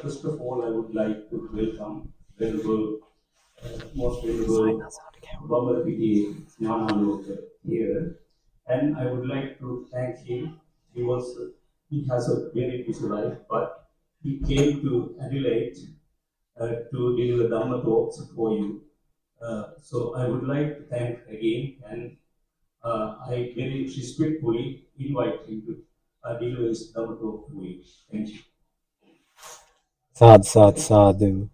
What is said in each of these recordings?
First of all, I would like to welcome Venerable, most Venerable Baba Piti Jnanaloka here, and I would like to thank him. He has a very busy life, but he came to Adelaide to deliver Dhamma talks for you. So I would like to thank again, and I very respectfully invite him to deliver his Dhamma talk for you. Thank you. Sadhu, sadhu, sadhu.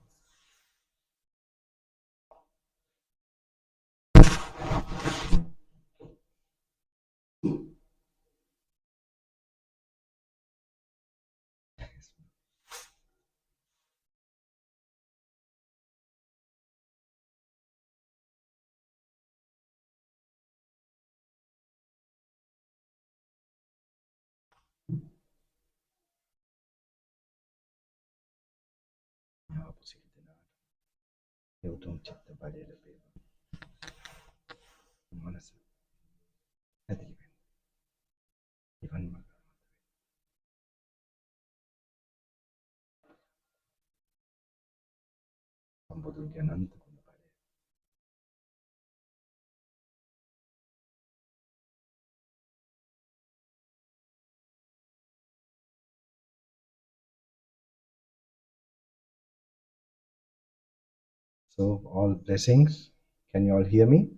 උතුම් චිත්ත බලය ලැබේවා. මනස ඇතිලි වෙනවා. So, all blessings. Can you all hear me?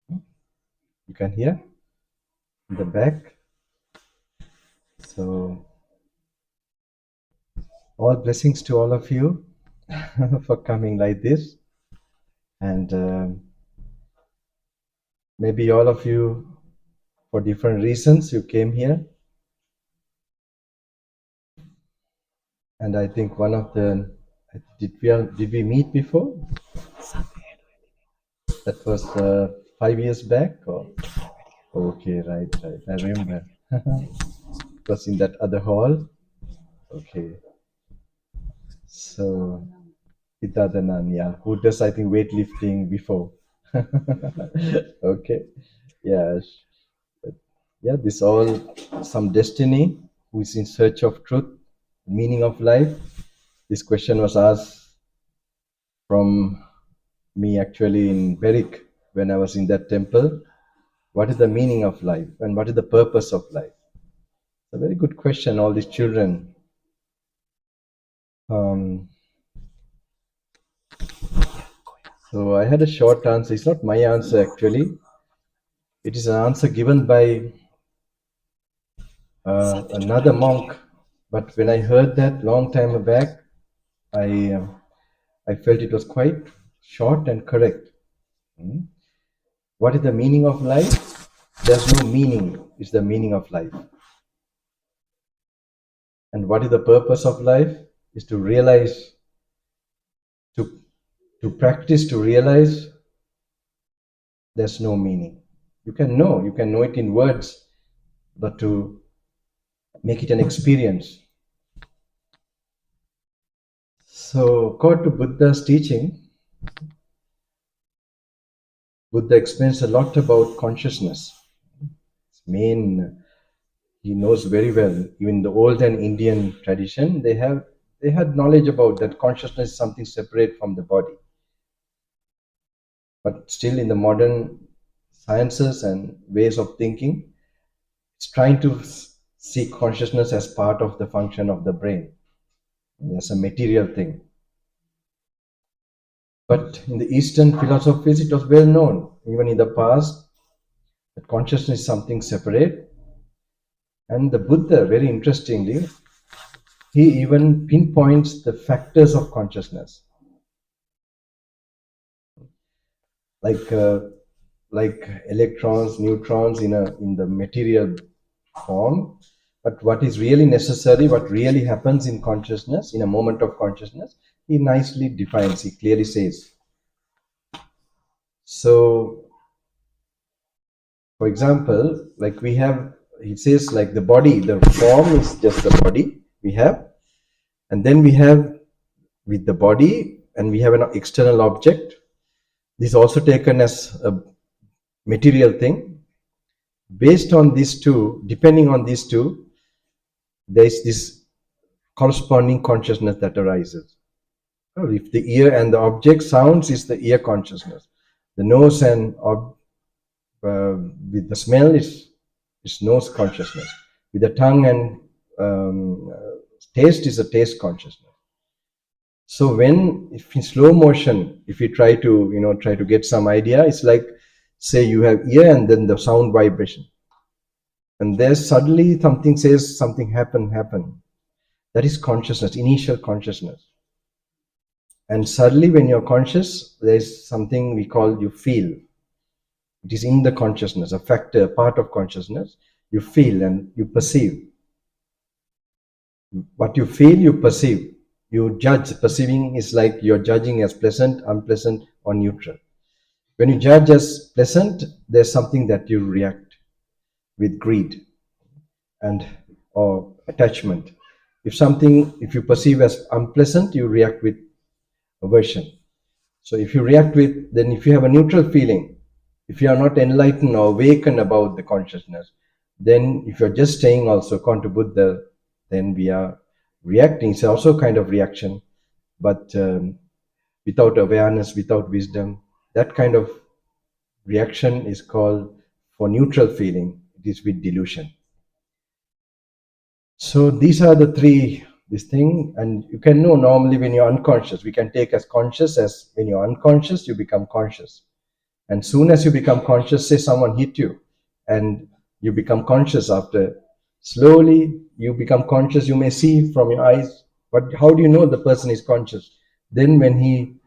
You can hear? In the back. So, all blessings to all of you for coming like this. And maybe all of you, for different reasons, you came here. And I think one of the, did we meet before? That was 5 years back? Or? Okay, right. I remember. It was in that other hall. Okay. So, Itadan, yeah, who does, I think, weightlifting before. Okay. Yeah. But yeah, this all some destiny who is in search of truth, meaning of life. This question was asked from me actually in Berwick when I was in that temple. What is the meaning of life and what is the purpose of life? It's a very good question, all these children. So I had a short answer. It's not my answer actually. It is an answer given by another monk. But when I heard that long time back, I felt it was quite short and correct. What is the meaning of life? There's no meaning. It's the meaning of life. And what is the purpose of life? Is to realize, to practice, to realize there's no meaning. You can know it in words, but to make it an experience. So, according to Buddha's teaching, Buddha explains a lot about consciousness. He knows very well. Even the old and Indian tradition, they had knowledge about that consciousness is something separate from the body. But still, in the modern sciences and ways of thinking, it's trying to see consciousness as part of the function of the brain, as a material thing. But in the Eastern philosophies, it was well known, even in the past, that consciousness is something separate. And the Buddha, very interestingly, he even pinpoints the factors of consciousness. Like electrons, neutrons in the material form, but what is really necessary, what really happens in consciousness, in a moment of consciousness, he nicely defines, he clearly says. So, for example, like he says, like the body, the form is just the body we have, and then we have with the body, and we have an external object. This is also taken as a material thing. Based on these two, depending on these two, there is this corresponding consciousness that arises. If the ear and the object sounds is the ear consciousness, the nose and with the smell is nose consciousness, with the tongue and taste is a taste consciousness. So if in slow motion, if you try to get some idea, it's like, say you have ear and then the sound vibration, and there's suddenly something says something happen. That is consciousness, initial consciousness. And suddenly when you're conscious, there's something we call you feel. It is in the consciousness, a factor, a part of consciousness. You feel and you perceive. What you feel, you perceive. You judge. Perceiving is like you're judging as pleasant, unpleasant, or neutral. When you judge as pleasant, there's something that you react with greed or attachment. If you perceive as unpleasant, you react with aversion. So if you if you have a neutral feeling, if you are not enlightened or awakened about the consciousness, then if you're just staying also according to Buddha, then we are reacting. It's also kind of reaction, but without awareness, without wisdom, that kind of reaction is called, for neutral feeling, it is with delusion. So these are the three, this thing, and you can know normally when you're unconscious, we can take as conscious as when you're unconscious, you become conscious. And soon as you become conscious, say someone hit you, and you become conscious after, slowly you become conscious, you may see from your eyes, but how do you know the person is conscious? Then when he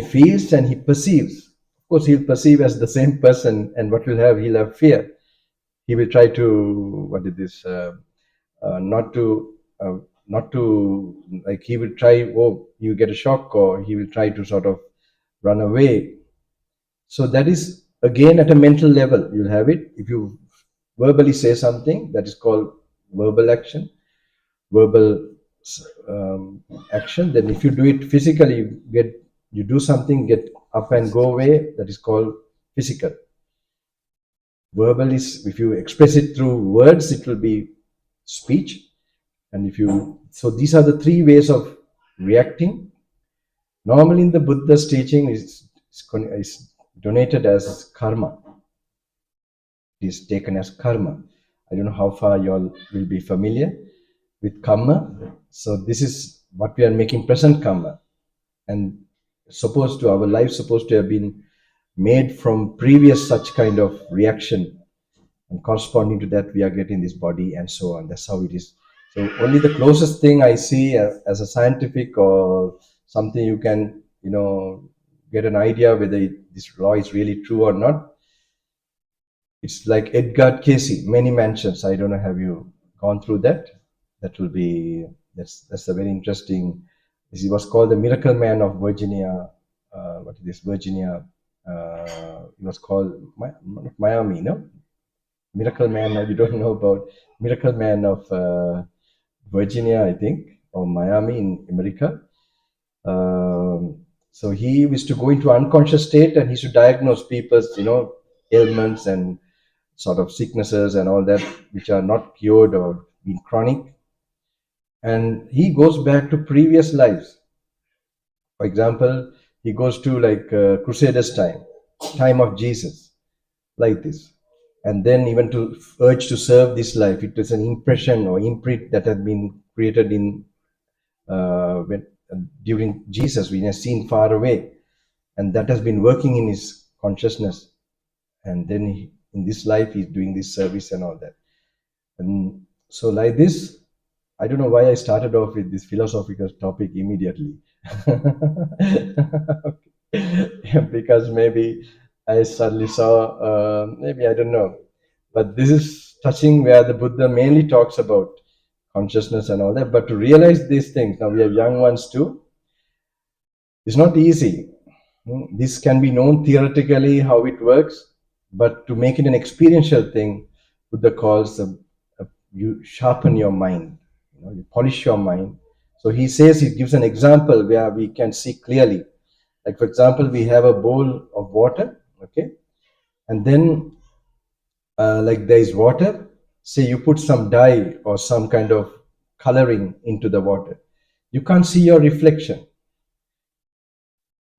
feels and he perceives, of course he'll perceive as the same person, and what will have, he'll have fear. He will try to, what is this, not to, like he will try, oh, you get a shock, or he will try to sort of run away. So that is again at a mental level, you'll have it. If you verbally say something, that is called verbal action, verbal action. Then if you do it physically, you do something, get up and go away, that is called physical. Verbal is, if you express it through words, it will be speech. And if you, so these are the three ways of reacting. Normally in the Buddha's teaching is donated as karma. It is taken as karma. I don't know how far you all will be familiar with karma. So this is what we are making present karma. And our life supposed to have been made from previous such kind of reaction, and corresponding to that we are getting this body and so on. That's how it is. So only the closest thing I see as a scientific or something you can, get an idea whether this law is really true or not. It's like Edgar Cayce, Many Mansions. I don't know, have you gone through that? That will be, that's a very interesting. He was called the Miracle Man of Virginia. What is this? Virginia. It was called Miami, no? Miracle Man. You don't know about Miracle Man of Virginia, I think, or Miami in America. So he used to go into unconscious state, and he should diagnose people's, ailments and sort of sicknesses and all that, which are not cured or been chronic. And he goes back to previous lives. For example, he goes to like Crusaders' time of Jesus, like this. And then even to urge to serve this life, it was an impression or imprint that had been created in during Jesus, we have seen far away, and that has been working in his consciousness. And then in this life, he's doing this service and all that. And so like this, I don't know why I started off with this philosophical topic immediately. Because maybe I suddenly saw, maybe I don't know, but this is touching where the Buddha mainly talks about consciousness and all that. But to realize these things, now we have young ones too, it's not easy. This can be known theoretically how it works, but to make it an experiential thing, Buddha calls you sharpen your mind, you polish your mind. So he says, he gives an example where we can see clearly. Like for example, we have a bowl of water, okay, and then like there is water. Say you put some dye or some kind of coloring into the water. You can't see your reflection.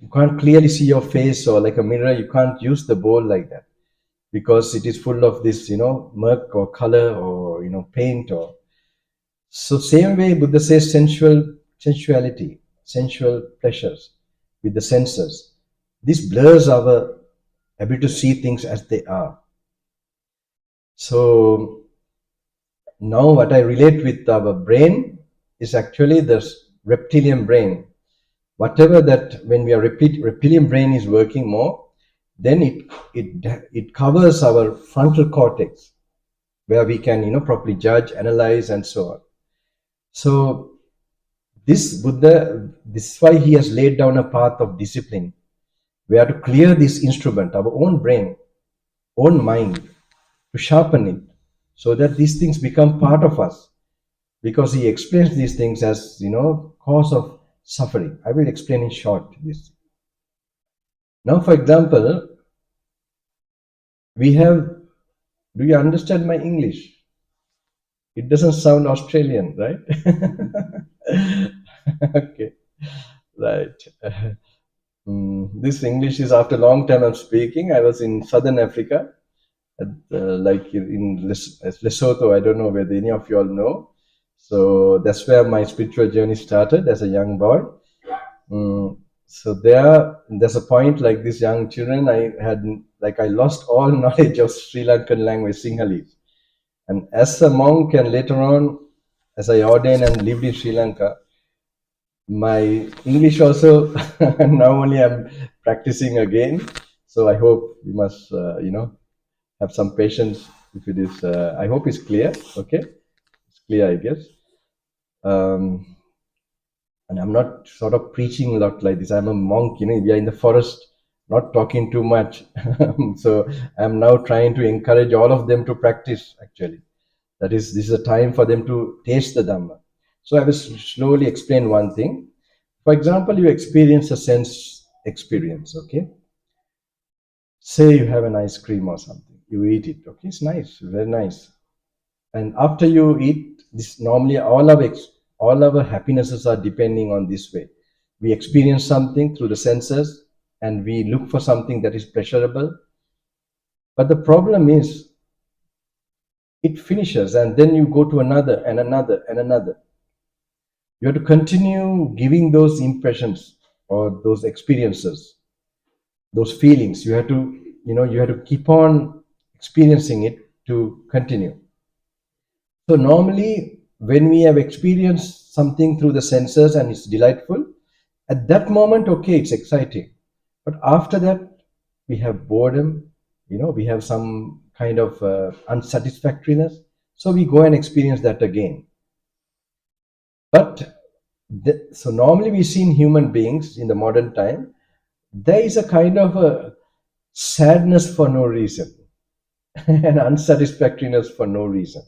You can't clearly see your face, or like a mirror, you can't use the bowl like that, because it is full of this, murk or color or, paint or. So same way Buddha says sensuality, sensual pleasures with the senses. This blurs our ability to see things as they are. So now what I relate with our brain is actually the reptilian brain. Whatever that, when we are reptilian brain is working more, then it covers our frontal cortex, where we can, properly judge, analyze, and so on. So this Buddha, this is why he has laid down a path of discipline. We have to clear this instrument, our own brain, own mind, to sharpen it, so that these things become part of us. Because he explains these things as, cause of suffering. I will explain in short this. Now, for example, we have Do you understand my English? It doesn't sound Australian, right? Okay, right. This English is after a long time of speaking. I was in Southern Africa, like in Lesotho. I don't know whether any of you all know. So that's where my spiritual journey started as a young boy. So there's a point like these young children, I lost all knowledge of Sri Lankan language, Sinhalese. And as a monk and later on, as I ordained and lived in Sri Lanka, my English also, now only I'm practicing again. So I hope you must, have some patience if it is, I hope it's clear, okay? It's clear, I guess. And I'm not sort of preaching a lot like this. I'm a monk, we are in the forest, not talking too much. So I'm now trying to encourage all of them to practice, actually. That is, this is a time for them to taste the Dhamma. So I will slowly explain one thing. For example, you experience a sense experience, okay? Say you have an ice cream or something. You eat it, okay? It's nice, very nice. And after you eat, this normally all our happinesses are depending on this way. We experience something through the senses and we look for something that is pleasurable. But the problem is, it finishes and then you go to another and another and another. You have to continue giving those impressions or those experiences, those feelings. You have to keep on experiencing it to continue. So normally, when we have experienced something through the senses and it's delightful, at that moment, okay, it's exciting. But after that, we have boredom, we have some kind of unsatisfactoriness. So we go and experience that again. But so normally we see in human beings in the modern time, there is a kind of a sadness for no reason and unsatisfactoriness for no reason.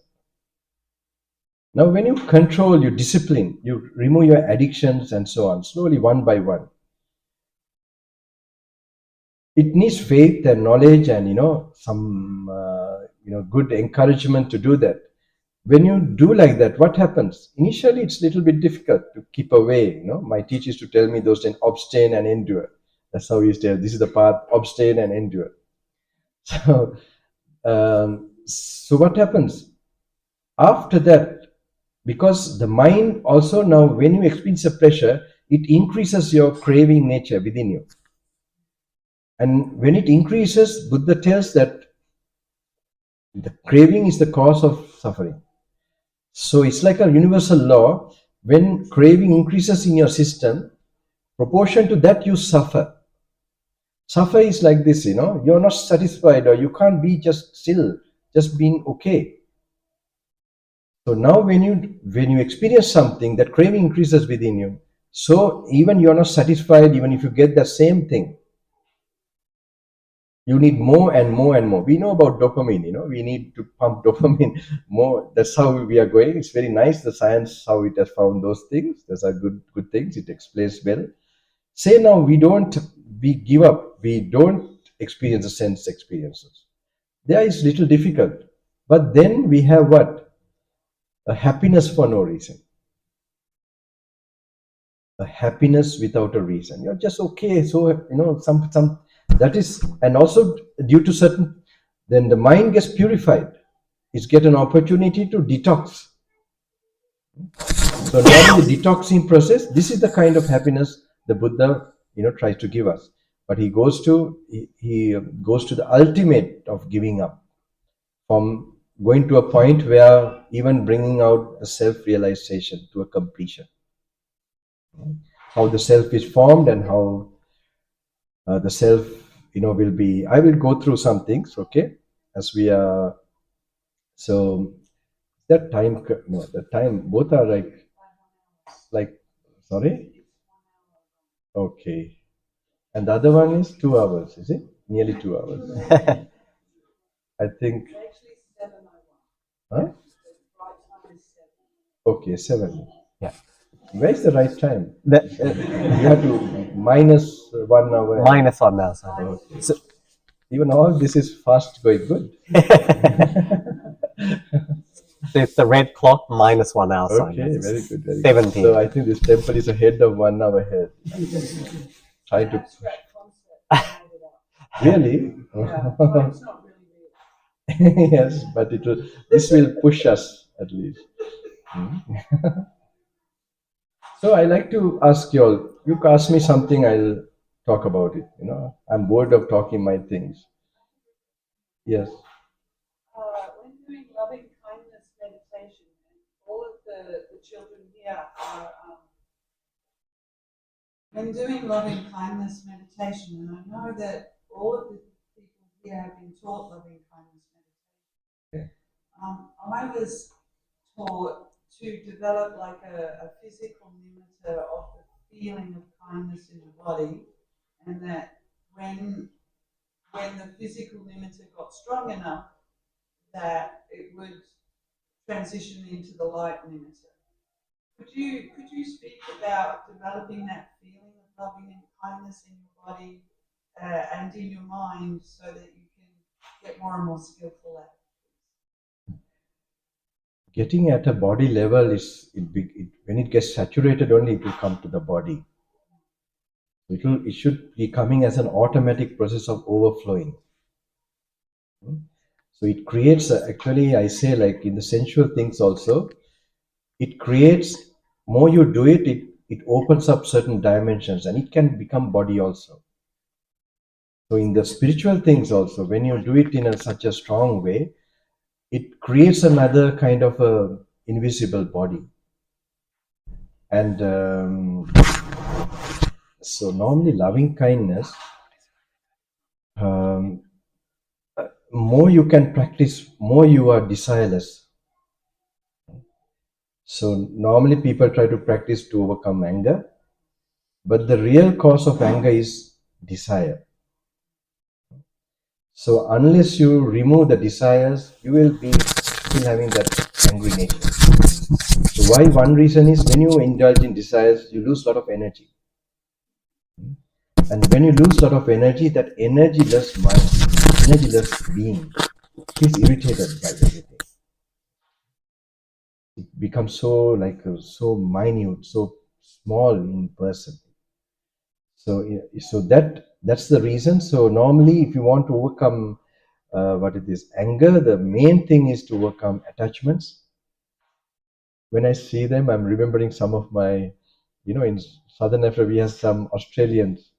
Now, when you control, you discipline, you remove your addictions and so on, slowly one by one. It needs faith and knowledge and, some, good encouragement to do that. When you do like that, what happens? Initially, it's a little bit difficult to keep away. My teacher used to tell me those things, abstain and endure. That's how he used to tell, this is the path, abstain and endure. So what happens? After that, because the mind also now, when you experience a pleasure, it increases your craving nature within you. And when it increases, Buddha tells that the craving is the cause of suffering. So it's like a universal law. When craving increases in your system, proportion to that you suffer. Suffer is like this, you're not satisfied or you can't be just still, just being okay. So now when you experience something, that craving increases within you. So even you're not satisfied, even if you get the same thing, you need more and more and more. We know about dopamine, we need to pump dopamine more. That's how we are going. It's very nice, the science, how it has found those things. Those are good things. It explains well. Say now we give up. We don't experience the sense experiences. There is little difficult. But then we have what? A happiness for no reason. A happiness without a reason. You're just okay. So, some that is, and also due to certain, then the mind gets purified. It's get an opportunity to detox. So now the detoxing process, this is the kind of happiness the Buddha, tries to give us. But he goes to the ultimate of giving up, from going to a point where even bringing out the self-realization to a completion. How the self is formed and how the self, will be. I will go through some things, okay, as we are. So that time, both are like, sorry? Okay. And the other one is 2 hours, is it? Nearly 2 hours. I think. Huh? Okay, 7. Yeah. Where's the right time? You have to minus 1 hour. -1 hour. So, Even all this is fast going good. So it's the red clock minus 1 hour. Okay, very good, very good. 17. So I think this temple is ahead of 1 hour ahead. Trying to really? It's not really Yes, but it will. This will push us at least. So I like to ask you all. You ask me something, I'll talk about it. You know, I'm bored of talking my things. Yes. when doing loving kindness meditation, all of the children here are when doing loving kindness meditation, and I know that all of the people here have been taught loving kindness meditation. I was taught to develop like a physical limiter of the feeling of kindness in the body, and that when the physical limiter got strong enough, that it would transition into the light limiter. Could you speak about developing that feeling of loving and kindness in your body and in your mind, so that you can get more and more skillful at it? Getting at a body level is when it gets saturated, only it will come to the body. It should be coming as an automatic process of overflowing. So it creates actually, I say, like in the sensual things also, it creates, more you do it, it opens up certain dimensions, and it can become body also. So in the spiritual things also, when you do it in such a strong way, it creates another kind of a invisible body. And so normally loving kindness, more you can practice, more you are desireless. So normally people try to practice to overcome anger, but the real cause of anger is desire. So unless you remove the desires, you will be still having that angry nature. So why? One reason is when you indulge in desires, you lose a lot of energy. And when you lose a lot of energy, that energyless mind, energyless being, is irritated by everything. It becomes so so minute, so small in person. So that's the reason. So normally, if you want to overcome anger, the main thing is to overcome attachments. When I see them, I'm remembering some of my, in Southern Africa, we have some Australians.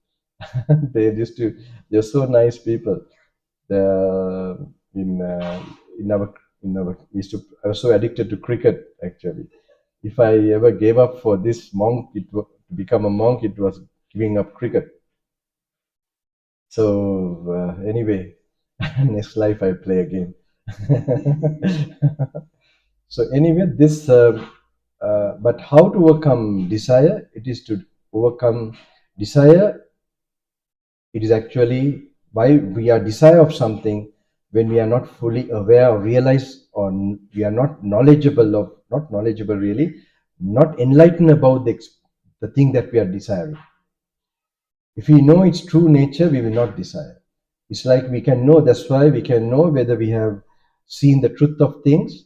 They're so nice people. They're I was so addicted to cricket actually. If I ever gave up for this monk, to become a monk, it was giving up cricket. So anyway, next life I play again. So anyway, but how to overcome desire? It is to overcome desire. It is actually why we are desire of something when we are not fully aware or realize, or we are not knowledgeable really, not enlightened about the thing that we are desiring. If we know its true nature, we will not desire. It's like we can know, that's why we can know whether we have seen the truth of things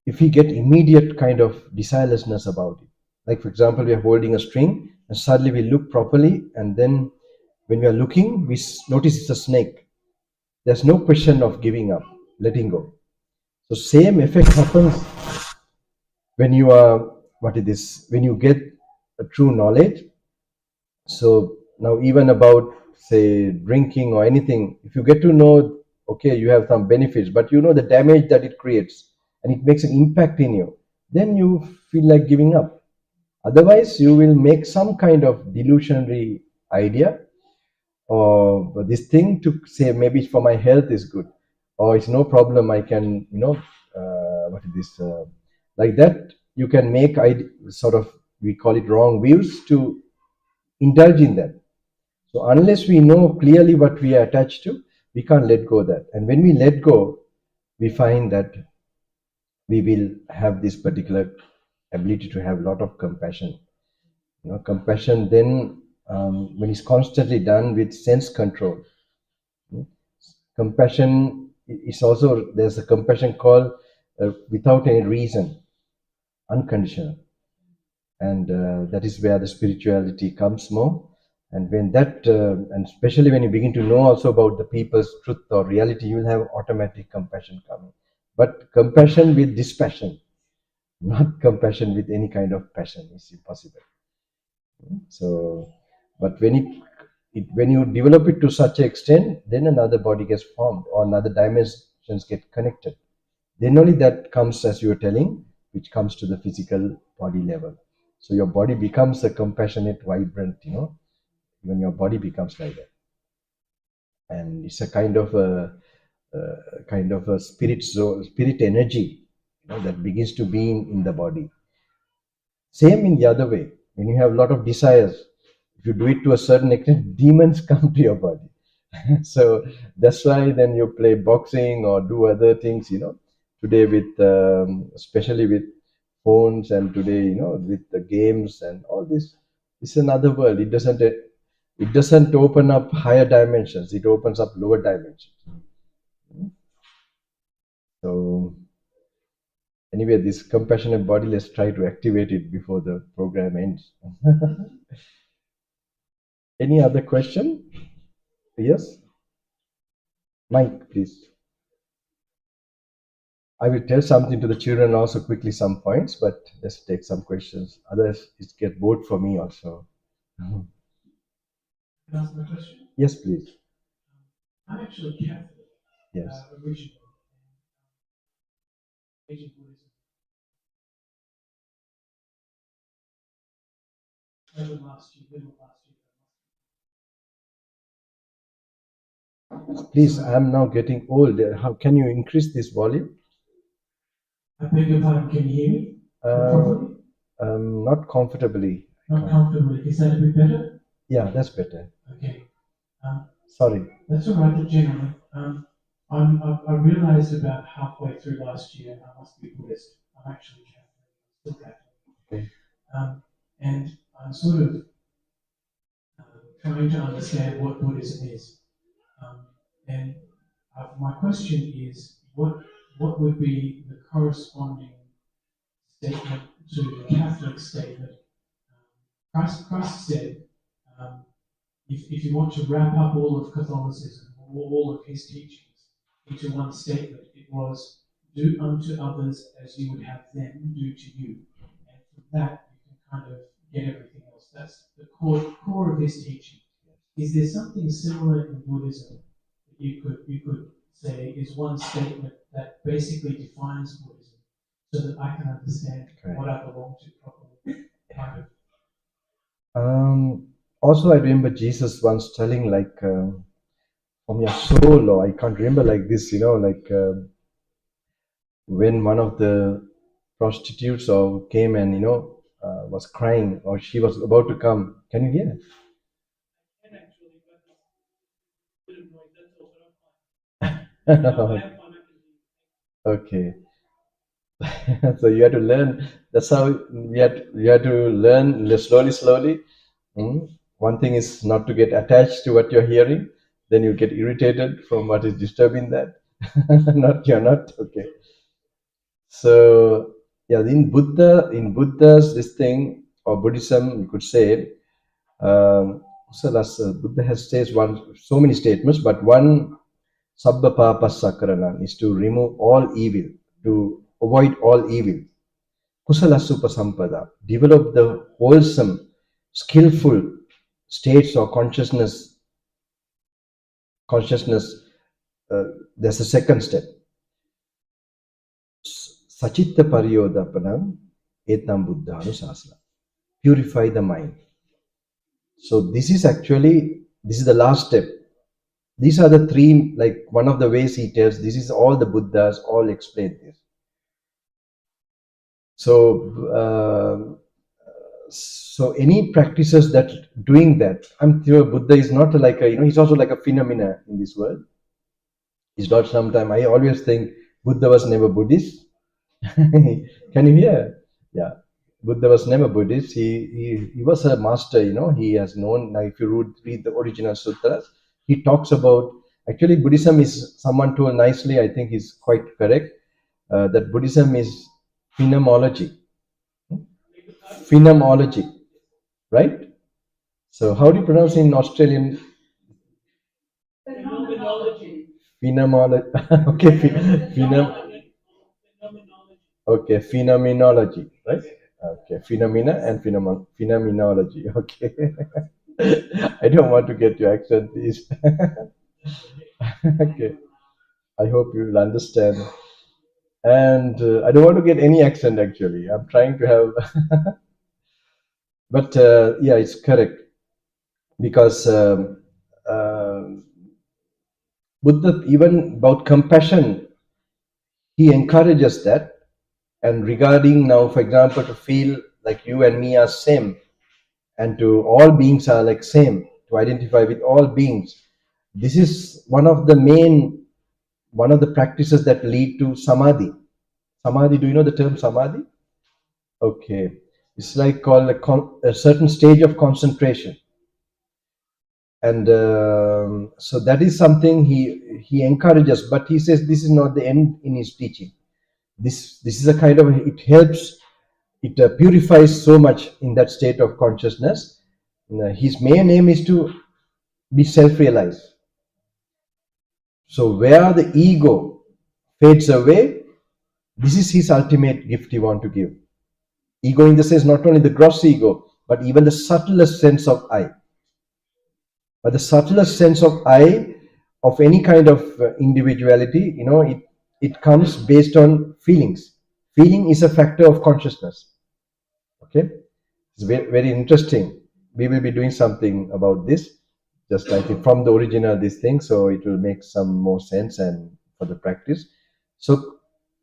if we get immediate kind of desirelessness about it. Like for example, we are holding a string and suddenly we look properly, and then when we are looking, we notice it's a snake. There's no question of giving up, letting go. So same effect happens when you are, when you get a true knowledge. So now even about, say, drinking or anything, if you get to know, okay, you have some benefits, but you know the damage that it creates and it makes an impact in you, then you feel like giving up. Otherwise, you will make some kind of delusionary idea, or this thing to say maybe for my health is good, or it's no problem, I can, like that. You can make we call it wrong views to indulge in that. So unless we know clearly what we are attached to, we can't let go of that. And when we let go, we find that we will have this particular ability to have a lot of compassion. Compassion then, when it's constantly done with sense control, compassion is also, there's a compassion called without any reason, unconditional. And that is where the spirituality comes more. And when that, and especially when you begin to know also about the people's truth or reality, you will have automatic compassion coming. But compassion with dispassion, not compassion with any kind of passion, is impossible. So, but when when you develop it to such an extent, then another body gets formed or another dimensions get connected. Then only that comes, as you were telling, which comes to the physical body level. So your body becomes a compassionate, vibrant, when your body becomes like that. And it's a kind of a spirit energy, that begins to be in the body. Same in the other way. When you have a lot of desires, if you do it to a certain extent, demons come to your body. So that's why then you play boxing or do other things, today with, especially with phones, and today, with the games and all this. It's another world. It doesn't open up higher dimensions. It opens up lower dimensions. So anyway, this compassionate body, let's try to activate it before the program ends. Any other question? Yes? Mike, please. I will tell something to the children also quickly, some points, but let's take some questions. Otherwise, it get bored for me also. Can I ask a question? Yes, please. I'm actually Catholic. Yes. Originally. Asian Buddhism. Middle last year. Please, I'm now getting old. How can you increase this volume? I beg your pardon, can you hear me? Properly? Not comfortably. Not comfortably. Is that a bit better? Yeah, that's better. Okay. Sorry. That's all right, generally. I realized about halfway through last year I must be Buddhist. I'm actually Catholic. I'm still Catholic. Okay. And I'm sort of trying to understand what Buddhism is. And my question is, what would be the corresponding statement to the Catholic statement? Christ said, if you want to wrap up all of Catholicism, all of his teachings into one statement, it was, do unto others as you would have them do to you. And from that, you can kind of get everything else. That's the core of his teaching. Is there something similar in Buddhism that you could say is one statement that basically defines Buddhism, so that I can understand what I belong to properly? Kind of. Also, I remember Jesus once telling, like, from your soul, or I can't remember like this, when one of the prostitutes came and, was crying, or she was about to come. Can you hear? Okay. So you have to learn. That's how you have to learn slowly. One thing is not to get attached to what you're hearing. Then you get irritated from what is disturbing that. You're not okay. So yeah, in Buddha's this thing, or Buddhism, you could say. Buddha has says so many statements, but one, Sabba Papa Sakarana, is to remove all evil, to avoid all evil. Kusala Supasampada, develop the wholesome, skillful states or consciousness. There's a second step. Sachitta Pariyodapanam Etam Buddha Anusasana. Purify the mind. So this is the last step. These are the three, like one of the ways he tells, this is all the Buddhas all explain this. So any practices that doing that, I'm sure Buddha is not like he's also like a phenomena in this world. He's not sometime, I always think Buddha was never Buddhist. Can you hear? Yeah. Buddha was never Buddhist. He was a master, he has known, now if you read the original sutras, he talks about, Actually, Buddhism is, someone told nicely, I think is quite correct, that Buddhism is phenomenology. Phenomenology, right? So how do you pronounce in Australian? Phenomenology. Phenomenology. Okay, okay, phenomenology, right? Okay, phenomena and phenomenology. Okay. I don't want to get your accent, please. Okay. I hope you will understand. And I don't want to get any accent actually. I'm trying to have, but yeah, it's correct because Buddha, even about compassion, he encourages that. And regarding now, for example, to feel like you and me are same, and to all beings are like same, to identify with all beings. This is one of the practices that lead to samadhi. Samadhi, do you know the term samadhi? Okay. It's like called a certain stage of concentration. And so that is something he encourages, but he says this is not the end in his teaching. This is a kind of, it helps, it purifies so much in that state of consciousness. His main aim is to be self-realized. So where the ego fades away, this is his ultimate gift he wants to give. Ego in the sense, not only the gross ego, but even the subtlest sense of I. But the subtlest sense of I, of any kind of individuality, you know, it comes based on feelings. Feeling is a factor of consciousness. Okay, it's very, very interesting. We will be doing something about this, just I think from the original this thing, so it will make some more sense and for the practice. So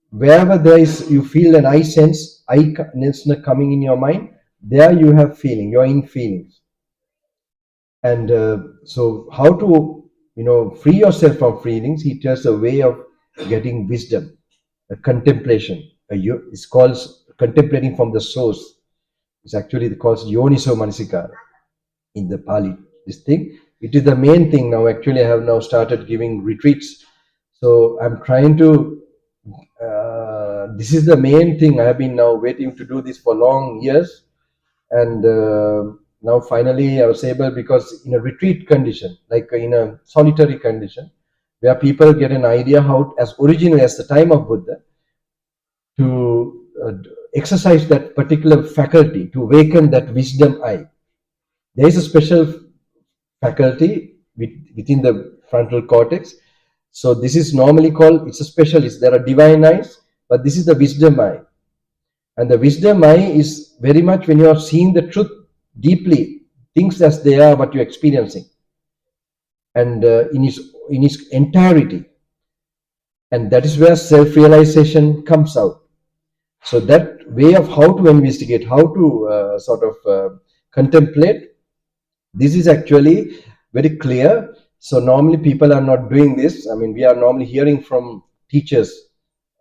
wherever there is, you feel an I sense, I-ness coming in your mind, there you have feeling, you're in feelings. And so how to, you know, free yourself from feelings, he tells a way of getting wisdom, a contemplation. It's called contemplating from the source. It's actually called yoniso manasikara in the Pali, this thing. It is the main thing now. Actually, I have now started giving retreats. So I'm trying to, this is the main thing. I have been now waiting to do this for long years. And now finally I was able, because in a retreat condition, like in a solitary condition, where people get an idea how, as originally as the time of Buddha, to exercise that particular faculty, to awaken that wisdom I. There is a special faculty within the frontal cortex. So this is normally called, it's a specialist. There are divine eyes, but this is the wisdom eye. And the wisdom eye is very much when you are seeing the truth deeply, things as they are, what you're experiencing, and in its entirety. And that is where self-realization comes out. So that way of how to investigate, how to contemplate, this is actually very clear. So normally people are not doing this. I mean, we are normally hearing from teachers.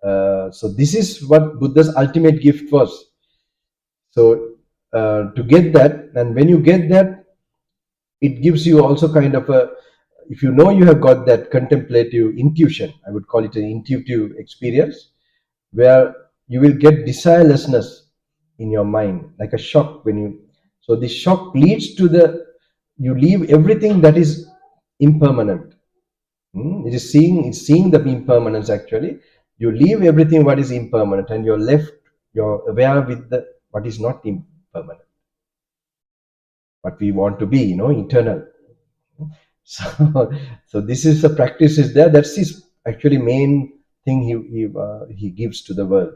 So this is what Buddha's ultimate gift was. So to get that, and when you get that, it gives you also kind of a, if you know you have got that contemplative intuition, I would call it an intuitive experience, where you will get desirelessness in your mind, like a shock when you, so this shock leads to the, you leave everything that is impermanent. It is seeing the impermanence actually. You leave everything what is impermanent and you're left, you're aware with the what is not impermanent. What we want to be, you know, eternal. So this is the practice is there. That's his actually main thing he gives to the world.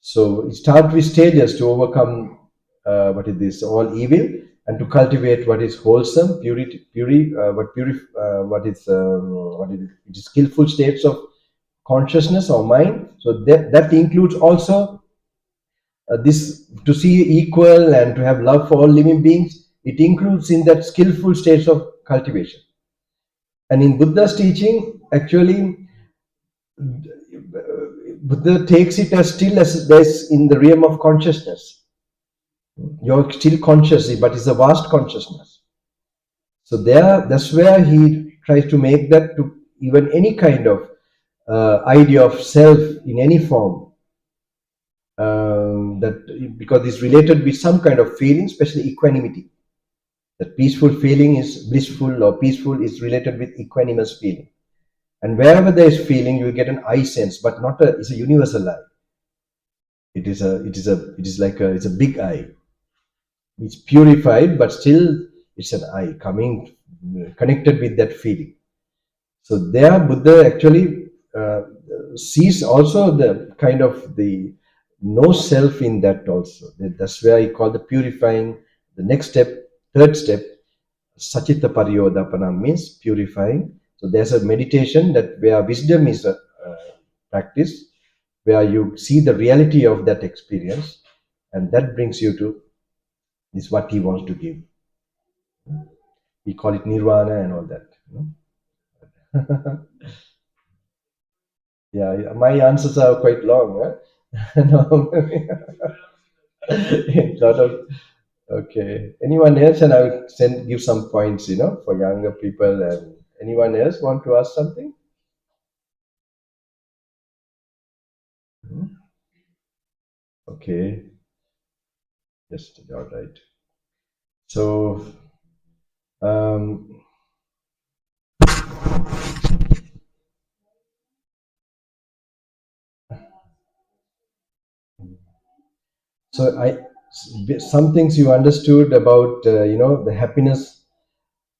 So it starts with stages to overcome what is this all evil, and to cultivate what is wholesome, it is skillful states of consciousness or mind. So that includes also this, to see equal and to have love for all living beings. It includes in that skillful states of cultivation. And in Buddha's teaching, actually, Buddha takes it as still as there's in the realm of consciousness. You're still conscious, but it's a vast consciousness. So that's where he tries to make that, to even any kind of idea of self in any form, that because it's related with some kind of feeling, especially equanimity. That peaceful feeling is blissful, or peaceful is related with equanimous feeling. And wherever there is feeling, you get an I sense, but not a. It's a universal I. It's a big I. It's purified, but still it's an I coming connected with that feeling. So there, Buddha actually sees also the kind of the no self in that also. That's where he called the purifying. The next step, third step, Sachitta Pariyodapana means purifying. So there's a meditation that where wisdom is a practice, where you see the reality of that experience, and that brings you to is what he wants to give. We call it nirvana and all that. Yeah, my answers are quite long. Huh? No. Lot of, okay. Anyone else? And I will give some points, for younger people. And anyone else want to ask something? Okay. Just all right. So, some things you understood about, the happiness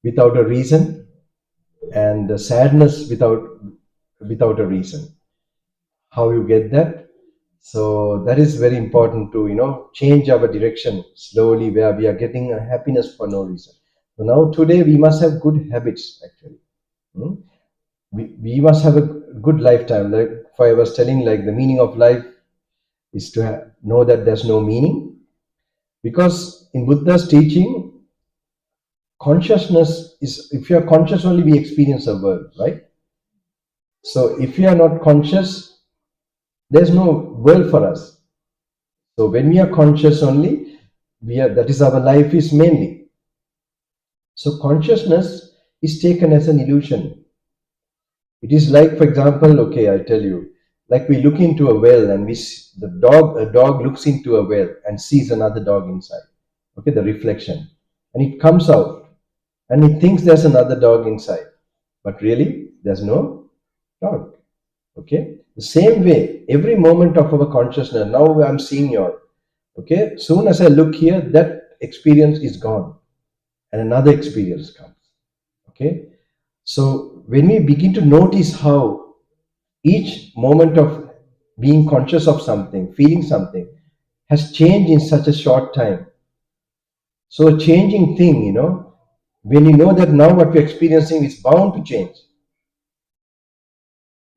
without a reason, and the sadness without a reason. How you get that? So that is very important to change our direction slowly, where we are getting a happiness for no reason. So now today we must have good habits actually. We must have a good lifetime. Like I was telling, like the meaning of life is to know that there's no meaning, because in Buddha's teaching, consciousness is, if you are conscious only, we experience the world, right? So if you are not conscious, there's no world for us. So when we are conscious only, that is our life is mainly. So consciousness is taken as an illusion. It is like, for example, okay, I tell you, like we look into a well and a dog looks into a well and sees another dog inside. Okay, the reflection. And it comes out and it thinks there's another dog inside. But really, there's no dog. Okay? The same way, every moment of our consciousness, now I'm seeing your, okay, soon as I look here, that experience is gone and another experience comes. Okay? So when we begin to notice how each moment of being conscious of something, feeling something, has changed in such a short time. So a changing thing, when you know that now what we're experiencing is bound to change.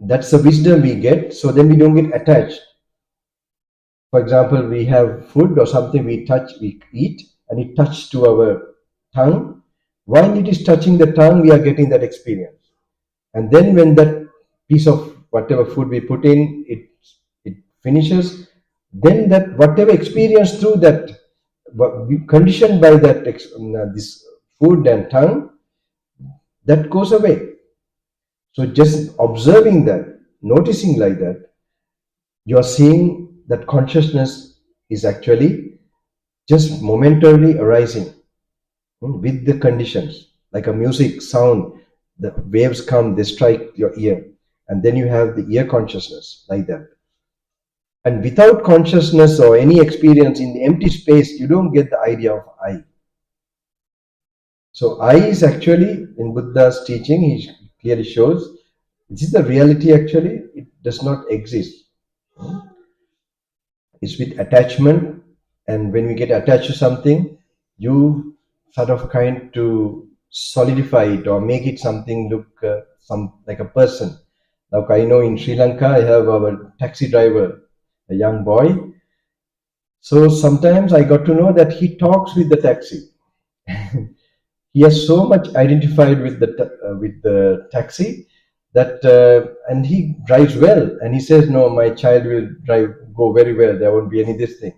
That's the wisdom we get, so then we don't get attached. For example, we have food or something we eat, and it touches to our tongue. While it is touching the tongue, we are getting that experience. And then when that piece of whatever food we put in, it finishes, then that whatever experience through that, conditioned by that this food and tongue, that goes away. So just observing that, noticing like that, you are seeing that consciousness is actually just momentarily arising with the conditions, like a music sound. The waves come, they strike your ear, and then you have the ear consciousness like that. And without consciousness or any experience in the empty space, you don't get the idea of I. So I is actually, in Buddha's teaching, he clearly shows, this is the reality actually, it does not exist. It's with attachment, and when we get attached to something, you sort of kind to solidify it or make it something look like a person. Like I know in Sri Lanka, I have our taxi driver, a young boy. So sometimes I got to know that he talks with the taxi. He has so much identified with the taxi that, and he drives well. And he says, no, my child will go very well. There won't be any this thing.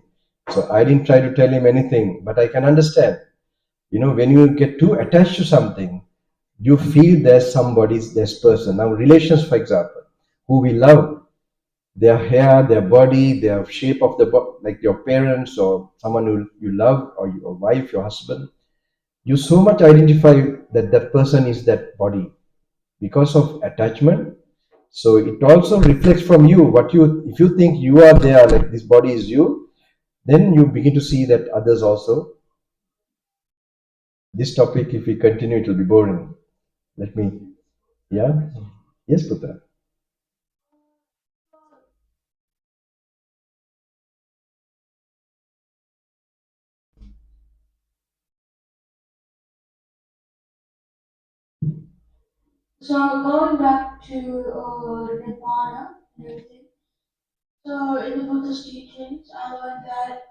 So I didn't try to tell him anything, but I can understand. When you get too attached to something, You feel there's somebody, there's person. Now relations, for example, who we love, their hair, their body, their shape of the body, like your parents or someone who you love, or your wife, your husband, you so much identify that that person is that body because of attachment. So it also reflects from you what you, if you think you are there, like this body is you, then you begin to see that others also. This topic, if we continue, it will be boring. Let me, yeah, yes, Putra. So going back to Nirvana and everything. So in the Buddhist teachings, I learned that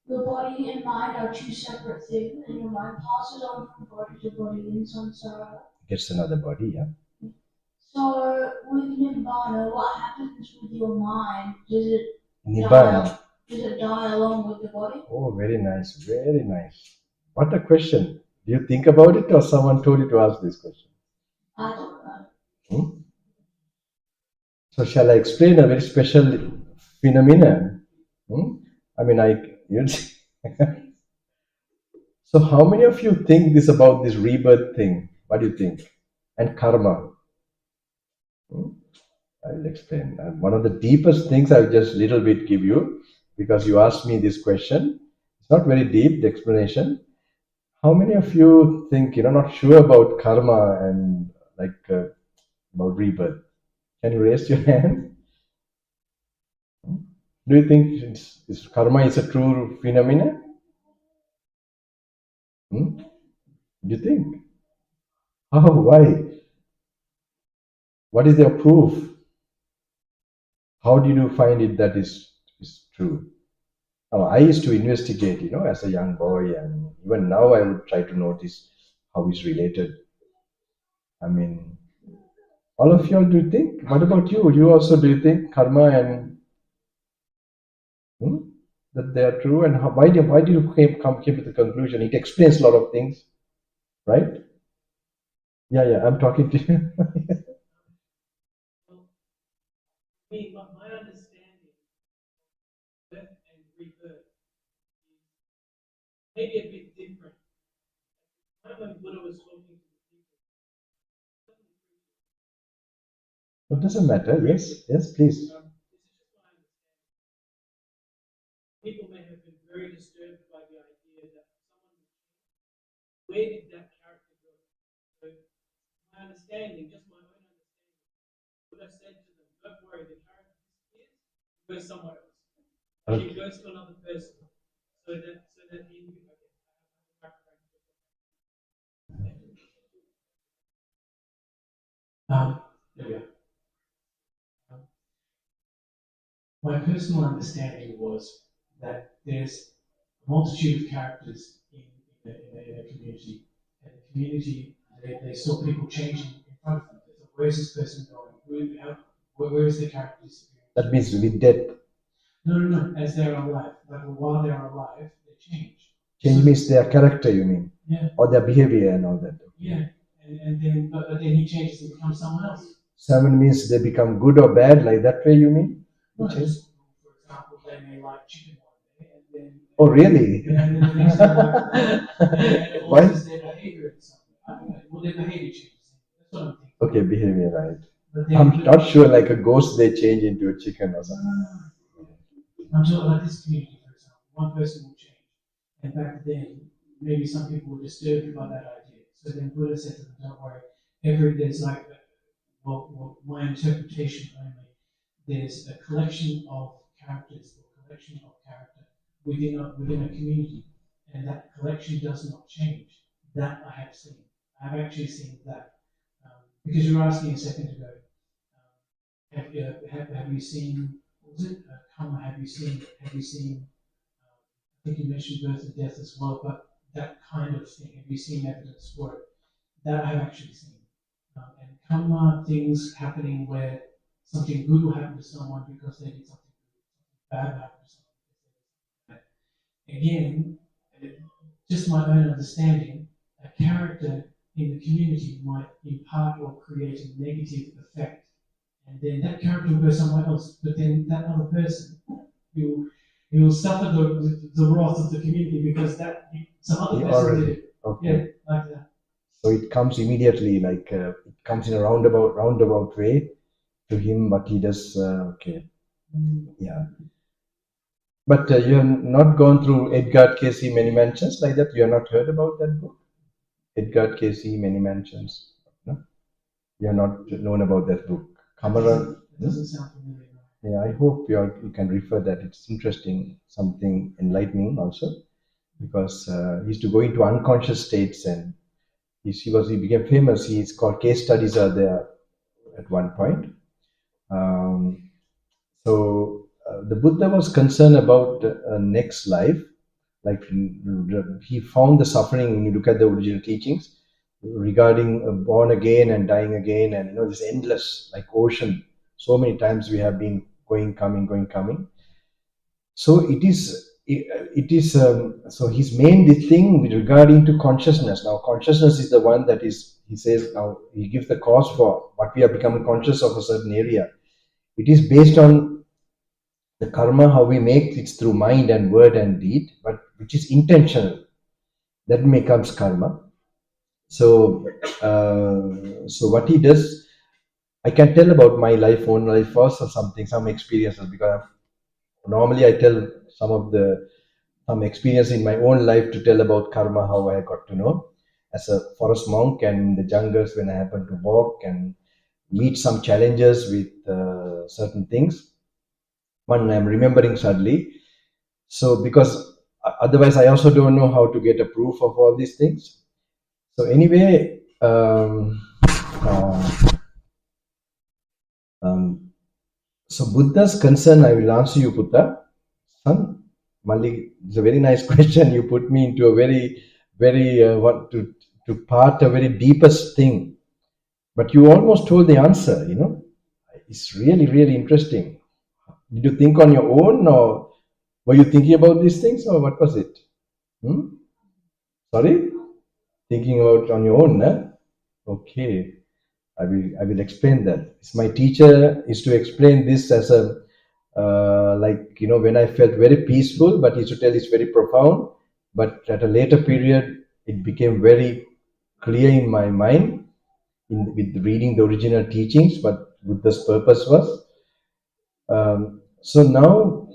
your body and mind are two separate things, and your mind passes on from body to body in samsara. Gets another body, yeah. So with Nibbana, what happens with your mind? Does it Nibbana. Does it die along with the body? Oh, very nice, very nice. What a question. Do you think about it, or someone told you to ask this question? I don't know. So shall I explain a very special phenomenon? I mean, So how many of you think this about this rebirth thing? What do you think? And karma. I will explain. And one of the deepest things I'll just little bit give you, because you asked me this question. It's not very deep, the explanation. How many of you think, not sure about karma and about rebirth? Can you raise your hand? Do you think karma is a true phenomenon? Do you think? How? Why? What is their proof? How did you find it that is true? Now, I used to investigate, as a young boy, and even now I would try to notice how it's related. I mean, all of you all, do you think? What about you? You also, do you think karma and that they are true? And why do you come to the conclusion? It explains a lot of things, right? Yeah, I'm talking to you. My understanding of birth and rebirth is maybe a bit different. When Buddha was talking to the people, It doesn't matter. Yes, please. people may have been very disturbed by the idea that someone, where did that character go? So my understanding, just my own understanding, Buddha said to them, don't worry, the character disappears, it goes somewhere else. Okay. It goes to another person. So that he knew, there we go. My personal understanding was that there's a multitude of characters in a community, and the community, they saw people changing in front of them. They thought, where's this person going? Where is the character disappearing? That means with death. No. As they're alive, like while they're alive, they change. Change means their character, you mean? Yeah. Or their behavior and all that. Yeah, and then but then he changes and becomes someone else. Someone means they become good or bad, like that way, you mean? No, just, for example, they may like chicken one day, and then. Oh, really? And then the next day, and it Why? alters their behavior in some way. I don't know. Well, their behavior changes. That's what I'm thinking. Okay, behavior, right. But then, I'm not sure, like a ghost, they change into a chicken or something. No. I'm talking like this community, for example. One person will change, and back then, maybe some people were disturbed by that idea. So then Buddha said to them, don't worry. There's like, well, my interpretation only, there's a collection of characters, or collection of character within a community, and that collection does not change. That I have seen. I've actually seen that. Because you were asking a second ago, have you seen, what was it? Karma, have you seen, I think you mentioned birth and death as well, but that kind of thing, have you seen evidence for it? That I have actually seen. And karma, things happening where something good will happen to someone because they did something good, bad will happen to someone. Again, just my own understanding, a character in the community might impart or create a negative effect, and then that character will go somewhere else. But then that other person, he will suffer the wrath of the community because that some other He person already- did it. Okay. Yeah, like that. So it comes immediately, like it comes in a roundabout way to him, but he does. Okay, yeah. But you have not gone through Edgar Casey Many Mansions like that. You have not heard about that book, Edgar Casey Many Mansions. No, you have not known about that book. Cameron. It doesn't sound familiar. Yeah, I hope you can refer that. It's interesting, something enlightening also, because he used to go into unconscious states, and he became famous. He's called Case Studies Are There at one point. So the Buddha was concerned about next life. Like he found the suffering when you look at the original teachings regarding born again and dying again, and this endless like ocean. So many times we have been going, coming. So it is. So he's made the thing regarding to consciousness. Now consciousness is the one that is, he says, now he gives the cause for what we are becoming conscious of a certain area. It is based on the karma, how we make it through mind and word and deed, but which is intentional. That becomes karma. So so what he does, I can tell about my own life first, or some experiences, because normally I tell some experience in my own life to tell about karma, how I got to know as a forest monk and in the jungles when I happened to walk and meet some challenges with certain things. One I'm remembering suddenly. So because otherwise I also don't know how to get a proof of all these things. So anyway, so Buddha's concern, I will answer you, Buddha. Son, Mali, it's a very nice question. You put me into a very want to part a very deepest thing, but you almost told the answer. It's really interesting. Did you think on your own, or were you thinking about these things, or what was it? Sorry, thinking about on your own, huh? Okay, I will explain that. My teacher is to explain this as a when I felt very peaceful, but he used to tell it's very profound. But at a later period, it became very clear in my mind with reading the original teachings, what Buddha's purpose was. So now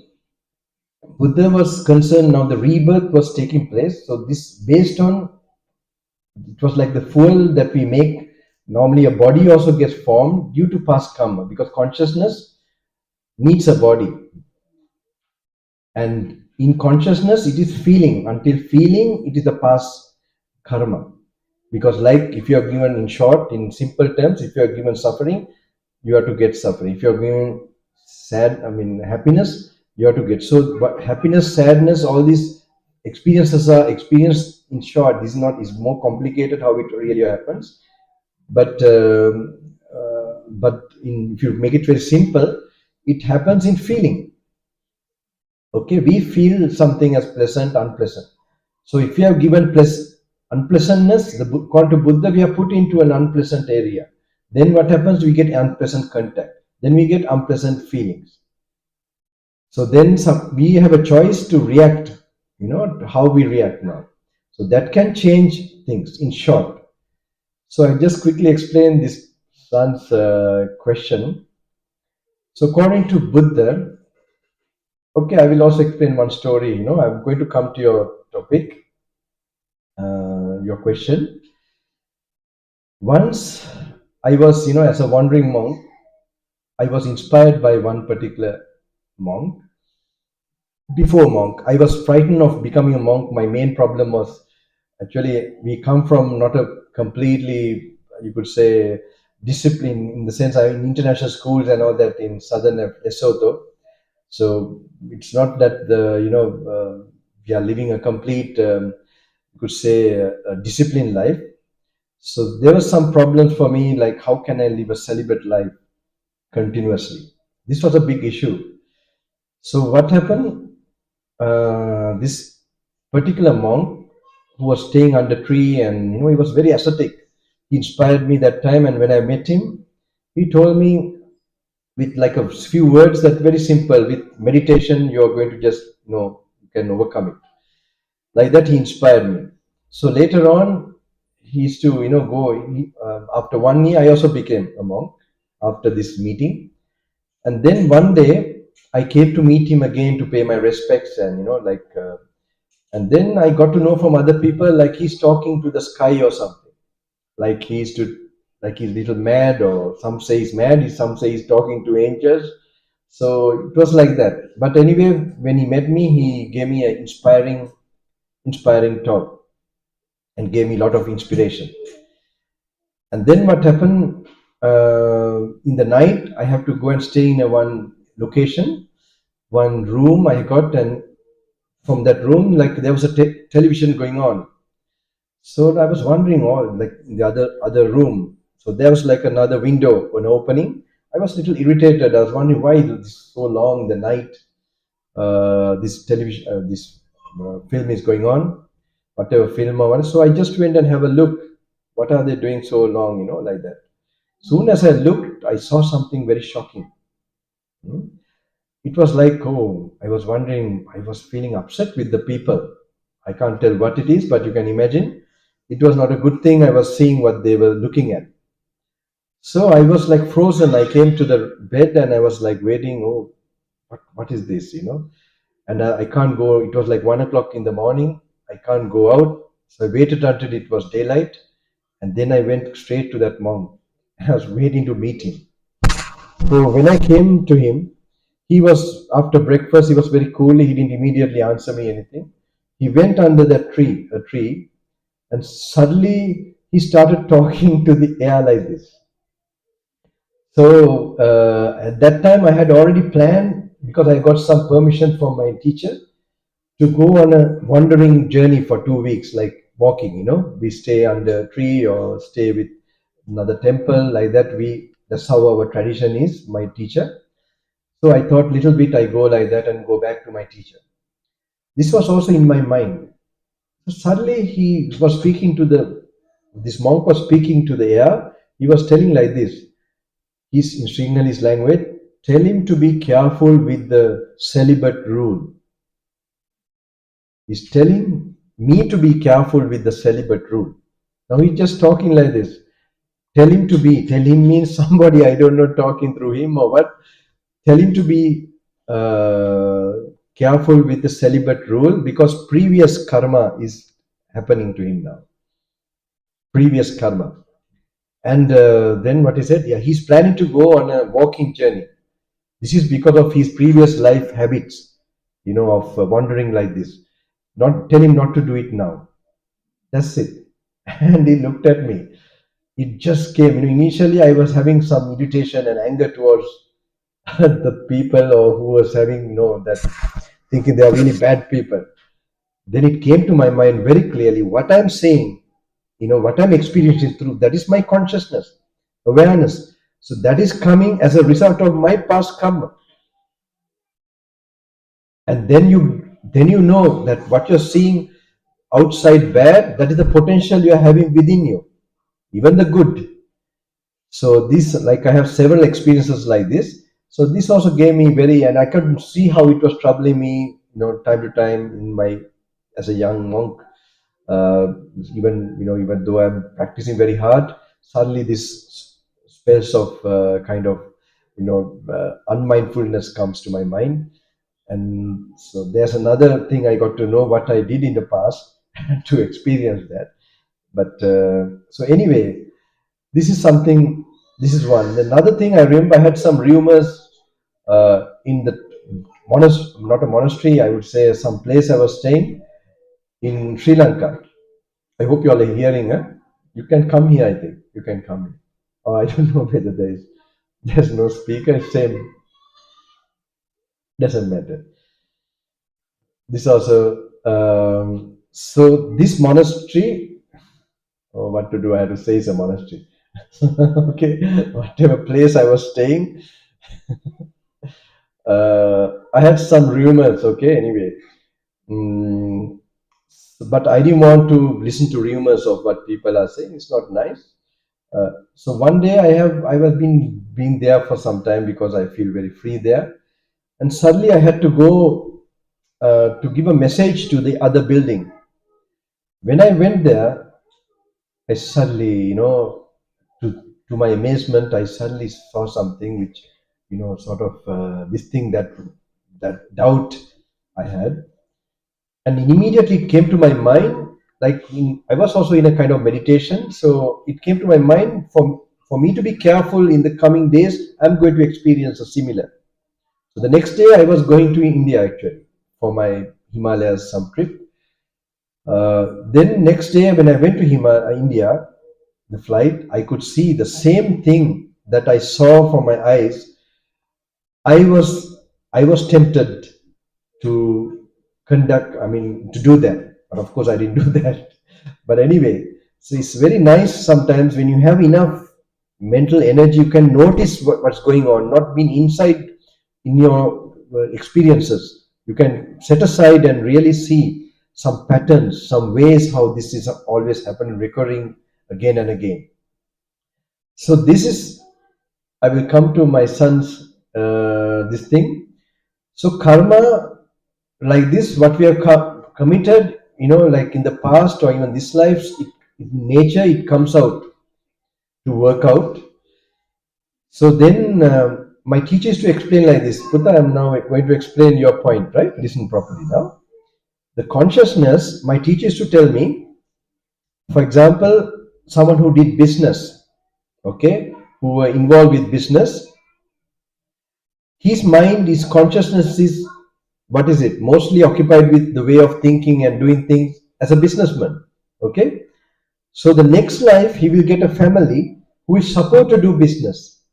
Buddha was concerned, now the rebirth was taking place. So this based on, it was like the fuel that we make. Normally a body also gets formed due to past karma, because consciousness needs a body. And in consciousness, it is feeling. Until feeling, it is the past karma. Because like if you are given, in short, in simple terms, if you are given suffering, you have to get suffering. If you are given happiness, you have to get. So happiness, sadness, all these experiences are experienced in short. This is more complicated how it really happens. But if you make it very simple, it happens in feeling. Okay, we feel something as pleasant, unpleasant. So if you have given unpleasantness, according to Buddha, we are put into an unpleasant area. Then what happens? We get unpleasant contact. Then we get unpleasant feelings. So then we have a choice to react, how we react now. So that can change things in short. So I just quickly explain this son's question. So according to Buddha, okay, I will also explain one story. I'm going to come to your topic, your question. Once I was, as a wandering monk, I was inspired by one particular monk. Before monk, I was frightened of becoming a monk. My main problem was, actually, we come from not a completely, you could say, discipline, in the sense I'm in international schools and all that in southern Lesotho. So it's not that we are living a complete, you could say, a disciplined life. So there were some problems for me, like how can I live a celibate life continuously? This was a big issue. So what happened? This particular monk who was staying under a tree, and he was very ascetic. He inspired me that time, and when I met him, he told me with like a few words that very simple. With meditation, you are going to just you can overcome it. Like that, he inspired me. So later on, he used to go. After 1 year, I also became a monk after this meeting, and then one day I came to meet him again to pay my respects, and and then I got to know from other people like he's talking to the sky or something. Like he's little mad, or some say he's mad, some say he's talking to angels. So it was like that. But anyway, when he met me, he gave me an inspiring talk and gave me a lot of inspiration. And then what happened, in the night, I have to go and stay in one location, one room I got, and from that room, like there was a television going on. So I was wondering, like in the other room. So there was like another window, an opening. I was a little irritated. I was wondering why it's so long the night. This television, this film is going on, whatever film or what. So I just went and have a look. What are they doing so long? Like that. Soon as I looked, I saw something very shocking. It was like, I was wondering. I was feeling upset with the people. I can't tell what it is, but you can imagine. It was not a good thing. I was seeing what they were looking at. So I was like frozen. I came to the bed and I was like waiting. What is this? And I can't go. It was like 1 o'clock in the morning. I can't go out. So I waited until it was daylight. And then I went straight to that monk. I was waiting to meet him. So when I came to him, he was, after breakfast, he was very cool. He didn't immediately answer me anything. He went under that tree, and suddenly he started talking to the air like this. So at that time I had already planned, because I got some permission from my teacher, to go on a wandering journey for 2 weeks, like walking. We stay under a tree or stay with another temple, like that. That's how our tradition is, my teacher. So I thought little bit I go like that and go back to my teacher. This was also in my mind. So suddenly he was speaking to this monk was speaking to the air. He was telling like this. He's in Sinhalese language. Tell him to be careful with the celibate rule. He's telling me to be careful with the celibate rule. Now he's just talking like this. Tell him means somebody, I don't know, talking through him or what. Tell him to be careful with the celibate rule, because previous karma is happening to him now. Previous karma. And then what he said, he's planning to go on a walking journey. This is because of his previous life habits, of wandering like this. Tell him not to do it now. That's it. And he looked at me. It just came. Initially I was having some irritation and anger towards the people, or who was having, that thinking they are really bad people. Then it came to my mind very clearly, what I'm saying, what I'm experiencing through, that is my consciousness, awareness. So that is coming as a result of my past karma. And then you know that what you're seeing outside bad, that is the potential you are having within you, even the good. So this, like I have several experiences like this. So this also gave me and I could see how it was troubling me, time to time as a young monk. Even though I'm practicing very hard, suddenly this space of unmindfulness comes to my mind. And so there's another thing I got to know what I did in the past to experience that. But so anyway, this is one. Another thing I remember, I had some rumors in the not a monastery, I would say some place I was staying in Sri Lanka. I hope you all are hearing. You can come here, I think. You can come here. Oh, I don't know whether there's no speaker. Same. Doesn't matter. This also, so this monastery, what to do? I have to say it's a monastery. Okay, whatever place I was staying, I had some rumors. Okay, anyway. But I didn't want to listen to rumors of what people are saying. It's not nice. So one day I was been there for some time because I feel very free there, and suddenly I had to go to give a message to the other building. When I went there, I suddenly, to my amazement, I suddenly saw something which, sort of this thing that doubt I had, and immediately it came to my mind. I was also in a kind of meditation, so it came to my mind for me to be careful in the coming days. I'm going to experience a similar. So the next day I was going to India actually for my Himalayas some trip. Then next day when I went to India, the flight, I could see the same thing that I saw from my eyes. I was tempted to to do that, but of course I didn't do that. But anyway, so it's very nice sometimes when you have enough mental energy, you can notice what's going on, not being inside in your experiences. You can set aside and really see some patterns, some ways how this is always happening, recurring again and again. So this is, I will come to my son's this thing. So karma, like this, what we have committed, like in the past or even this life, in nature, it comes out to work out. So then my teacher is to explain like this. Putta, I'm now going to explain your point, right? Listen properly now. The consciousness, my teacher is to tell me, for example, someone who did business, okay, who were involved with business, his mind, his consciousness is, what is it? Mostly occupied with the way of thinking and doing things as a businessman, okay? So the next life, he will get a family who is supposed to do business,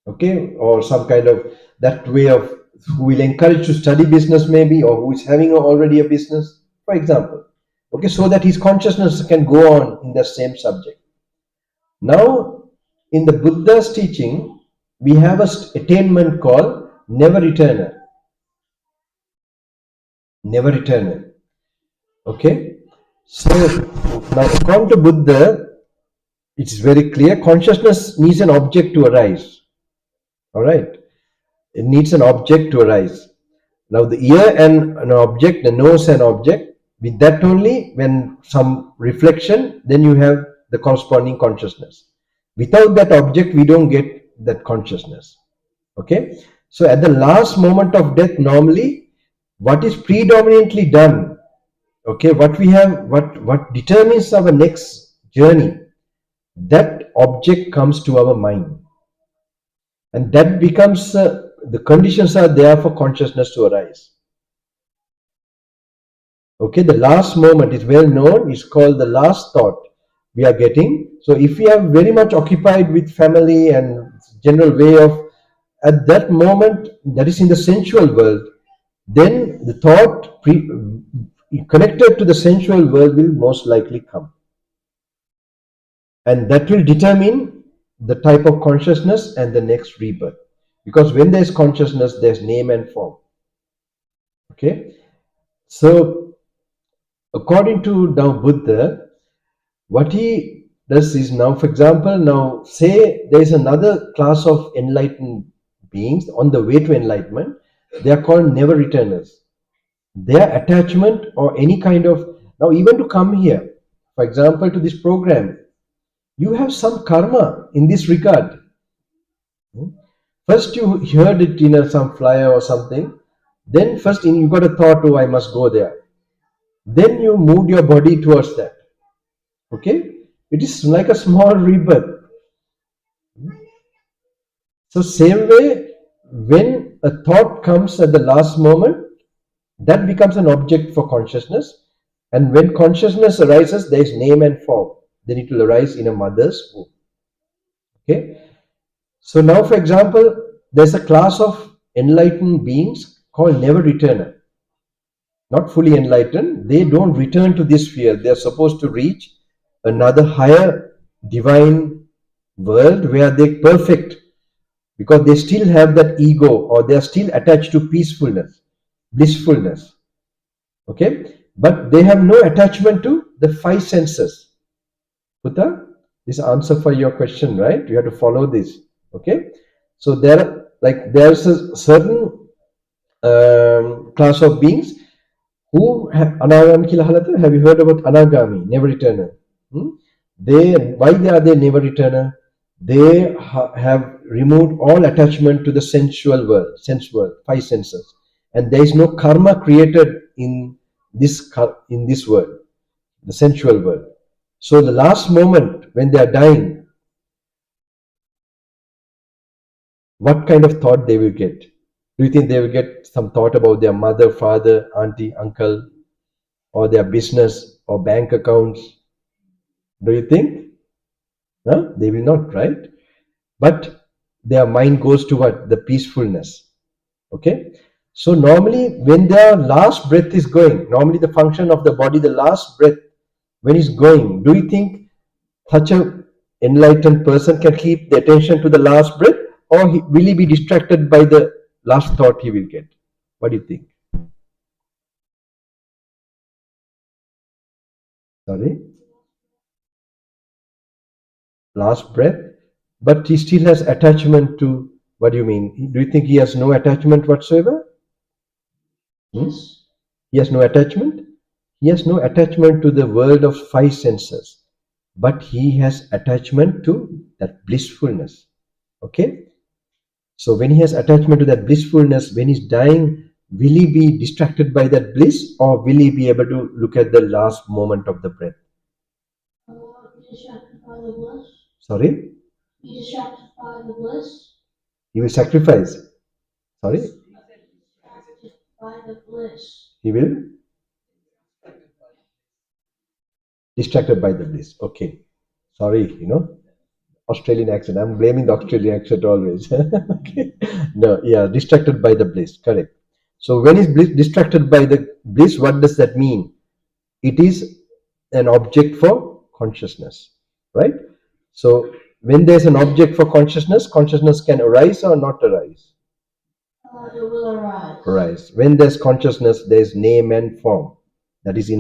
okay, or some kind of that way of, who will encourage to study business maybe, or who is having already a business, for example, okay, so that his consciousness can go on in the same subject. Now, in the Buddha's teaching, we have a attainment called never returner. Never returner. Okay? So, now according to Buddha, it is very clear, consciousness needs an object to arise. Alright? It needs an object to arise. Now the ear and an object, the nose and object, with that only, when some reflection, then you have the corresponding consciousness. Without that object, we don't get that consciousness. Okay? So at the last moment of death, normally, what is predominantly done, okay, what we have, what determines our next journey, that object comes to our mind. And that becomes, the conditions are there for consciousness to arise. Okay, the last moment is well known, is called the last thought we are getting. So if we are very much occupied with family and general way of, at that moment, that is in the sensual world, then the thought connected to the sensual world will most likely come. And that will determine the type of consciousness and the next rebirth. Because when there is consciousness, there is name and form. Okay? So, according to now Buddha, what he does is now, for example, now say there is another class of enlightened beings on the way to enlightenment. They are called never returners. Their attachment or any kind of, now even to come here, for example, to this program, you have some karma in this regard. First you heard it in some flyer or something, then first you got a thought, oh, I must go there. Then you moved your body towards that. Okay? It is like a small rebirth. So same way, when a thought comes at the last moment, that becomes an object for consciousness. And when consciousness arises, there is name and form. Then it will arise in a mother's womb. Okay? So now, for example, there's a class of enlightened beings called never returner. Not fully enlightened. They don't return to this sphere. They are supposed to reach another higher divine world where they're perfect, because they still have that ego, or they are still attached to peacefulness, blissfulness. Okay? But they have no attachment to the five senses. Buddha? this answer for your question, right? You have to follow this. Okay, so there's a certain class of beings who have anagami kila ahala. Have you heard about anagami, never returner? Why are they never returner? They have removed all attachment to the sensual world, sense world, five senses, and there is no karma created in this world, the sensual world. So the last moment when they are dying, what kind of thought they will get? Do you think they will get some thought about their mother, father, auntie, uncle, or their business or bank accounts? Do you think? No, they will not, right? But their mind goes to what? The peacefulness. Okay? So normally when their last breath is going, normally the function of the body, the last breath, when it's going, do you think such a enlightened person can keep the attention to the last breath, or will he be distracted by the last thought he will get? What do you think? Sorry? Last breath, but he still has attachment to, what do you mean? Do you think he has no attachment whatsoever? He has no attachment? He has no attachment to the world of five senses, but he has attachment to that blissfulness. Okay? So when he has attachment to that blissfulness, when he's dying, will he be distracted by that bliss, or will he be able to look at the last moment of the breath? Distracted by the bliss. Sorry? Be distracted by the bliss. He will sacrifice. Sorry? Distracted by the bliss. He will? Distracted by the bliss. Okay. Sorry, Australian accent. I'm blaming the Australian accent always. Okay. No, yeah, distracted by the bliss. Correct. So when he's distracted by the bliss, what does that mean? It is an object for consciousness, right? So when there's an object for consciousness, consciousness can arise or not arise? It will arise. Arise. When there's consciousness, there's name and form. That is in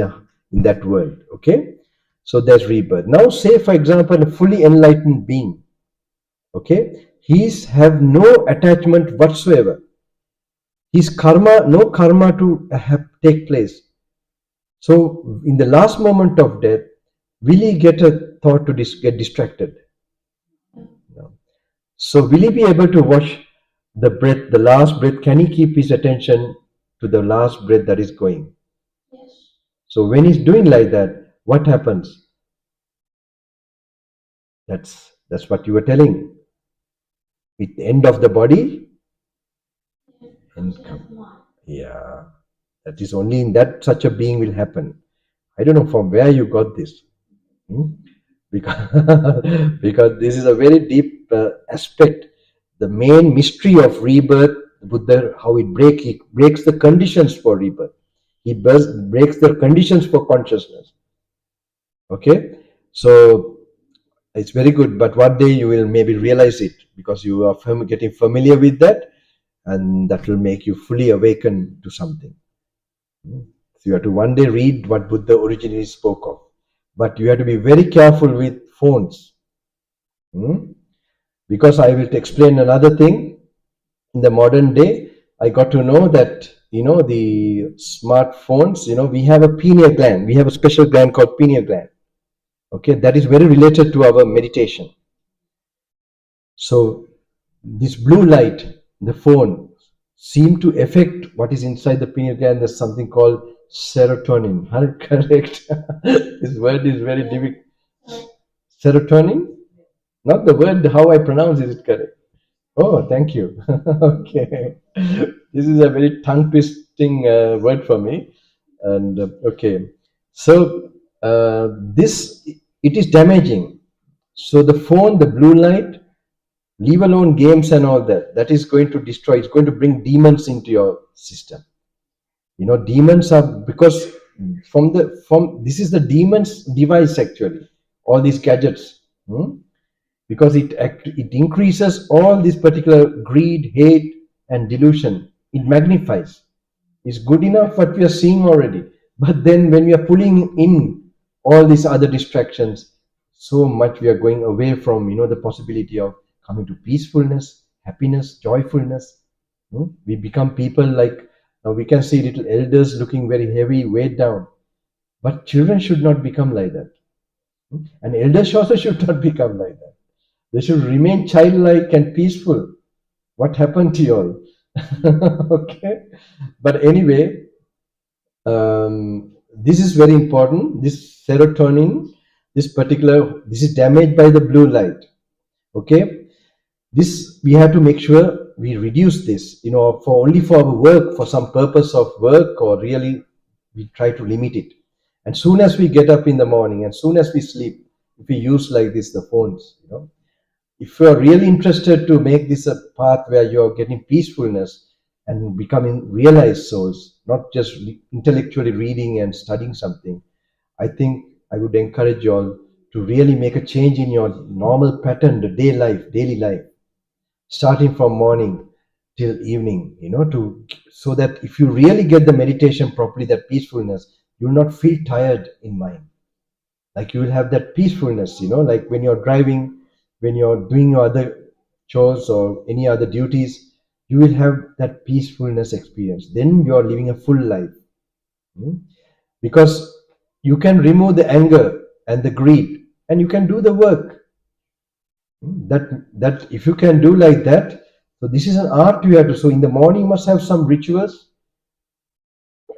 that world. Okay? So there's rebirth. Now say, for example, a fully enlightened being. Okay? He's have no attachment whatsoever. His karma, no karma to take place. So in the last moment of death, will he get a thought to get distracted? No. So will he be able to watch the breath, the last breath? Can he keep his attention to the last breath that is going? Yes. So when he's doing like that, what happens? That's what you were telling. At the end of the body, yeah, that is only in that such a being will happen. I don't know from where you got this. Because this is a very deep aspect. The main mystery of rebirth, Buddha, how he breaks the conditions for rebirth. He breaks the conditions for consciousness. Okay, so it's very good, but one day you will maybe realize it, because you are getting familiar with that, and that will make you fully awaken to something. So you have to one day read what Buddha originally spoke of, but you have to be very careful with phones, because I will explain another thing. In the modern day, I got to know that the smartphones, we have a pineal gland. We have a special gland called pineal gland. Okay, that is very related to our meditation. So this blue light, the phone, seem to affect what is inside the pineal gland. There's something called serotonin. Correct? This word is very difficult. Serotonin? Not the word, how I pronounce it is correct. Oh, thank you. Okay. This is a very tongue twisting word for me. And okay. So it is damaging. So the phone, the blue light, leave alone games and all that is going to destroy. It's going to bring demons into your system. Demons are, because this is the demon's device actually, all these gadgets, because it increases all this particular greed, hate and delusion. It magnifies. It's good enough what we are seeing already, but then when we are pulling in all these other distractions, so much we are going away from, the possibility of coming to peacefulness, happiness, joyfulness. We become people like, now we can see little elders looking very heavy, weighed down. But children should not become like that. And elders also should not become like that. They should remain childlike and peaceful. What happened to you all? Okay. But anyway, this is very important. This serotonin, this is damaged by the blue light. Okay. This, we have to make sure we reduce this, for our work, for some purpose of work, or really we try to limit it. And soon as we get up in the morning and soon as we sleep, if we use like this, the phones, if you are really interested to make this a path where you are getting peacefulness and becoming realized souls, not just intellectually reading and studying something, I think I would encourage you all to really make a change in your normal pattern, the daily life, starting from morning till evening, so that if you really get the meditation properly, that peacefulness, you will not feel tired in mind. Like you will have that peacefulness, like when you're driving, when you're doing your other chores or any other duties, you will have that peacefulness experience. Then you are living a full life. Because you can remove the anger and the greed and you can do the work. That if you can do like that, so this is an art you have to. So in the morning you must have some rituals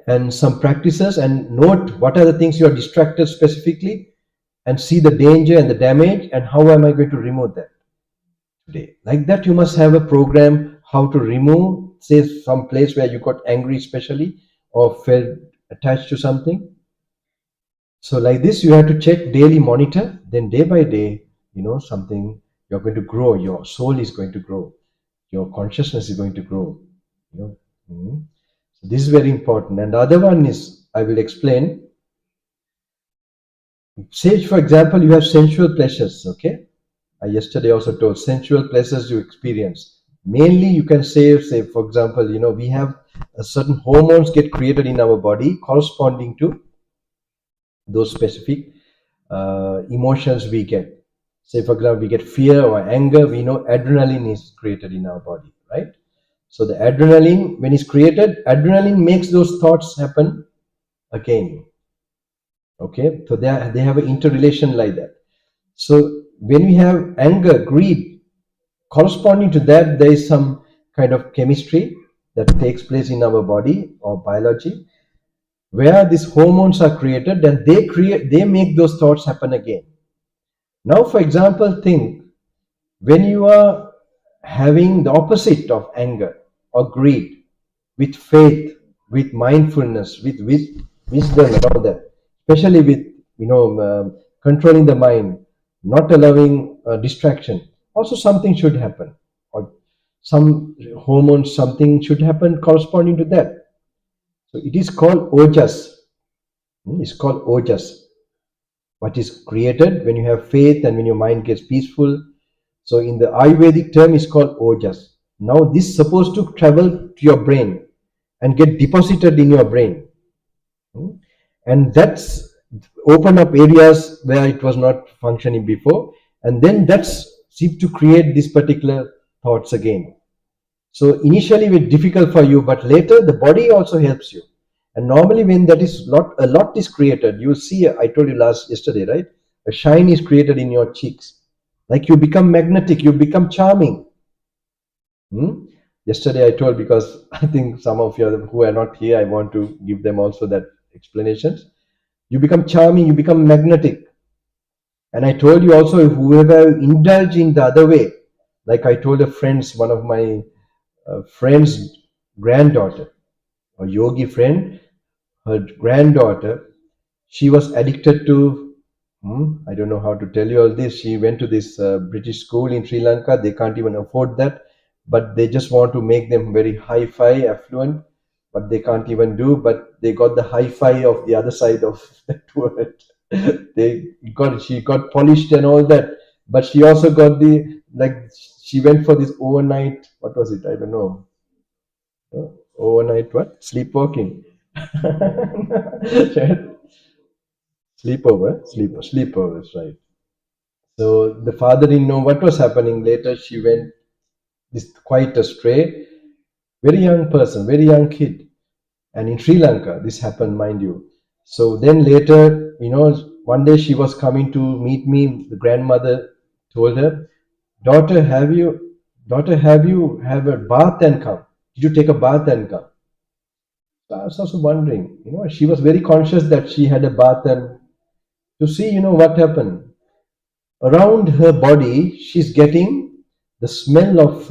and some practices and note what are the things you are distracted specifically, and see the danger and the damage and how am I going to remove that today. Like that you must have a program how to remove, say, some place where you got angry especially or felt attached to something. So like this you have to check, daily monitor, then day by day, something you're going to grow, your soul is going to grow, your consciousness is going to grow. So this is very important. And the other one is, I will explain. Say, for example, you have sensual pleasures, okay? I yesterday also told sensual pleasures you experience. Mainly you can say, for example, we have a certain hormones get created in our body corresponding to those specific emotions we get. Say, for example, we get fear or anger, we know adrenaline is created in our body, right? So the adrenaline, when it's created, adrenaline makes those thoughts happen again. Okay, so they have an interrelation like that. So when we have anger, greed, corresponding to that, there is some kind of chemistry that takes place in our body or biology, where these hormones are created and they make those thoughts happen again. Now, for example, think when you are having the opposite of anger or greed, with faith, with mindfulness, with wisdom and all that, especially with controlling the mind, not allowing distraction, also something should happen, or some hormones, something should happen corresponding to that. So it is called ojas. It's called ojas. What is created when you have faith and when your mind gets peaceful. So in the Ayurvedic term, it's called ojas. Now this is supposed to travel to your brain and get deposited in your brain. And that's open up areas where it was not functioning before. And then that's seems to create these particular thoughts again. So initially it's difficult for you, but later the body also helps you. And normally when that is a lot is created, you see, I told you yesterday, right? A shine is created in your cheeks. Like you become magnetic, you become charming. Yesterday I told, because I think some of you who are not here, I want to give them also that explanations. You become charming, you become magnetic. And I told you also, whoever indulge in the other way, like I told one of my friend's granddaughter, a yogi friend, her granddaughter, she was addicted to, I don't know how to tell you all this. She went to this British school in Sri Lanka. They can't even afford that, but they just want to make them very hi-fi, affluent, but they can't even do, but they got the hi-fi of the other side of that word. She got polished and all that, but she also got she went for this overnight, what was it? I don't know. Overnight what? Sleepwalking. Sleepovers, right. So the father didn't know what was happening. Later she went this quite astray. Very young person, very young kid. And in Sri Lanka, this happened, mind you. So then later, one day she was coming to meet me. The grandmother told her, daughter, have you have a bath and come? Did you take a bath and come? So I was also wondering, she was very conscious that she had a bath, and to see, what happened. Around her body, she's getting the smell of,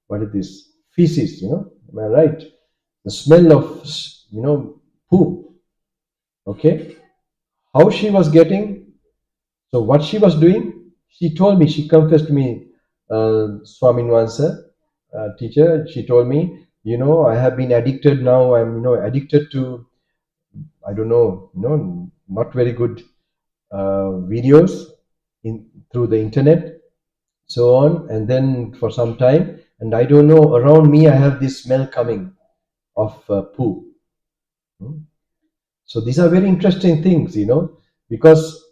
what is this? Feces, am I right? The smell of, poop. Okay? How she was getting? So what she was doing? She told me, she confessed to me, Swamin Vansa, teacher, she told me, I have been addicted now. I'm, addicted to, I don't know, not very good videos through the internet, so on. And then for some time, and I don't know, around me, I have this smell coming of poo. So these are very interesting things, because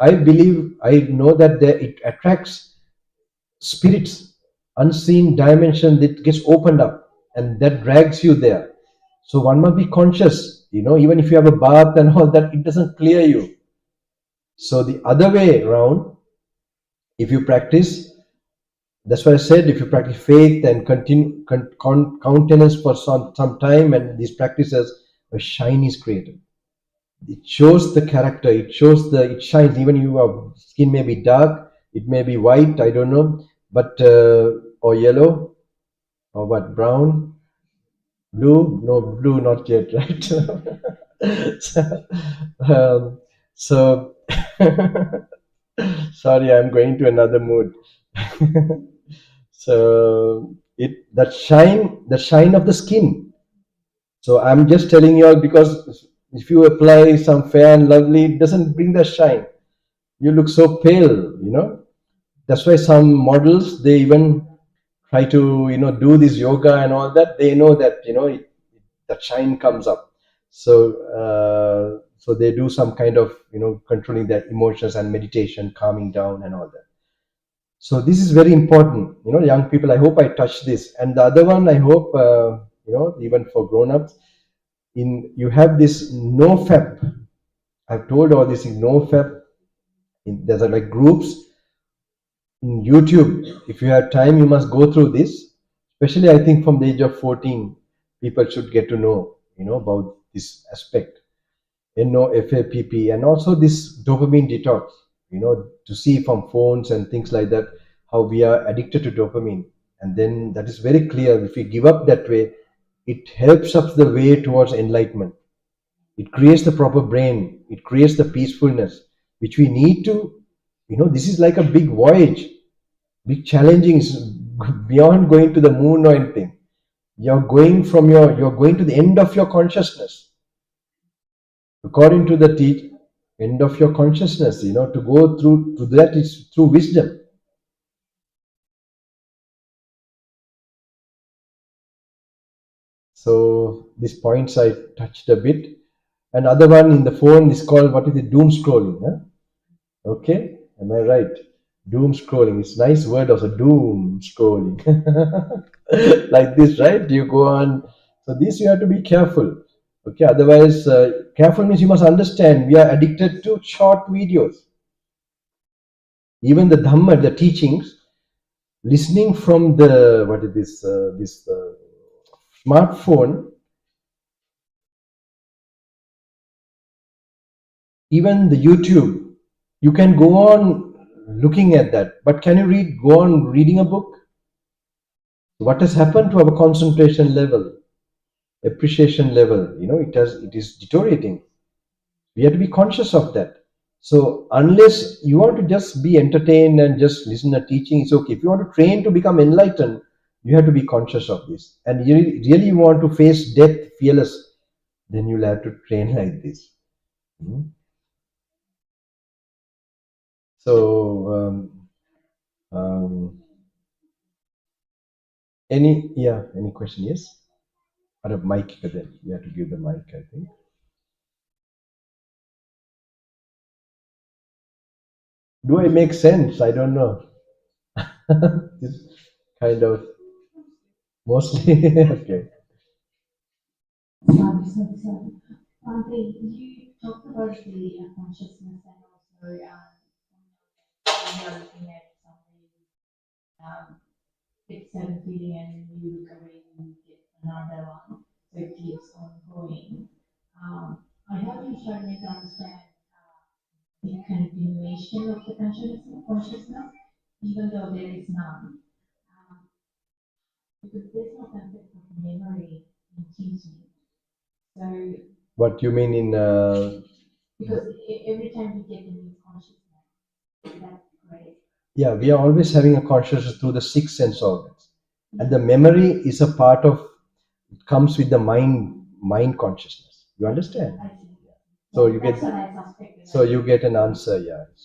I believe, I know that it attracts spirits, unseen dimension that gets opened up, and that drags you there. So one must be conscious, even if you have a bath and all that, it doesn't clear you. So the other way around, if you practice, that's why I said, if you practice faith and continue countenance for some time, and these practices, a shine is created. It shows the character, it shines. Even your skin may be dark, it may be white, I don't know, but or yellow, or what, brown, blue? No, blue not yet, right? So sorry, I'm going to another mood. So the shine of the skin. So I'm just telling you all, because if you apply some fair and lovely, it doesn't bring the shine. You look so pale, That's why some models, they even try to, do this yoga and all that. They know that, that shine comes up. So so they do some kind of, controlling their emotions and meditation, calming down and all that. So this is very important, young people. I hope I touched this. And the other one, I hope, even for grown-ups, you have this no fap. I've told all this in no fap. There's like groups in YouTube. If you have time, you must go through this. Especially, I think from the age of 14, people should get to know, about this aspect. NOFAPP, and also this dopamine detox, to see from phones and things like that, how we are addicted to dopamine. And then that is very clear. If we give up that way, it helps us the way towards enlightenment. It creates the proper brain. It creates the peacefulness, which we need to, this is like a big voyage, big challenging, beyond going to the moon or anything. You're going to the end of your consciousness. According to the end of your consciousness, to go through to that is through wisdom. So these points I touched a bit. Another one in the phone is called, what is it? Doom scrolling. Huh? Okay, am I right? Doom scrolling. It's a nice word also, doom scrolling. Like this, right? You go on. So this you have to be careful. Okay, otherwise, careful means you must understand we are addicted to short videos. Even the Dhamma, the teachings, listening from the, what is this smartphone, even the YouTube, you can go on looking at that, but can you go on reading a book? What has happened to our concentration level, appreciation level? It is deteriorating. We have to be conscious of that. So unless you want to just be entertained and just listen to teaching, it's okay. If you want to train to become enlightened, you have to be conscious of this. And you really want to face death fearless, then you'll have to train like this. So any question? Yes, or a mic? Then you have to give the mic, I think. Do I make sense? I don't know. It's kind of mostly okay. Sorry. You talked about the consciousness and also when you're looking at something, it's a feeling and you look away and you get another one. So it keeps on going. I hope you try to make understand the continuation of the consciousness, even though there is none. Because there's no concept of memory in teaching. So What you mean in? because every time we get a new consciousness, that's great. Yeah, we are always having a consciousness through the six sense organs, and the memory is a part of. It comes with the mind consciousness. You understand? I see. So you get. That's what I suspected. So you get an answer. Yeah, it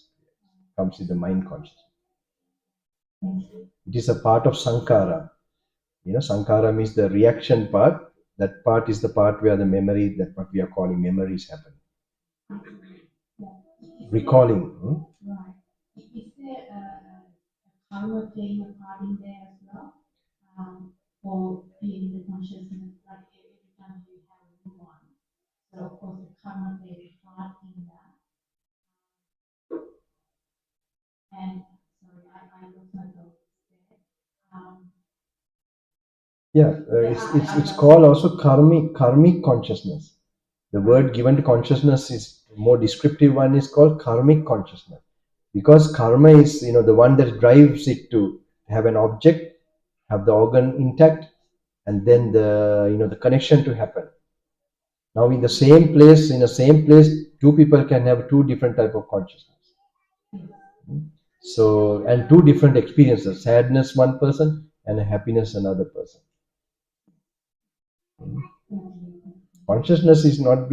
comes with the mind consciousness. Thank you. It is a part of sankhara. You know, sankhara means the reaction part. That part is the part where the memory, that what we are calling memories happen. Recalling. Right. Is there a karma playing a part in there as well? For creating the consciousness, like every time you have a new one. So of course the karma plays a part in that. And sorry, I lost my thoughts there. Yeah, it's called also karmic consciousness. The word given to consciousness is more descriptive one is called karmic consciousness, because karma is the one that drives it to have an object, have the organ intact, and then the connection to happen. Now in the same place, two people can have two different type of consciousness. So, and two different experiences: sadness one person and happiness another person. Consciousness is not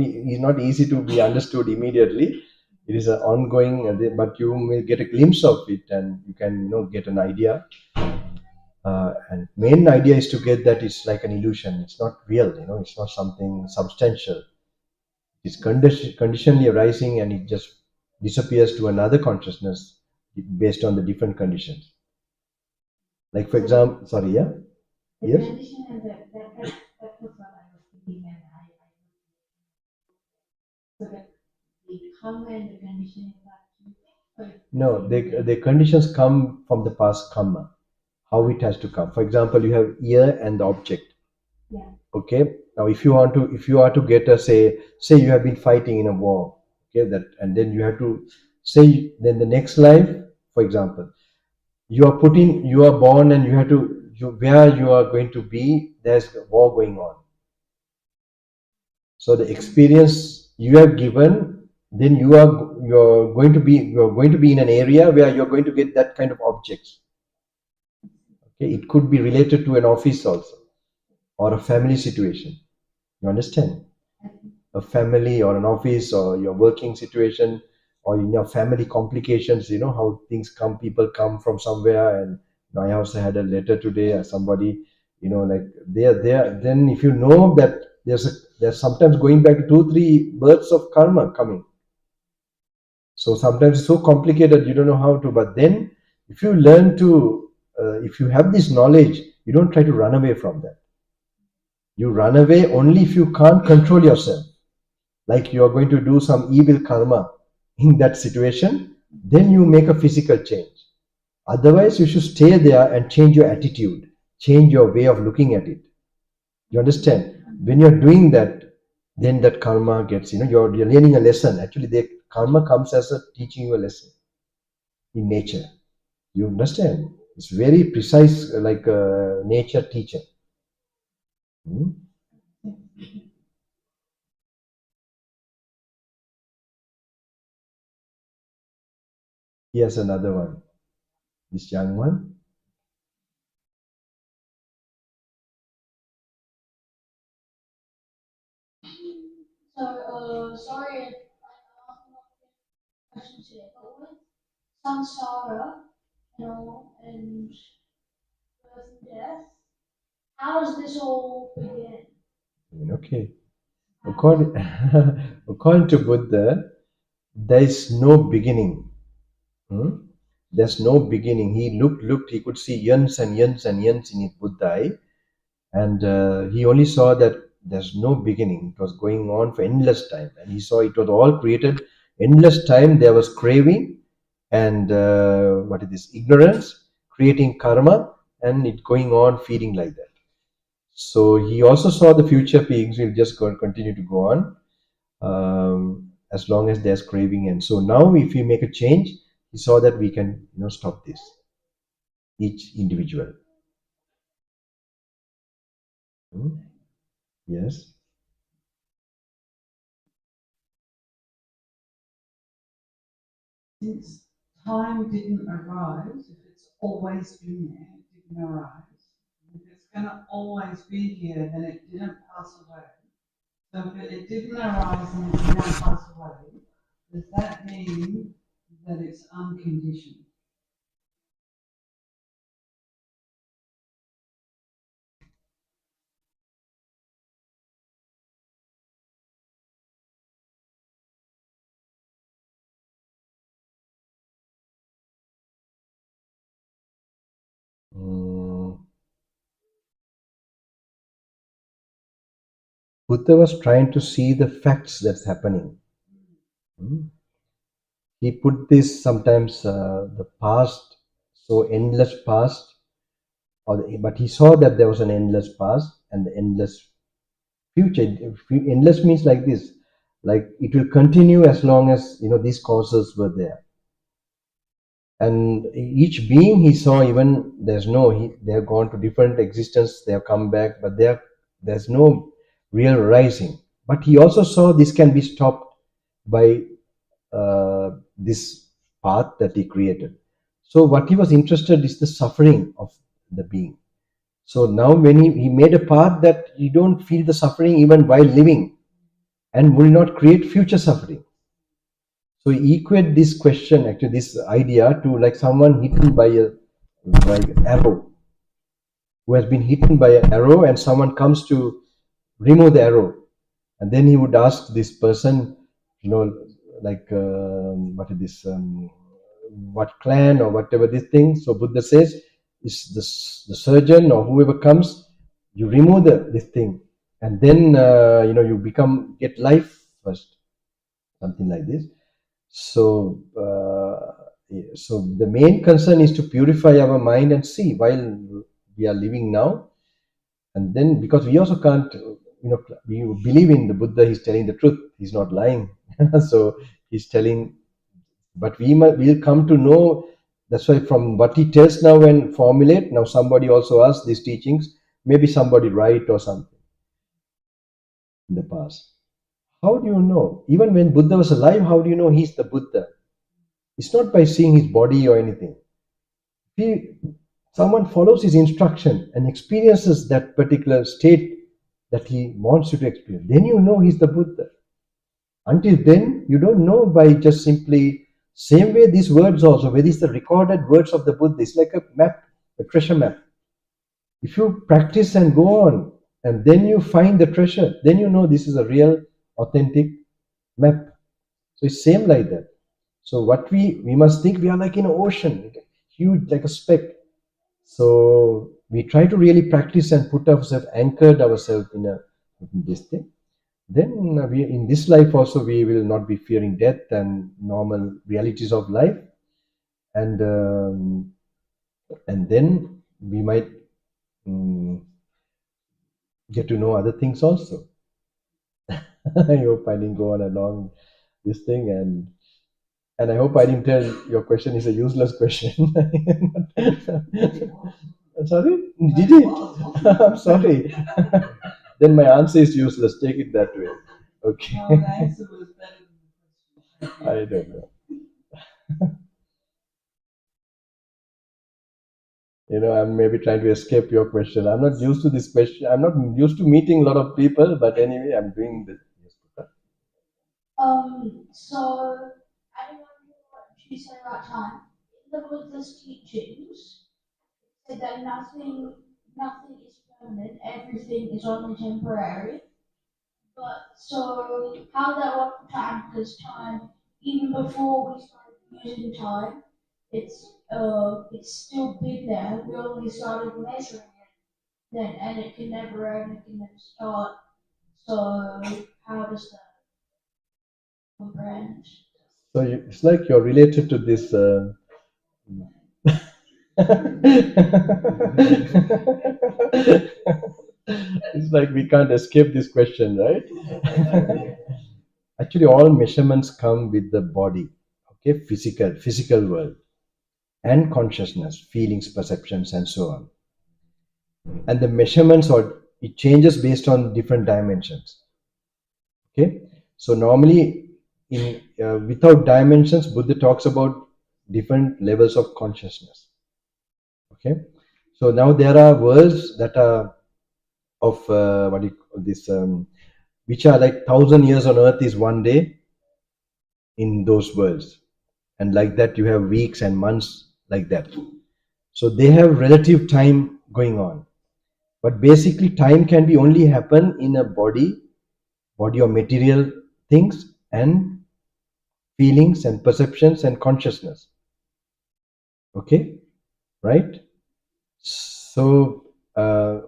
easy to be understood immediately. It is an ongoing, but you may get a glimpse of it, and you can get an idea. And main idea is to get that it's like an illusion. It's not real. It's not something substantial. It's conditionally arising, and it just disappears to another consciousness based on the different conditions. Like for example, sorry, yeah, The yes. condition and that was what I was thinking, and so that the karma and the condition is that. No, the conditions come from the past karma, how it has to come. For example, you have ear and the object. Yeah. Okay. Now, if you are to get a say you have been fighting in a war. Okay, and then you have to say, then the next life, for example, you are born, and you have to where you are going to be. There's a war going on. So the experience you have given, then you're going to be in an area where you're going to get that kind of objects. Okay, it could be related to an office also, or a family situation. You understand? A family or an office or your working situation, or in your family complications. How things come, people come from somewhere. And I also had a letter today, somebody, like they're there. Then if you know that there's sometimes going back to 2-3 births of karma coming. So sometimes it's so complicated, you don't know how to. But then if you learn to, if you have this knowledge, you don't try to run away from that. You run away only if you can't control yourself. Like you are going to do some evil karma in that situation, then you make a physical change. Otherwise, you should stay there and change your attitude, change your way of looking at it. You understand? When you're doing that, then that karma gets, you're learning a lesson. Actually, the karma comes as a teaching you a lesson in nature. You understand? It's very precise, like a nature teacher. Here's another one. This young one. So, sorry if I'm asking a question today, but with samsara, and birth and death, how does this all begin? Okay. According to Buddha, there is no beginning. There's no beginning. He looked, he could see years and years and years in his Buddha eye, and he only saw that there's no beginning. It was going on for endless time, and he saw it was all created endless time. There was craving and what is this, ignorance, creating karma, and it going on feeding like that. So he also saw the future beings will just continue to go on as long as there's craving. And so now if we make a change, he saw that we can stop this, each individual. Yes. Since time didn't arise, if it's always been there, it didn't arise. If it's going to always be here, then it didn't pass away. So if it didn't arise and it didn't pass away, does that mean that it's unconditioned? Buddha was trying to see the facts that's happening. He put this sometimes the past, so endless past, but he saw that there was an endless past and the endless future. Endless means like this, like it will continue as long as these causes were there. And each being he saw, even they have gone to different existence, they have come back, but there's no real rising. But he also saw this can be stopped by this path that he created. So what he was interested is the suffering of the being. So now when he made a path that you don't feel the suffering even while living and will not create future suffering. So he equate this question, actually this idea, to like someone hit by an arrow, who has been hit by an arrow and someone comes to remove the arrow. And then he would ask this person, like what is this, what clan or whatever this thing. So Buddha says, is the surgeon or whoever comes, you remove this thing, and then you get life first, something like this. So so the main concern is to purify our mind and see while we are living now, and then because we also can't, we believe in the Buddha, he's telling the truth, he's not lying. So he's telling, but we'll come to know. That's why from what he tells now and formulate, now somebody also asks these teachings, maybe somebody write or something in the past. How do you know? Even when Buddha was alive, how do you know he's the Buddha? It's not by seeing his body or anything. Someone follows his instruction and experiences that particular state that he wants you to experience, then you know he's the Buddha. Until then, you don't know by just simply, same way these words also, where these the recorded words of the Buddha, it's like a map, a treasure map. If you practice and go on, and then you find the treasure, then you know this is a real, authentic map. So it's same like that. So what we must think, we are like in an ocean, huge, like a speck. So we try to really practice and put ourselves, anchored ourselves in this thing. Then we, in this life also, we will not be fearing death and normal realities of life, and then we might get to know other things also. I hope I didn't go on along this thing, and I hope I didn't tell your question is a useless question. Sorry, did it? I'm sorry. Then my answer is useless. Take it that way. Okay. No, the answer was better than the question. I don't know. I'm maybe trying to escape your question. I'm not used to this question. I'm not used to meeting a lot of people, but anyway, I'm doing this. So anyone who said about time, in the Buddhist teachings, it said that nothing is permanent, everything is only temporary. But so how that work for time? Because time, even before we started using time, it's still been there. We only started measuring it then, and it can never end. It can never start. So how does that comprehend? So it's like you're related to this. It's like we can't escape this question, right? Actually, all measurements come with the body, okay, physical world, and consciousness, feelings, perceptions, and so on. And the measurements, or it changes based on different dimensions. Okay, so normally in without dimensions, Buddha talks about different levels of consciousness. Okay, so now there are worlds that are of what do you call this, which are like 1,000 years on earth is one day in those worlds, and like that you have weeks and months like that. So they have relative time going on, but basically time can be only happen in a body or material things, and feelings and perceptions and consciousness. Okay, right? So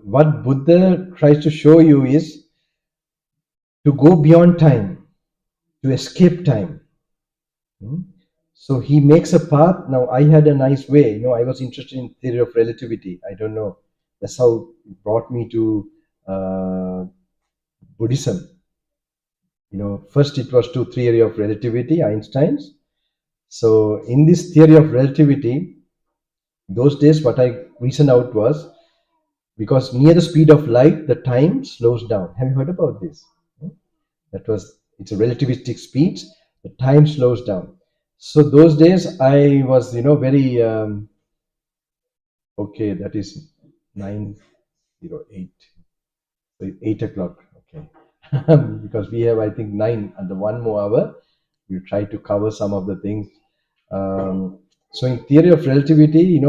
what Buddha tries to show you is to go beyond time, to escape time. So he makes a path. Now I had a nice way, I was interested in theory of relativity. I don't know, that's how it brought me to Buddhism. First it was to theory of relativity, Einstein's. So in this theory of relativity, those days what I reasoned out was, because near the speed of light, the time slows down. Have you heard about this? It's a relativistic speed, the time slows down. So those days I was, very, okay, that is 9:08, so 8 o'clock, okay. Because we have, I think, 9 and the 1 more hour, we try to cover some of the things. So in theory of relativity,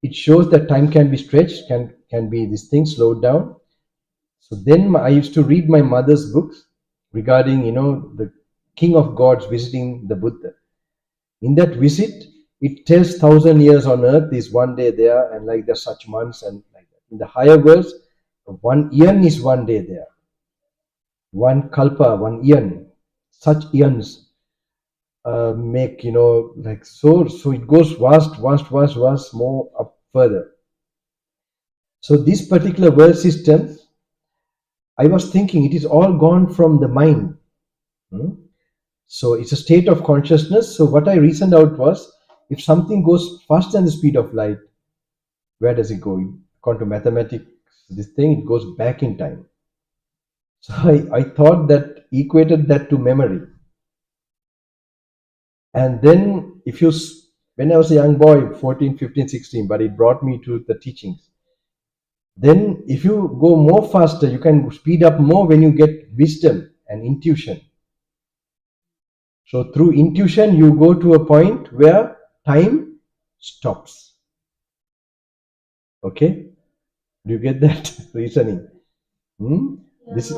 it shows that time can be stretched, can be this thing slowed down. So then I used to read my mother's books regarding, the King of Gods visiting the Buddha. In that visit, it tells 1,000 years on earth is one day there, and like there's such months and like that. In the higher worlds, 1 eon is one day there. 1 kalpa, 1 eon, such eons make, like so it goes vast, more up further. So this particular world system, I was thinking it is all gone from the mind. So it's a state of consciousness. So what I reasoned out was, if something goes faster than the speed of light, where does it go? According to mathematics, this thing, it goes back in time. So I thought that, equated that to memory. And then when I was a young boy, 14, 15, 16, but it brought me to the teachings. Then if you go more faster, you can speed up more when you get wisdom and intuition. So through intuition, you go to a point where time stops. Okay? Do you get that reasoning? Yeah, This is,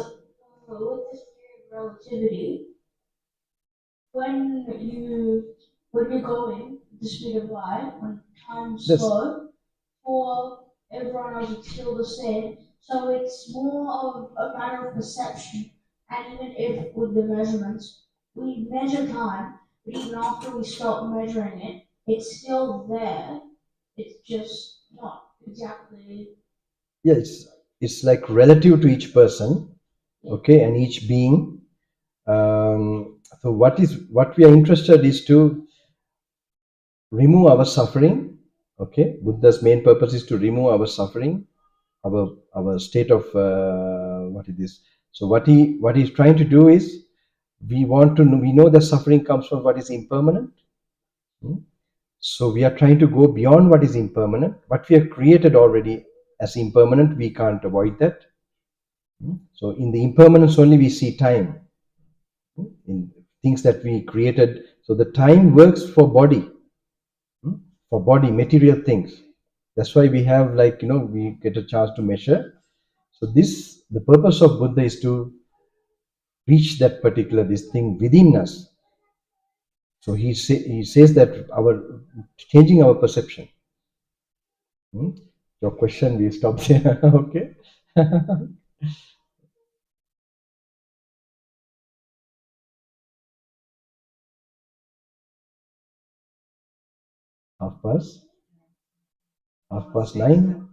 with this theory of relativity, when you're going at the speed of light, when time's That's- slow, for everyone else it's still the same. So it's more of a matter of perception. And even if with the measurements, we measure time, but even after we stop measuring it, it's still there. It's just not exactly. yeah, it's like relative to each person, okay, and each being. So what we are interested is to remove our suffering. Okay, Buddha's main purpose is to remove our suffering, our state of what it is. So what he's trying to do is, we know that suffering comes from what is impermanent. So we are trying to go beyond what is impermanent. What we have created already as impermanent, we can't avoid that. So in the impermanence only we see time, in things that we created. So the time works for body, material things. That's why we have, like, we get a chance to measure. So the purpose of Buddha is to reach that particular, this thing within us. So he says that changing our perception. Your question, we stop there. Okay. Half past 9.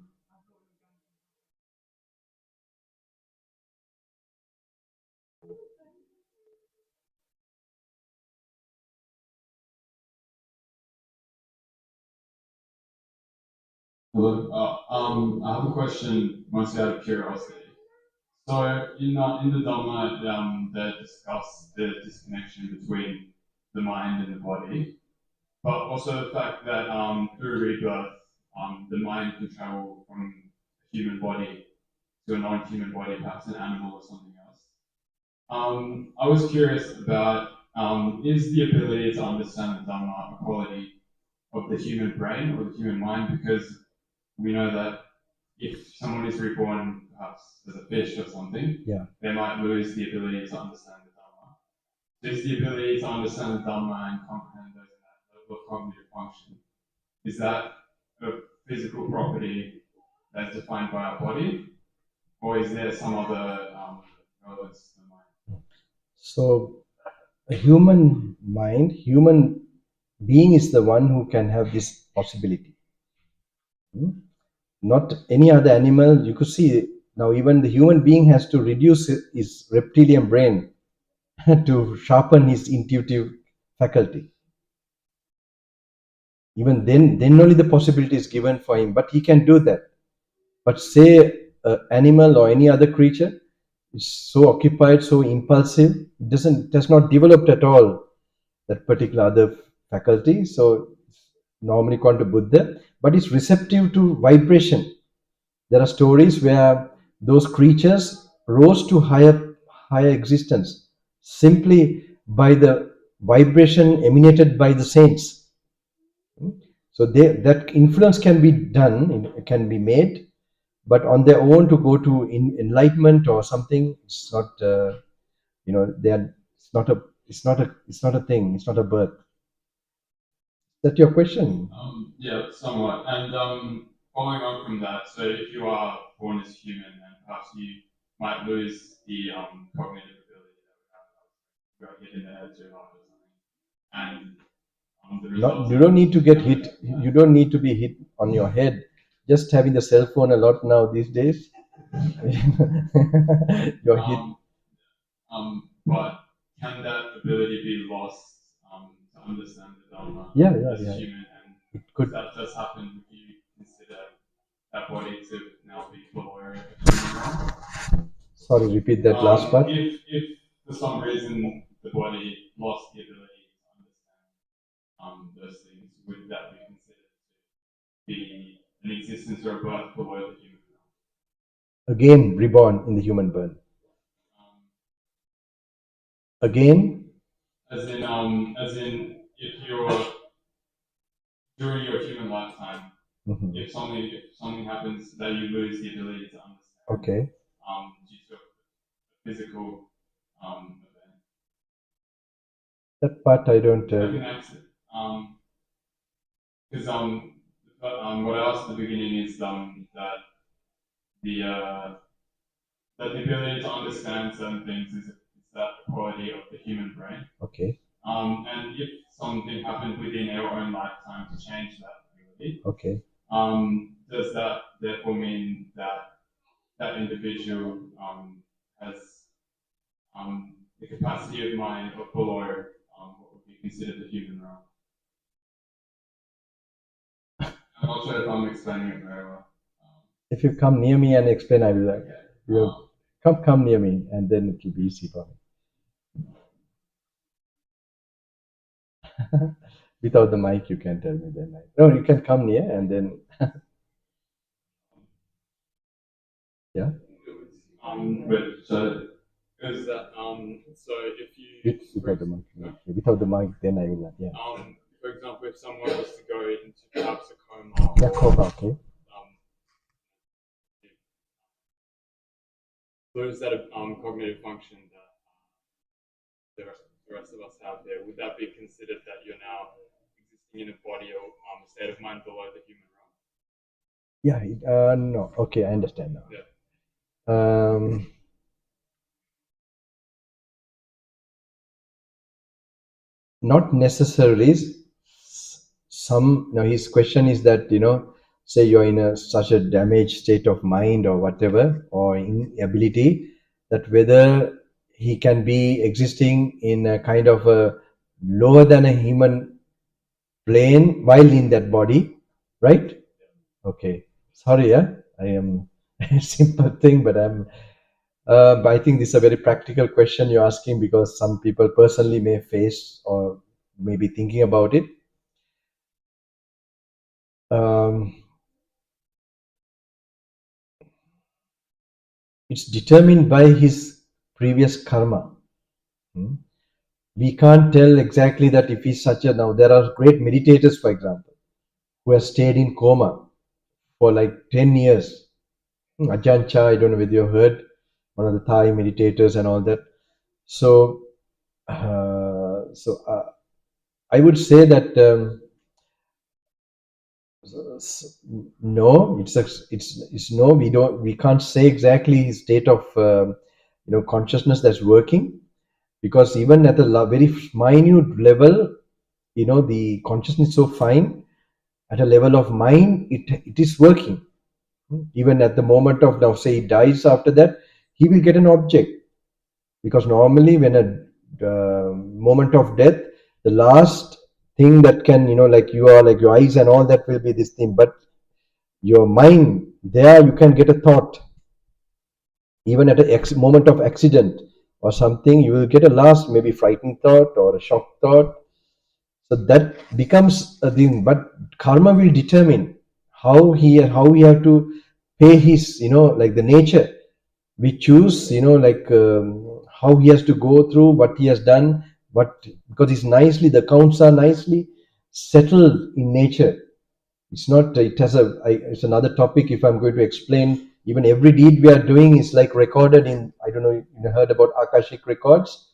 Hello. I have a question, mostly out of curiosity. So, in the Dhamma, they discuss the disconnection between the mind and the body, but also the fact that through rebirth, the mind can travel from a human body to a non-human body, perhaps an animal or something else. I was curious about is the ability to understand the Dhamma a quality of the human brain or the human mind? Because we know that if someone is reborn perhaps as a fish or something, they might lose the ability to understand the Dhamma. Is the ability to understand the Dhamma and comprehend those at that level of cognitive function, is that a physical property that's defined by our body, or is there some other relevance to the mind? So a human mind, human being is the one who can have this possibility. Not any other animal. You could see now even the human being has to reduce his reptilian brain to sharpen his intuitive faculty. Even then only the possibility is given for him, but he can do that. But say an animal or any other creature is so occupied, so impulsive, it has not developed at all that particular other faculty. So it's normally called to Buddha, but it's receptive to vibration. There are stories where those creatures rose to higher existence simply by the vibration emanated by the saints. So that influence can be done, can be made, but on their own to go to enlightenment or something, it's not. It's not a thing. It's not a birth. Is that your question? Yeah, somewhat. And following on from that, so if you are born as human, then perhaps you might lose the cognitive ability that we have, got hit in the head too hard or something. And the result. You don't need to get hit. You don't need to be hit on your head. Just having the cell phone a lot now these days. You're hit. But can that ability be lost to understand the Dhamma as human? And It could. That does happen. Would you consider that body to now be below? Sorry, repeat that last part. If for some reason the body lost the ability to understand those things, would that be considered to be an existence or a birth below the human realm? Again, reborn in the human birth. Again. As in, if you're during your human lifetime, if something happens that you lose the ability to understand. Okay. Due to a physical event. That part I don't. Because what I asked at the beginning is that the ability to understand certain things is that quality of the human brain. Okay. And if something happened within our own lifetime to change that ability, okay. Does that therefore mean that that individual has the capacity of mind of below what would be considered the human realm? I'm not sure if I'm explaining it very well. If you come near me and explain, I will like, come near me, and then it will be easy for me. Without the mic, you can tell me then. No, you can come near and then. Yeah. But so is that so if you without the mic, without the mic, then I will. Yeah. For example, if someone was to go into perhaps a coma. Yeah, coma. Okay. Lose that cognitive function that the rest of us have there, would that be considered that you're now existing in a body or state of mind below the human realm? Yeah, no, okay, I understand now. Yeah. Not necessarily. Now his question is that, say you're in such a damaged state of mind or whatever, or inability, that whether he can be existing in a kind of a lower than a human plane while in that body, right? Okay. Sorry, I am a simple thing, but but I think this is a very practical question you're asking, because some people personally may face or may be thinking about it. It's determined by his previous karma. We can't tell exactly that if he's such a, now there are great meditators, for example, who have stayed in coma for like 10 years. Ajahn Chah, I don't know whether you heard, one of the Thai meditators and all that. So, I would say that no, it's no. We can't say exactly his state of consciousness that's working, because even at a very minute level, the consciousness is so fine. At a level of mind, it is working. Even at the moment of, now say he dies, after that he will get an object, because normally when a moment of death, the last thing that can, like you are, like your eyes and all that will be this thing, but your mind, there you can get a thought. Even at a moment of accident or something, you will get a last maybe frightened thought or a shock thought. So that becomes a thing, but karma will determine how he have to pay his, like the nature. We choose, how he has to go through, what he has done, because the accounts are nicely settled in nature. It's not, it's another topic if I'm going to explain. Even every deed we are doing is like recorded in, I don't know if you heard about Akashic records,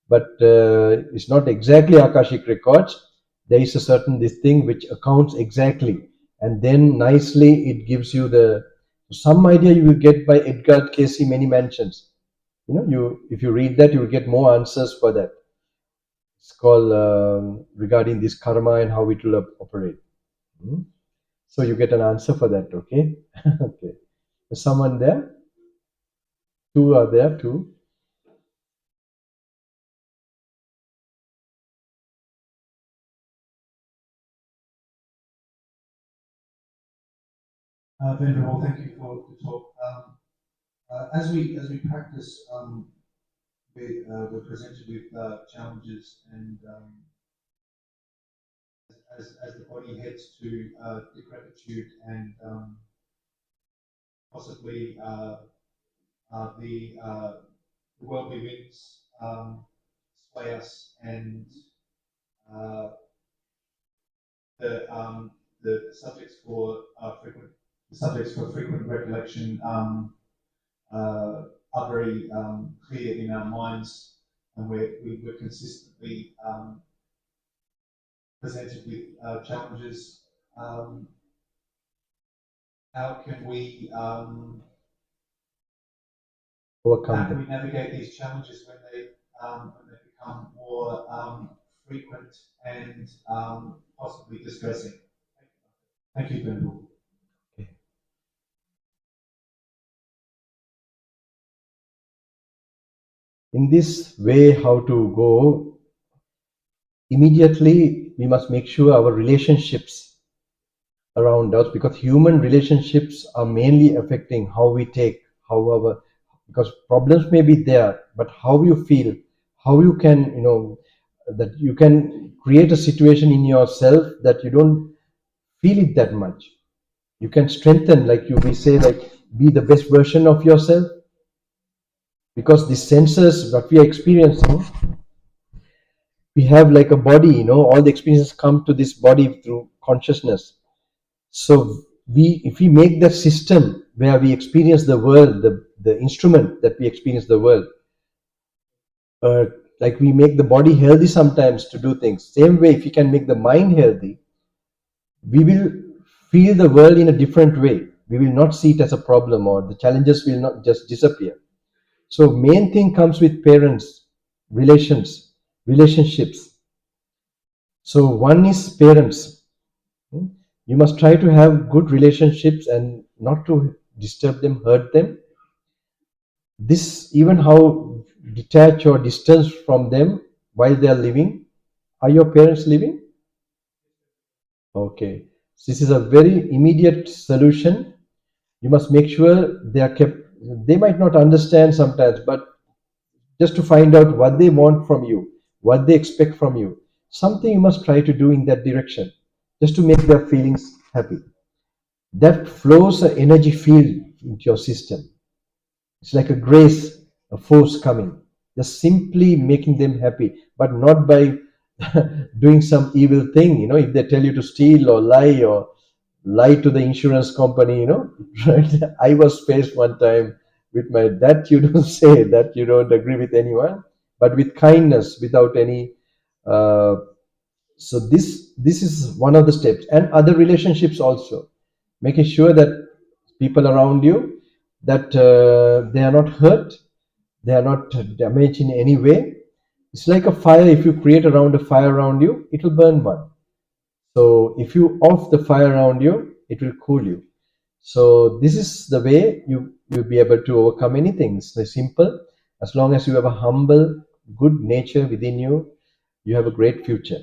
but it's not exactly Akashic records. There is a certain this thing which accounts exactly, and then nicely it gives you some idea you will get by Edgar Cayce, Many Mansions. If you read that, you will get more answers for that. It's called regarding this karma and how it will operate. So you get an answer for that, okay? Okay. Is someone there? Two are there, two. Venerable, thank you for the talk. As we practice, we're presented with challenges, and as the body heads to decrepitude and possibly the worldly winds sway us, and the subjects for frequent recollection are very clear in our minds, and we're consistently presented with challenges. How can we navigate these challenges when they become more frequent and possibly distressing? Thank you, Venerable. In this way, how to go? Immediately, we must make sure our relationships around us, because human relationships are mainly affecting how we take, because problems may be there, but how you feel, how you can, that you can create a situation in yourself that you don't feel it that much. You can strengthen, we say, be the best version of yourself, because the senses that we are experiencing, we have like a body, all the experiences come to this body through consciousness. So if we make that system where we experience the world, the instrument that we experience the world, Like we make the body healthy sometimes to do things. Same way, if you can make the mind healthy, we will feel the world in a different way. We will not see it as a problem, or the challenges will not just disappear. So main thing comes with parents, relationships. So one is parents. You must try to have good relationships and not to disturb them, hurt them. This, even how detach or distance from them while they are living. Are your parents living? Okay. This is a very immediate solution. You must make sure they are kept. They might not understand sometimes, but just to find out what they want from you, what they expect from you, something you must try to do in that direction, just to make their feelings happy. That flows an energy field into your system. It's like a grace, a force coming, just simply making them happy, but not by doing some evil thing. If they tell you to steal or lie to the insurance company, right? I was faced one time with that you don't say, that you don't agree with anyone, but with kindness, without any. So this is one of the steps, and other relationships also, making sure that people around you, that they are not hurt, they are not damaged in any way. It's like a fire. If you create a fire around you, it will burn one. So if you off the fire around you, it will cool you. So this is the way you'll be able to overcome anything. It's very simple. As long as you have a humble, good nature within you, you have a great future.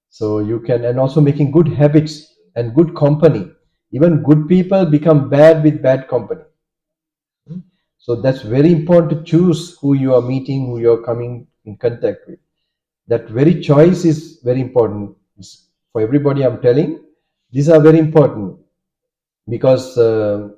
So you can, and also making good habits and good company. Even good people become bad with bad company. So that's very important to choose who you are meeting, who you are coming in contact with. That very choice is very important. For everybody I'm telling, these are very important, because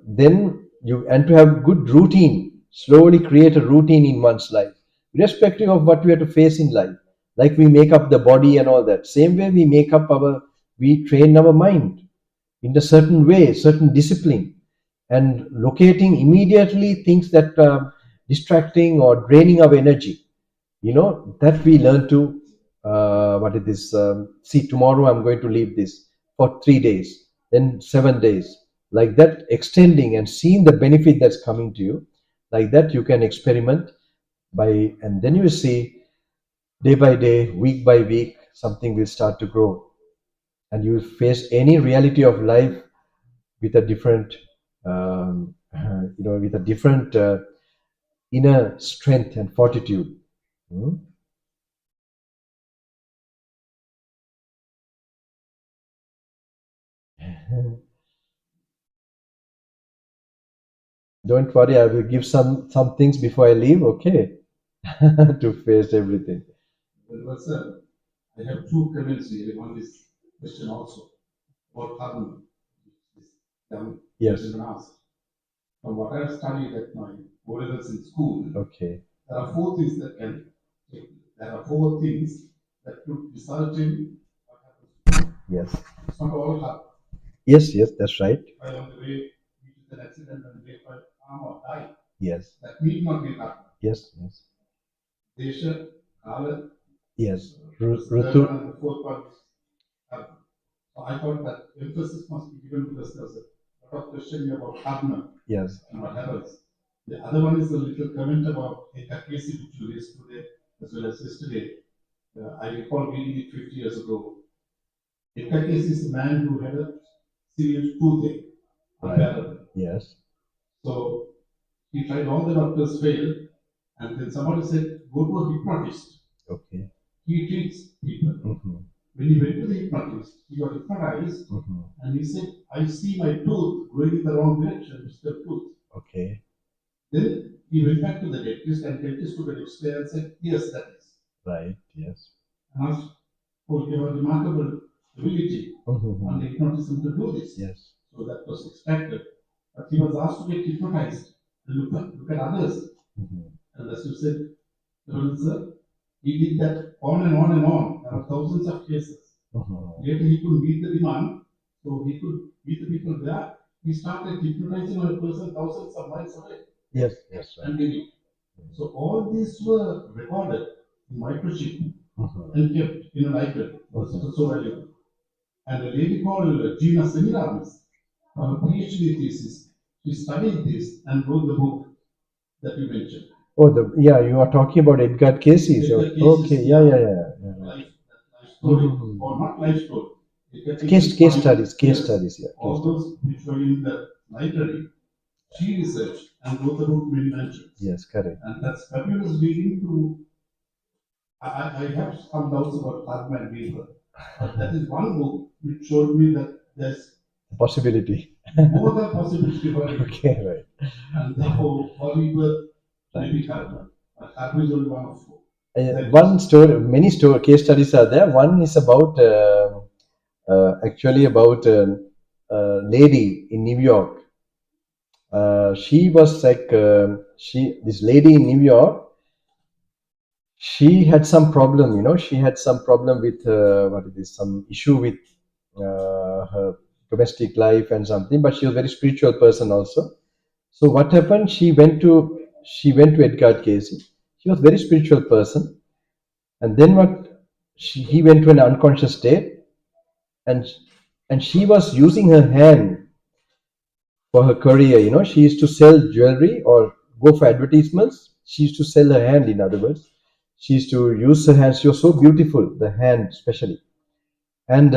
then you, and to have good routine, slowly create a routine in one's life, irrespective of what we have to face in life. Like we make up the body and all that, same way we train our mind in a certain way, certain discipline, and locating immediately things that are distracting or draining our energy, that we learn to what is this, see, tomorrow I'm going to leave this for 3 days, then 7 days, like that, extending and seeing the benefit that's coming to you. Like that you can experiment by, and then you see day by day, week by week, something will start to grow, and you will face any reality of life with a different with a different inner strength and fortitude. Don't worry, I will give some things before I leave, okay? To face everything. Well, sir, I have two comments here. One is question also about karma. This young Yes. gentleman asked. From what I have studied at my O levels in school, Okay. there are four things that can take. There are four things that could result in what happens. Yes. It's not all happen. Yes, that's right. If I on the way meet with an accident and break my arm or die, Yes. that need not be happen. Yes. Desha, Kala, Yes. third Rutu. one and the fourth one is happen. So I thought that emphasis must be given because there's a lot of questioning about karma. Yes. And what happens. The other one is a little comment about a case which you raised today as well as yesterday. I recall reading it 50 years ago. Epicurus is a man who had a serious toothache, unbearable. Yes. So he tried, all the doctors failed, and then somebody said, go to a hypnotist. Okay. He treats people. When he went to the hypnotist, he got hypnotized, and he said, I see my tooth going in the wrong direction, Mr. Tooth. Okay. Then he went back to the dentist, and dentist took an X-ray and said, yes, that is. Right. Yes. And asked, oh, you have a remarkable ability on the hypnotism to do this. Yes. So that was expected. But he was asked to get hypnotized and look at others. And as you said, sir, he did that on and on and on. There are thousands of cases. Later he could meet the demand, so he could meet the people there. He started hypnotizing on a person thousands of miles away. Yes. Right. And did it. So all these were recorded in microchip and kept in a library. So valuable. And a lady called Gina Semiramis, her PhD thesis, she studied this and wrote the book that you mentioned. Oh, yeah, you are talking about Edgar Casey. Edgar Casey's, Okay, yeah. Life story, or not life story. Case studies, yeah. All those which were in the library, she researched and wrote the book many mentions. Yes, correct. And that's fabulous reading to. I have some doubts about Karma and Rebirth. But that is one book which showed me that there's possibility. more than possibility for it. Okay, right. And therefore, for Rebirth, maybe Karma. But Karma is only one of four. One story, many case studies are there. One is about actually about a lady in New York. She was like this lady in New York. She had some problem, She had some problem with some issue with her domestic life and something. But she was a very spiritual person also. So what happened? She went to Edgar Casey. She was a very spiritual person. And then he went to an unconscious state, and she was using her hand for her career. She used to sell jewelry or go for advertisements. She used to sell her hand, in other words. She used to use her hands. She was so beautiful, the hand especially. And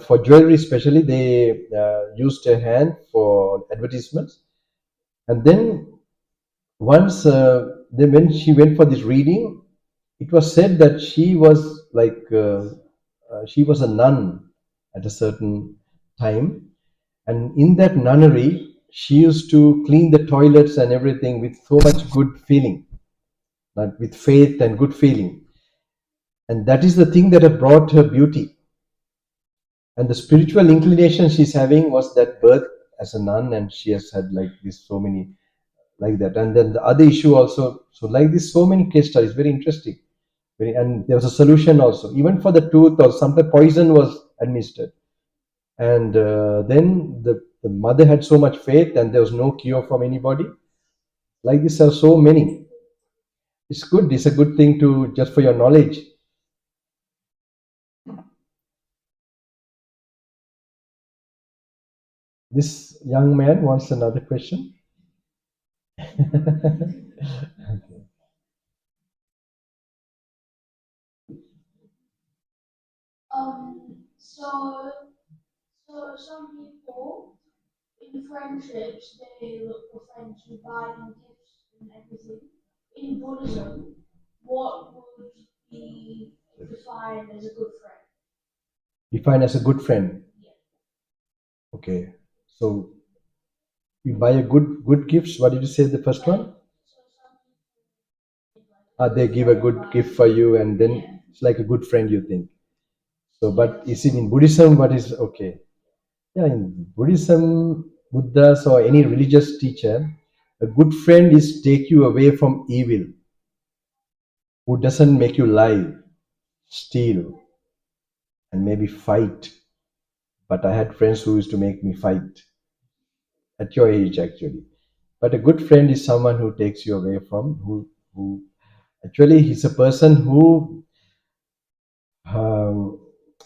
for jewelry especially, they used her hand for advertisements. And then once, then when she went for this reading, it was said that she was like she was a nun at a certain time, and in that nunnery she used to clean the toilets and everything with so much good feeling, like with faith and good feeling, and that is the thing that have brought her beauty. And the spiritual inclination she's having was that birth as a nun, and she has had like this so many like that. And then the other issue also, so like this, so many case studies, very interesting. And there was a solution also, even for the tooth, or sometimes poison was administered. And then the mother had so much faith, and there was no cure from anybody. Like this, are so many. It's good. It's a good thing to just for your knowledge. This young man wants another question. So some people in friendships, they look for friends who buy them gifts and everything. In Buddhism, what would be defined as a good friend? Defined as a good friend. Yeah. Okay. So you buy a good gifts. What did you say the first one? They give a good gift for you, and then it's like a good friend, you think. So, but is it in Buddhism? What is okay? Yeah, in Buddhism, Buddhas or any religious teacher, a good friend is take you away from evil, who doesn't make you lie, steal, and maybe fight. But I had friends who used to make me fight at your age, actually. But a good friend is someone who takes you away from, who actually he's a person who,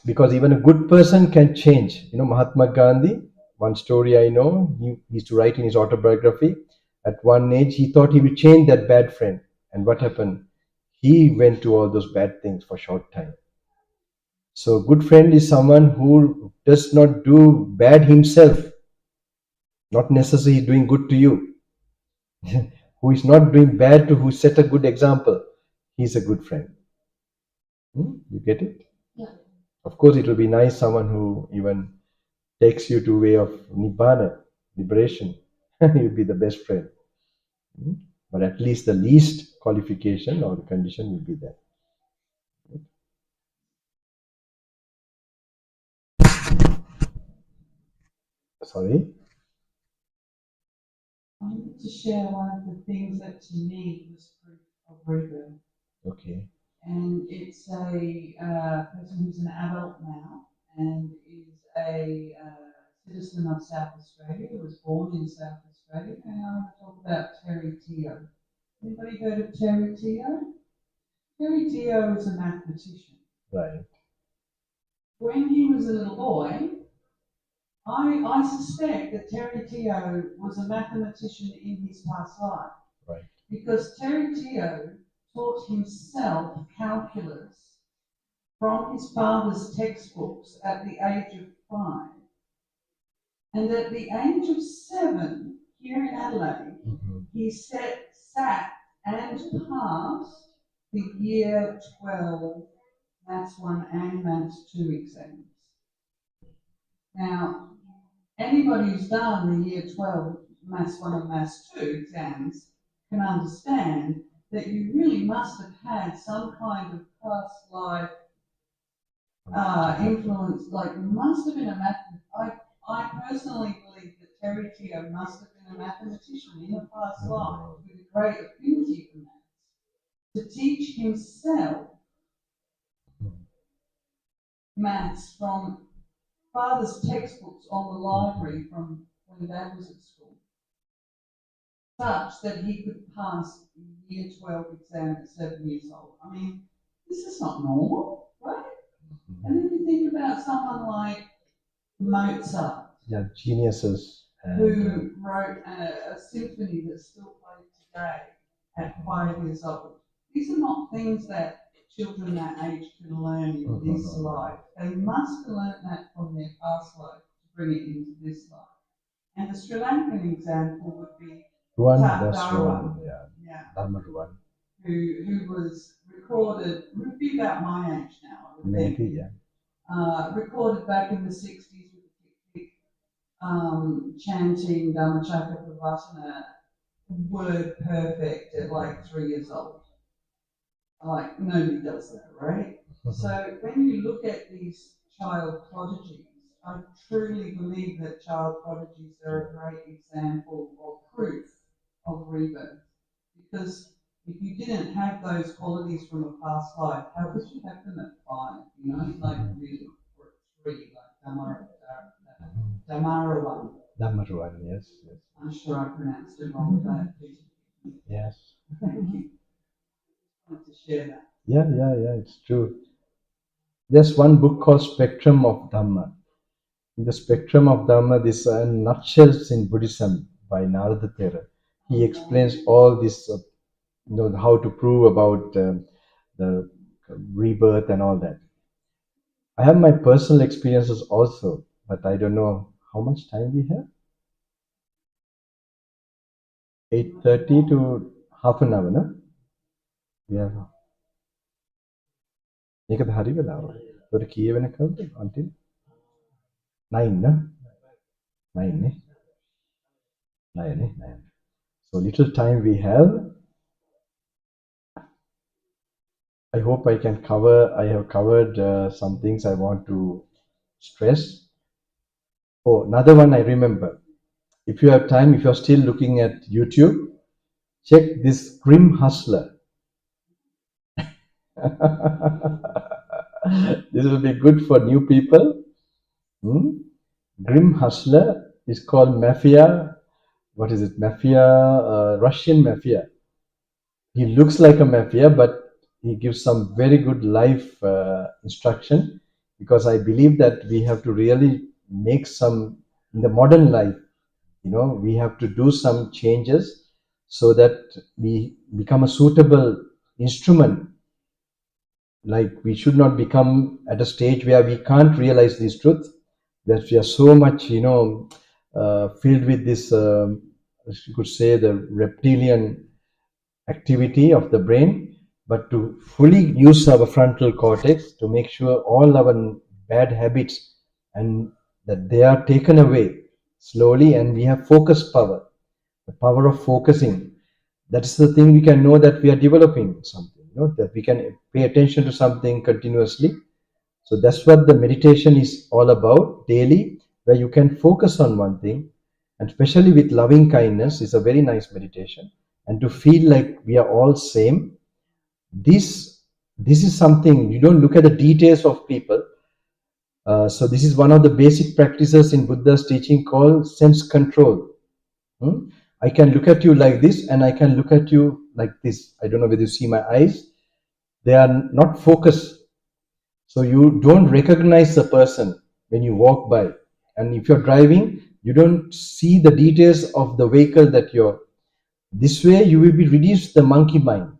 because even a good person can change. Mahatma Gandhi, one story I know, he used to write in his autobiography, at one age he thought he would change that bad friend. And what happened? He went to all those bad things for a short time. So a good friend is someone who does not do bad himself, not necessarily doing good to you. Who is not doing bad to who set a good example. He's a good friend. You get it? Yeah. Of course, it will be nice someone who even takes you to way of nibbana, liberation. You'll be the best friend. But at least the least qualification or the condition will be there. Sorry? I wanted to share one of the things that to me was proof of rebirth. Okay. And it's a person who's an adult now and is a citizen of South Australia, who was born in South Australia. And I want to talk about Terry Teo. Anybody heard of Terry Teo? Terry Teo is a mathematician. Right. When he was a little boy, I suspect that Terry Teo was a mathematician in his past life. Right. Because Terry Teo taught himself calculus from his father's textbooks at the age of 5. And at the age of 7, here in Adelaide, he sat and passed the year 12 Maths 1 and Maths 2 exams. Now, anybody who's done the year 12 Maths 1 and Maths 2 exams can understand that you really must have had some kind of past life influence, like must have been a mathematician. I personally believe that Terry Teo must have been a mathematician in a past life with a great affinity for maths, to teach himself maths from father's textbooks on the library from when Dad was at school, such that he could pass the year 12 exam at 7 years old. I mean, this is not normal, right? And then you think about someone like Mozart, Yeah, geniuses. who wrote a symphony that's still played today at 5 years old. These are not things that children that age can learn in this life. They must have learned that from their past life to bring it into this life. And the Sri Lankan example would be Ruwan, yeah, Dharma Ruwan. who was recorded, would be about my age now, I would think. Maybe, yeah. Recorded back in the 60s with the tick, chanting Dhammacakkappavattana word perfect at like 3 years old. Like, nobody does that, right? So when you look at these child prodigies, I truly believe that child prodigies are a great example of proof of rebirth. Because if you didn't have those qualities from a past life, how could you have them at 5? You know, like really, or at 3, like Dhamarawan. Dharma Ruwan, yes. I'm sure I pronounced it wrong, but Yes. thank you. I wanted to share that. Yeah, it's true. There's one book called Spectrum of Dhamma. In the Spectrum of Dhamma, this nutshells in Buddhism by Narada Thera. He explains all this, how to prove about the rebirth and all that. I have my personal experiences also, but I don't know how much time we have. 8:30 to half an hour, no? Yeah. මේකද හරි වෙලාව. ඒකට කීය වෙනකල්ද until 9 න? 9 නේ. 9. So little time we have. I hope I have covered some things I want to stress. Oh, another one I remember. If you have time, if you're still looking at YouTube, check this Grim Hustler. This will be good for new people. Grim Hustler is called Mafia. What is it? Mafia, Russian Mafia. He looks like a mafia, but he gives some very good life instruction, because I believe that we have to really make some, in the modern life, we have to do some changes so that we become a suitable instrument. Like, we should not become at a stage where we can't realize this truth, that we are so much, filled with this, you could say, the reptilian activity of the brain, but to fully use our frontal cortex to make sure all our bad habits and that they are taken away slowly, and we have focus power, the power of focusing. That's the thing we can know that we are developing something, that we can pay attention to something continuously. So that's what the meditation is all about daily, where you can focus on one thing, and especially with loving kindness is a very nice meditation, and to feel like we are all same. This is something, you don't look at the details of people. So this is one of the basic practices in Buddha's teaching called sense control. I can look at you like this and I can look at you like this. I don't know whether you see my eyes. They are not focused. So you don't recognize the person when you walk by. And if you're driving, you don't see the details of the vehicle that you're. This way you will be reduced the monkey mind.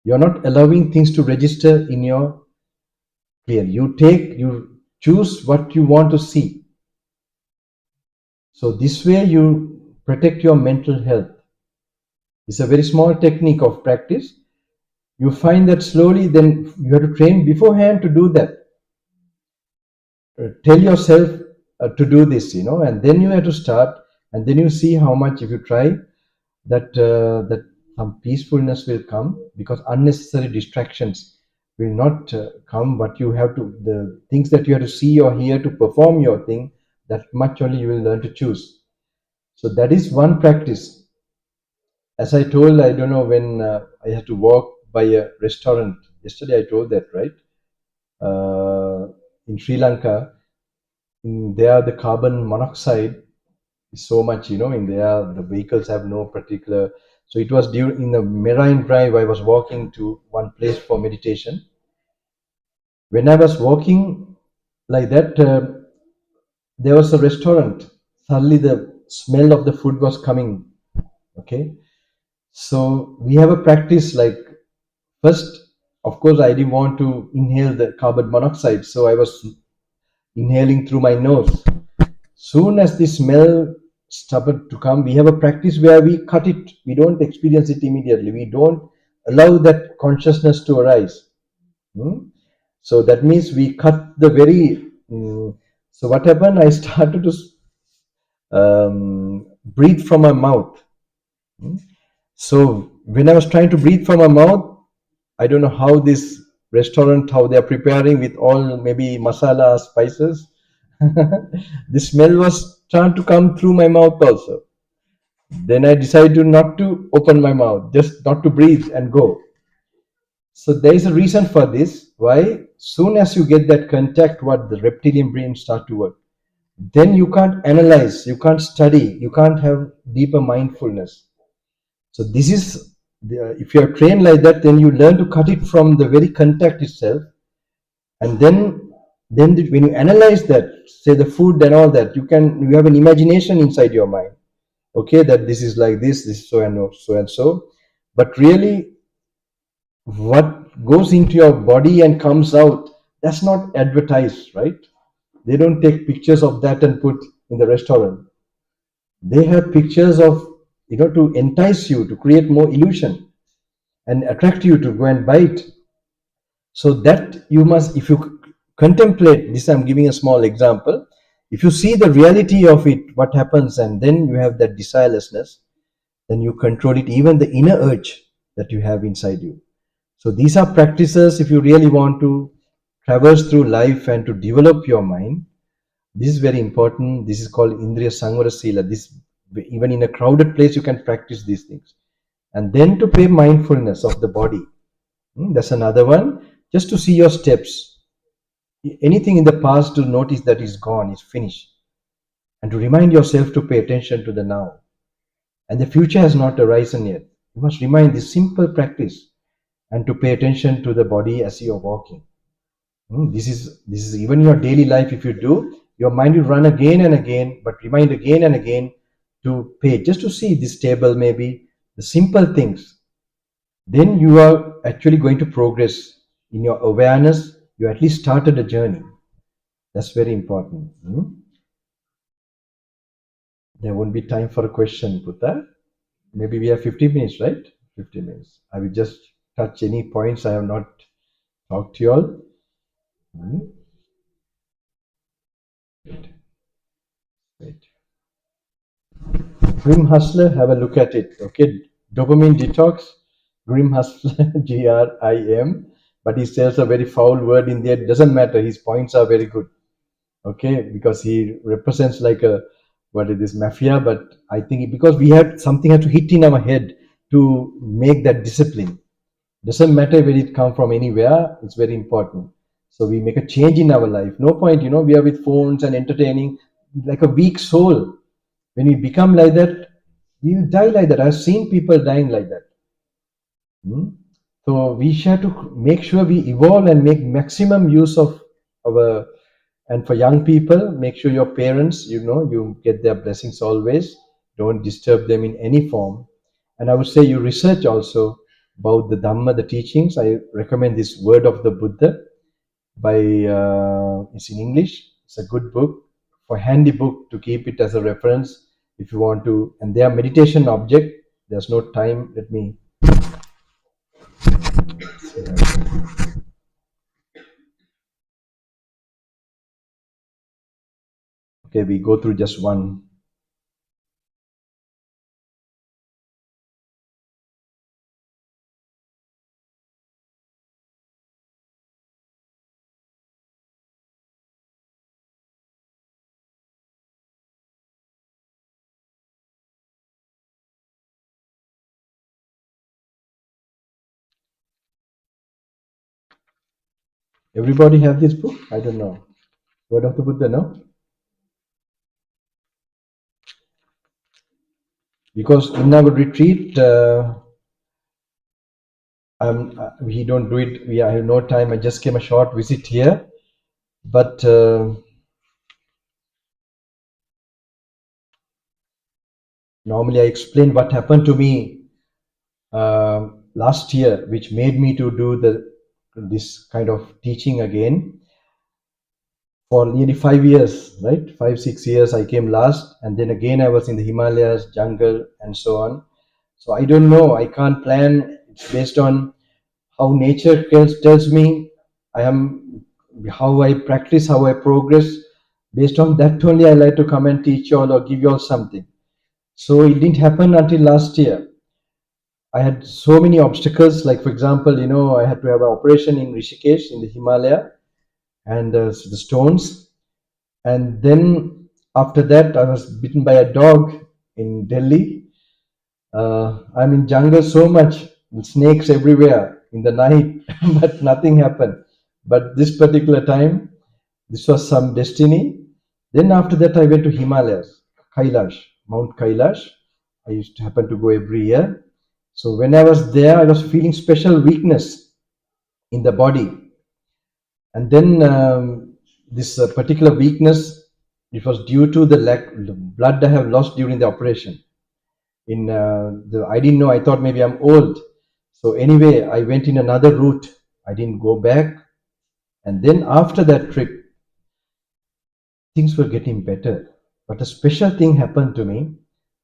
You're not allowing things to register in your clear. You choose what you want to see. So this way you protect your mental health. It's a very small technique of practice. You find that slowly, then you have to train beforehand to do that. Tell yourself to do this, and then you have to start, and then you see how much, if you try, that some peacefulness will come, because unnecessary distractions will not come. But you have to, the things that you have to see or hear to perform your thing, that much only you will learn to choose. So that is one practice. As I told, I don't know, when I had to walk by a restaurant yesterday, I told that, right? In Sri Lanka, there the carbon monoxide is so much, in there, the vehicles have no particular. So it was in the Marine Drive, I was walking to one place for meditation. When I was walking like that, there was a restaurant. Suddenly the smell of the food was coming. Okay. So we have a practice, like, first, of course, I didn't want to inhale the carbon monoxide, so I was inhaling through my nose. Soon as the smell started to come, we have a practice where we cut it. We don't experience it immediately. We don't allow that consciousness to arise. So that means we cut the very. So what happened? I started to breathe from my mouth. So when I was trying to breathe from my mouth, I don't know how this restaurant, how they are preparing with all maybe masala, spices. The smell was trying to come through my mouth also. Then I decided not to open my mouth, just not to breathe and go. So there is a reason for this. Why? Soon as you get that contact, what the reptilian brain start to work. Then you can't analyze, you can't study, you can't have deeper mindfulness. So this is, if you are trained like that, then you learn to cut it from the very contact itself. And then when you analyze that, say the food and all that, you have an imagination inside your mind. Okay, that this is like this is so and so. But really, what goes into your body and comes out, that's not advertised, right? They don't take pictures of that and put in the restaurant. They have pictures of, to entice you, to create more illusion and attract you to go and buy it. So that you must, if you contemplate this, I'm giving a small example. If you see the reality of it, what happens, and then you have that desirelessness, then you control it, even the inner urge that you have inside you. So these are practices, if you really want to traverse through life and to develop your mind. This is very important. This is called Indriya Samvara Sila. This, even in a crowded place, you can practice these things. And then to pay mindfulness of the body. That's another one. Just to see your steps. Anything in the past, to notice that is gone, is finished. And to remind yourself to pay attention to the now. And the future has not arisen yet. You must remind this simple practice and to pay attention to the body as you are walking. This is even your daily life. If you do, your mind will run again and again, but remind again and again to pay, just to see this table, maybe the simple things. Then you are actually going to progress in your awareness. You at least started a journey. That's very important. There won't be time for a question, Putta. Maybe we have 15 minutes, right? 15 minutes. I will just touch any points I have not talked to you all. Wait. Grim Hustler, have a look at it. Okay, dopamine detox, Grim Hustler, GRIM, but he says a very foul word in there. It doesn't matter. His points are very good. Okay, because he represents like a, what is this, mafia? But I think because we had something had to hit in our head to make that discipline. Doesn't matter where it come from, anywhere. It's very important. So we make a change in our life. No point, we are with phones and entertaining like a weak soul. When we become like that, we will die like that. I've seen people dying like that. So we have to make sure we evolve and make maximum use of our. And for young people, make sure your parents, you get their blessings always. Don't disturb them in any form. And I would say you research also about the Dhamma, the teachings. I recommend this Word of the Buddha by, it's in English. It's a good book, for handy book to keep it as a reference if you want to. And they are meditation object. There's no time. Let me. Okay, we go through just one. Everybody have this book? I don't know. Word of the Buddha, no? Because in our retreat, we don't do it. I have no time. I just came a short visit here. But normally I explain what happened to me last year, which made me to do this kind of teaching again. For nearly 5 years, right? 5-6 years I came last, and then again I was in the Himalayas, jungle, and so on. So I don't know. I can't plan. It's based on how nature tells me. How I practice, how I progress. Based on that only, I like to come and teach you all or give you all something. So it didn't happen until last year. I had so many obstacles. Like for example, I had to have an operation in Rishikesh in the Himalaya, and the stones. And then after that, I was bitten by a dog in Delhi. I'm in jungle so much, snakes everywhere in the night, but nothing happened. But this particular time, this was some destiny. Then after that, I went to Himalayas, Kailash, Mount Kailash. I used to happen to go every year. So when I was there, I was feeling special weakness in the body. And then this particular weakness, it was due to the blood I have lost during the operation. I didn't know. I thought maybe I'm old. So anyway, I went in another route. I didn't go back. And then after that trip, things were getting better. But a special thing happened to me.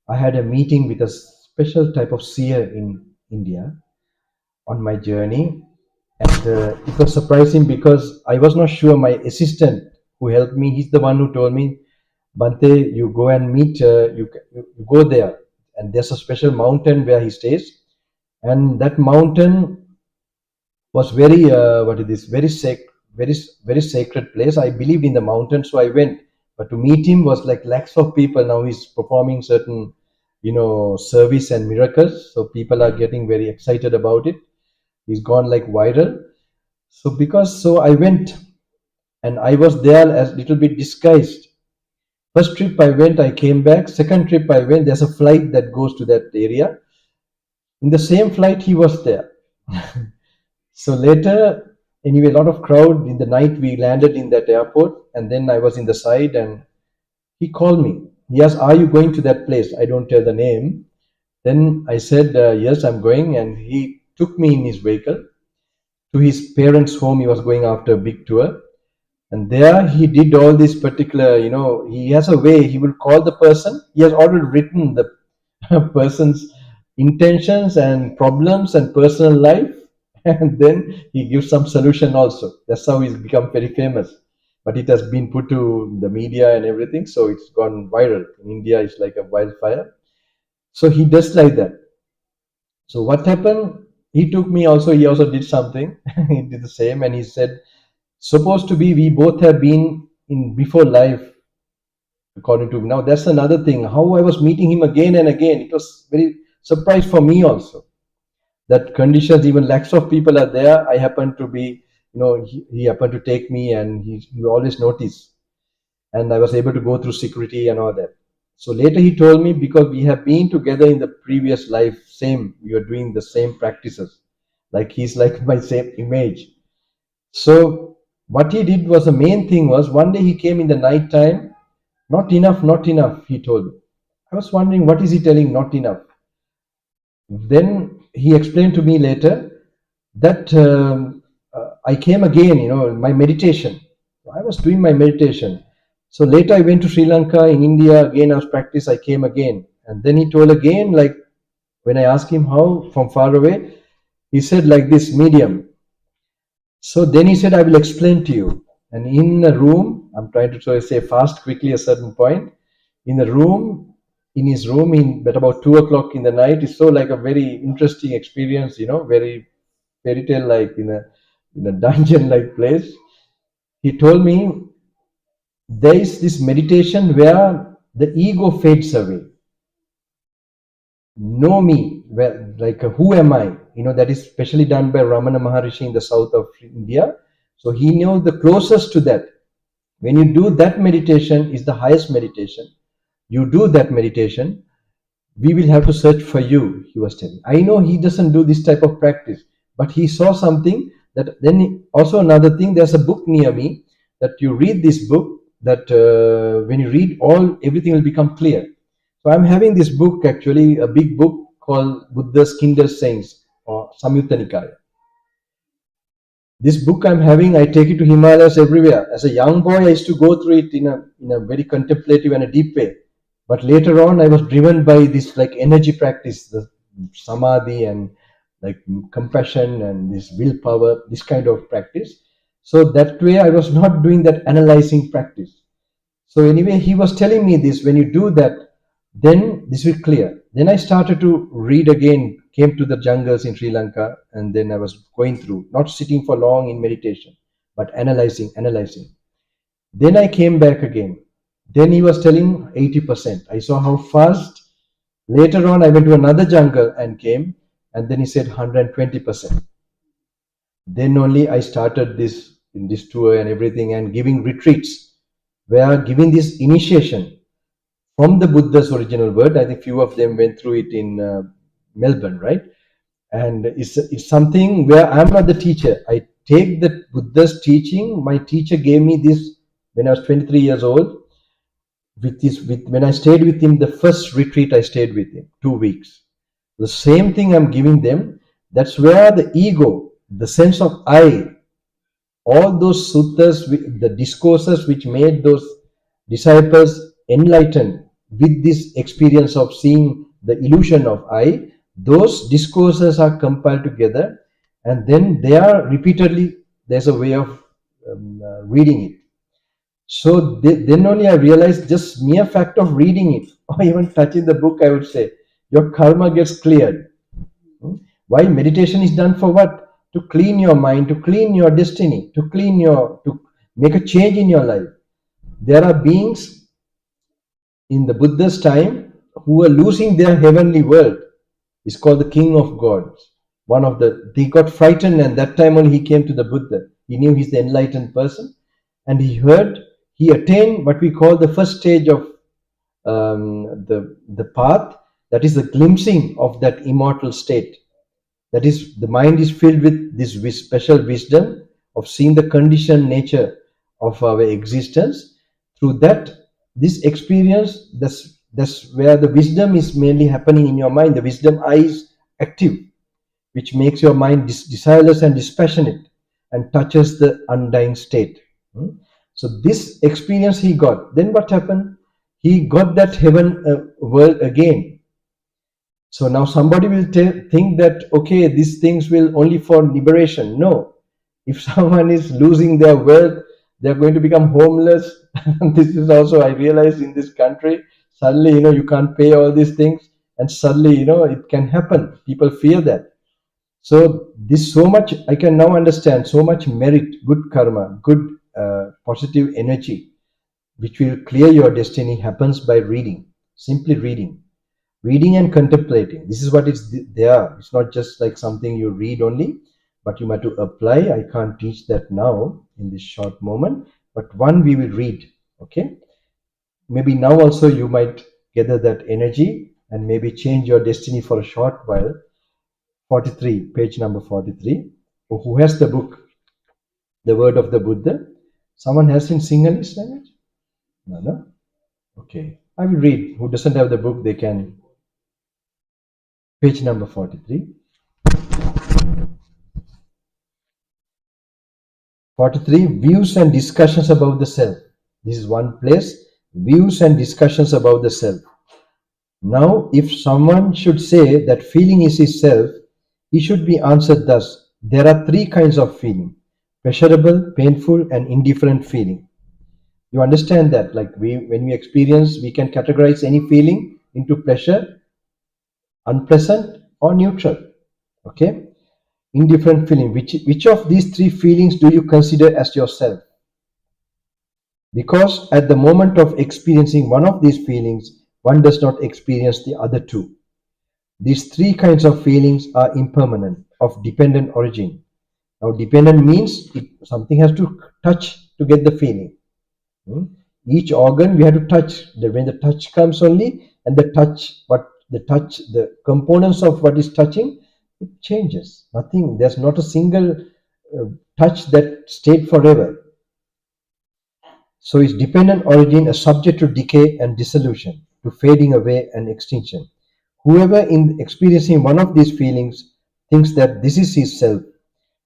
I had a meeting with a special type of seer in India on my journey. And it was surprising because I was not sure. My assistant who helped me, he's the one who told me, Bante, you go and meet, you go there. And there's a special mountain where he stays. And that mountain was very, very sacred place. I believed in the mountain, so I went. But to meet him was like lakhs of people. Now he's performing certain, service and miracles. So people are getting very excited about it. He's gone like viral. So I went, and I was there as little bit disguised. First trip I went, I came back. Second trip I went, there's a flight that goes to that area. In the same flight, he was there. So later, anyway, a lot of crowd. In the night, we landed in that airport, and then I was in the side, and he called me. He asked, are you going to that place? I don't tell the name. Then I said, yes, I'm going. And he took me in his vehicle to his parents' home. He was going after a big tour. And there he did all this particular, he has a way. He will call the person. He has already written the person's intentions and problems and personal life. And then he gives some solution also. That's how he's become very famous. But it has been put to the media and everything. So it's gone viral. In India, it's like a wildfire. So he does like that. So what happened? He took me also. He also did something. He did the same. And he said, supposed to be we both have been in before life, according to him. Now that's another thing. How I was meeting him again and again. It was very surprise for me also. That conditions, even lakhs of people are there. I happen to be, he happened to take me, and he always noticed. And I was able to go through security and all that. So later he told me, because we have been together in the previous life, we are doing the same practices. Like he's like my same image. So what he did was, the main thing was, one day he came in the night time, not enough, he told me. I was wondering, what is he telling, not enough? Then he explained to me later that I came again, my meditation. I was doing my meditation. So later I went to Sri Lanka, in India, again I was practice, I came again. And then he told again, like when I asked him how, from far away, he said like this, medium. So then he said, I will explain to you. And in a room, I'm trying to say fast, quickly, a certain point, in his room, at about 2 o'clock in the night, it's so like a very interesting experience, very fairy tale like, in a dungeon like place. He told me, there is this meditation where the ego fades away. Know me, like who am I? That is specially done by Ramana Maharishi in the south of India. So he knew the closest to that. When you do that meditation, is the highest meditation. You do that meditation, we will have to search for you, he was telling. I know he doesn't do this type of practice, but he saw something that, then also another thing, there's a book near me, that you read this book, that when you read everything will become clear. So I'm having this book, actually a big book called Buddha's Kindred Sayings, or Samyutta Nikaya. This book I'm having, I take it to Himalayas everywhere. As a young boy, I used to go through it in a very contemplative and a deep way. But later on, I was driven by this like energy practice, the samadhi and like compassion and this willpower, this kind of practice. So that way, I was not doing that analyzing practice. So anyway, he was telling me this, when you do that, then this will clear. Then I started to read again, came to the jungles in Sri Lanka, and then I was going through, not sitting for long in meditation, but analyzing. Then I came back again. Then he was telling 80%. I saw how fast. Later on, I went to another jungle and came, and then he said 120%. Then only I started this tour and everything, and giving retreats, where giving this initiation from the Buddha's original word. I think few of them went through it in Melbourne, right? And it's something where I'm not the teacher. I take the Buddha's teaching. My teacher gave me this when I was 23 years old. When I stayed with him, the first retreat I stayed with him, 2 weeks. The same thing I'm giving them. That's where the ego, the sense of I, all those suttas, the discourses which made those disciples enlightened with this experience of seeing the illusion of I, those discourses are compiled together, and then they are repeatedly, there's a way of reading it. So then only I realized, just mere fact of reading it, or even touching the book, I would say, your karma gets cleared. Why meditation is done for what? To clean your mind, to clean your destiny, to make a change in your life. There are beings in the Buddha's time who are losing their heavenly world. It's called the King of Gods. They got frightened, and that time only he came to the Buddha. He knew he's the enlightened person, and he attained what we call the first stage of the path, that is the glimpsing of that immortal state. That is, the mind is filled with this special wisdom of seeing the conditioned nature of our existence. Through this experience, that's where the wisdom is mainly happening in your mind. The wisdom eye is active, which makes your mind desireless and dispassionate, and touches the undying state. So this experience he got. Then what happened? He got that heaven world again. So now somebody will think that, okay, these things will only for liberation. No. If someone is losing their wealth, they're going to become homeless. This is also, I realized, in this country, suddenly, you can't pay all these things, and suddenly, it can happen. People fear that. So this so much, I can now understand, so much merit, good karma, good positive energy, which will clear your destiny, happens by reading, simply reading and contemplating. This is what it's there. It's not just like something you read only, but you have to apply. I can't teach that now in this short moment, but one we will read. Okay, maybe now also you might gather that energy and maybe change your destiny for a short while. 43, page number 43. Who has the book, The Word of the Buddha? Someone has in Sinhalese language? No? Okay. I will read. Who doesn't have the book, they can. Page number 43. 43, views and discussions about the self. This is one place. Views and discussions about the self. Now, if someone should say that feeling is his self, he should be answered thus. There are three kinds of feeling: pleasurable, painful, and indifferent feeling. You understand that? Like when we experience, we can categorize any feeling into pleasure, unpleasant, or neutral. Okay? Indifferent feeling. Which of these three feelings do you consider as yourself? Because at the moment of experiencing one of these feelings, one does not experience the other two. These three kinds of feelings are impermanent, of dependent origin. Now, dependent means something has to touch to get the feeling. Each organ we have to touch. When the touch comes only, and the components of what is touching, it changes. Nothing. There's not a single touch that stayed forever. So, its dependent origin is subject to decay and dissolution, to fading away and extinction. Whoever in experiencing one of these feelings thinks that this is his self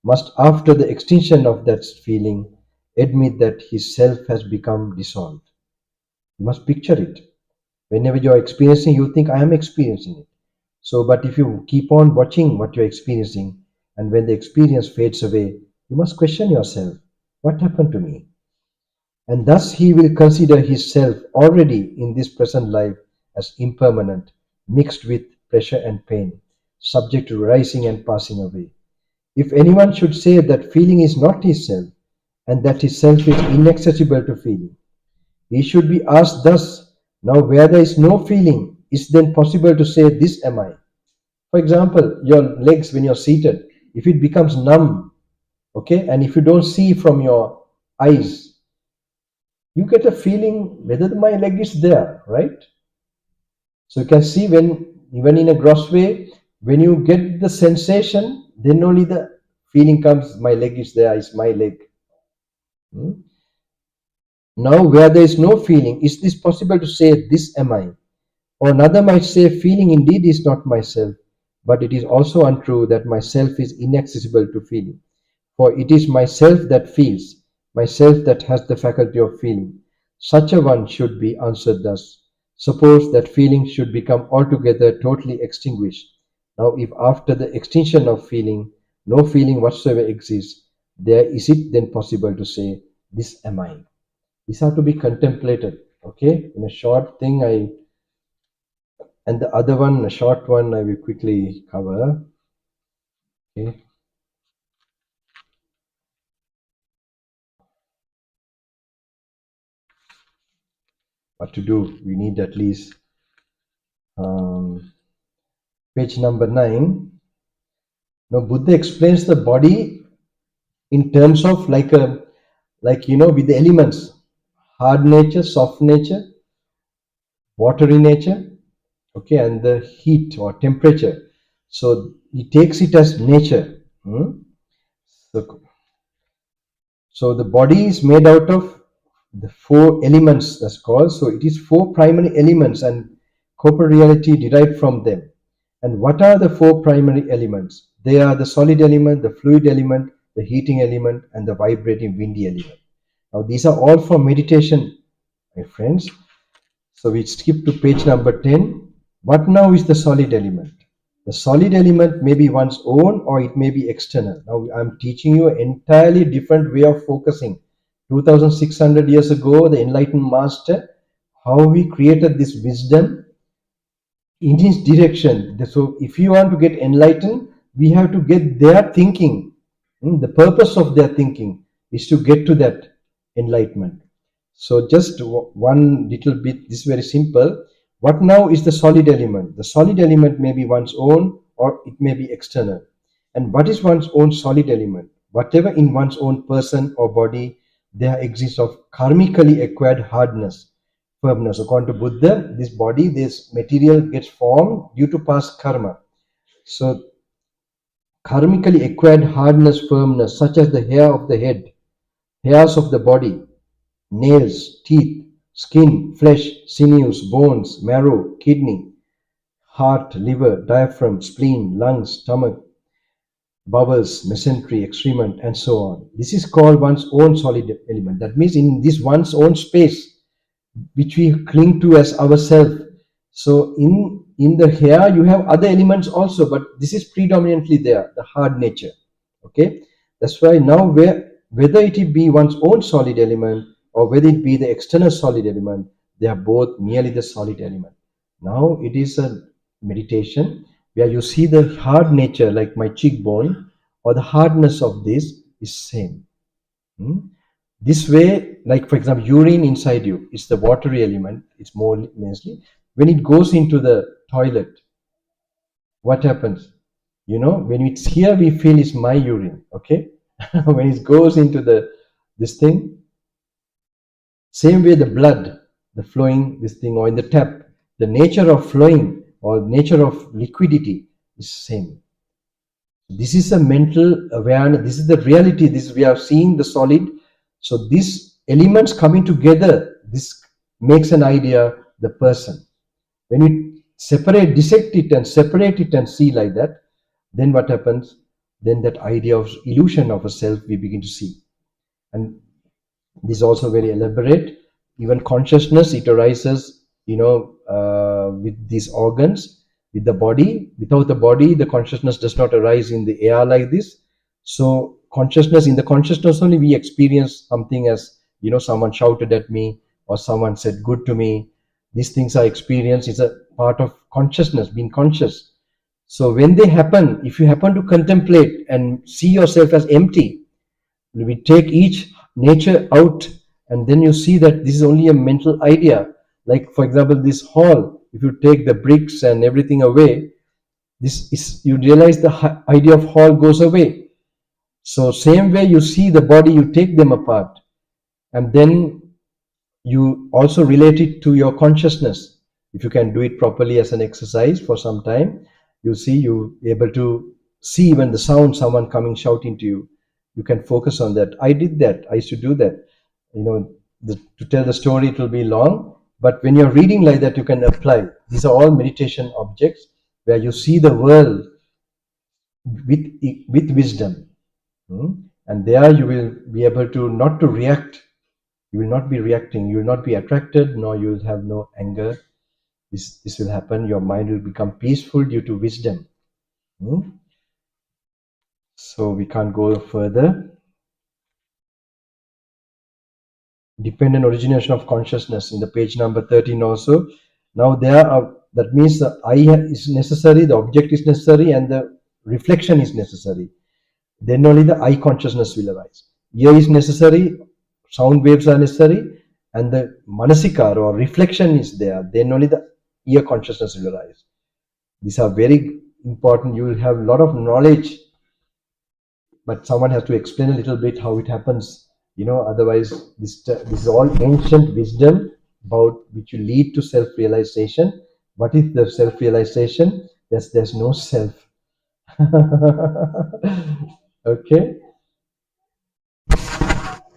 must, after the extinction of that feeling, admit that his self has become dissolved. You must picture it. Whenever you are experiencing, you think, I am experiencing it. So, but if you keep on watching what you are experiencing, and when the experience fades away, you must question yourself, what happened to me? And thus he will consider his self already in this present life as impermanent, mixed with pleasure and pain, subject to rising and passing away. If anyone should say that feeling is not his self, and that his self is inaccessible to feeling, he should be asked thus, now where there is no feeling, is then possible to say, this am I? For example, your legs when you're seated, if it becomes numb, okay, and if you don't see from your eyes, you get a feeling whether my leg is there, right? So you can see when, even in a gross way, when you get the sensation, then only the feeling comes, my leg is there, it's my leg. Now, where there is no feeling, is this possible to say, this am I? Or another might say, feeling indeed is not myself, but it is also untrue that myself is inaccessible to feeling. For it is myself that feels, myself that has the faculty of feeling. Such a one should be answered thus. Suppose that feeling should become altogether totally extinguished. Now, if after the extinction of feeling, no feeling whatsoever exists, there is it then possible to say, this am I? These are to be contemplated. Okay, in a short thing, and the other one, a short one, I will quickly cover. Okay. What to do? We need at least page number 9. Now, Buddha explains the body in terms of like with the elements: hard nature, soft nature, watery nature, okay, and the heat or temperature. So he takes it as nature. So the body is made out of the 4 elements, that's called. So it is 4 primary elements and corporeality derived from them. And what are the 4 primary elements? They are the solid element, the fluid element, the heating element, and the vibrating windy element. Now these are all for meditation, my friends. So we skip to page number 10. What now is the solid element? The solid element may be one's own or it may be external. Now I'm teaching you an entirely different way of focusing. 2600 years ago, the enlightened master, how he created this wisdom in his direction. So if you want to get enlightened, we have to get their thinking. The purpose of their thinking is to get to that enlightenment. So just one little bit, this is very simple. What now is the solid element? The solid element may be one's own or it may be external. And what is one's own solid element? Whatever in one's own person or body there exists of karmically acquired hardness, firmness. According to Buddha, this body, this material gets formed due to past karma. So karmically acquired hardness, firmness, such as the hair of the head, hairs of the body, nails, teeth, skin, flesh, sinews, bones, marrow, kidney, heart, liver, diaphragm, spleen, lungs, stomach, bowels, mesentery, excrement, and so on. This is called one's own solid element. That means in this one's own space, which we cling to as ourself. So in the hair, you have other elements also, but this is predominantly there, the hard nature. Okay, that's why now whether it be one's own solid element or whether it be the external solid element, they are both merely the solid element. Now it is a meditation where you see the hard nature, like my cheekbone, or the hardness of this is same. This way, like for example, urine inside you is the watery element. It's more mostly when it goes into the toilet. What happens? You know, when it's here, we feel it's my urine. Okay, when it goes into this thing, same way the blood, the flowing this thing, or in the tap, the nature of flowing or nature of liquidity is same. This is a mental awareness. This is the reality. This we are seeing the solid. So these elements coming together, this makes an idea, the person. When we dissect it and separate it and see like that, then what happens? Then that idea of illusion of a self we begin to see. And this is also very elaborate. Even consciousness, it arises, with these organs, with the body. Without the body, the consciousness does not arise in the air like this. So consciousness, in the consciousness only we experience something as, someone shouted at me or someone said good to me. These things are experienced. It's a part of consciousness, being conscious. So when they happen, if you happen to contemplate and see yourself as empty, we take each nature out and then you see that this is only a mental idea. Like for example, this hall, if you take the bricks and everything away, you realize the idea of hall goes away. So same way you see the body, you take them apart and then you also relate it to your consciousness. If you can do it properly as an exercise for some time, you see you're able to see even the sound, someone coming shouting to you. You can focus on that. I did that. I used to do that. To tell the story, it will be long. But when you're reading like that, you can apply. These are all meditation objects where you see the world with wisdom. And there you will be able to not to react. You will not be reacting. You will not be attracted, nor you will have no anger. This will happen. Your mind will become peaceful due to wisdom. So we can't go further. Dependent origination of consciousness in the page number 13 also. Now that means the I is necessary, the object is necessary, and the reflection is necessary. Then only the I consciousness will arise. Ear is necessary, sound waves are necessary, and the manasikar or reflection is there. Then only the ear consciousness will arise. These are very important. You will have a lot of knowledge, but someone has to explain a little bit how it happens. Otherwise this is all ancient wisdom about which will lead to self-realization. What is the self-realization? There's no self. Okay,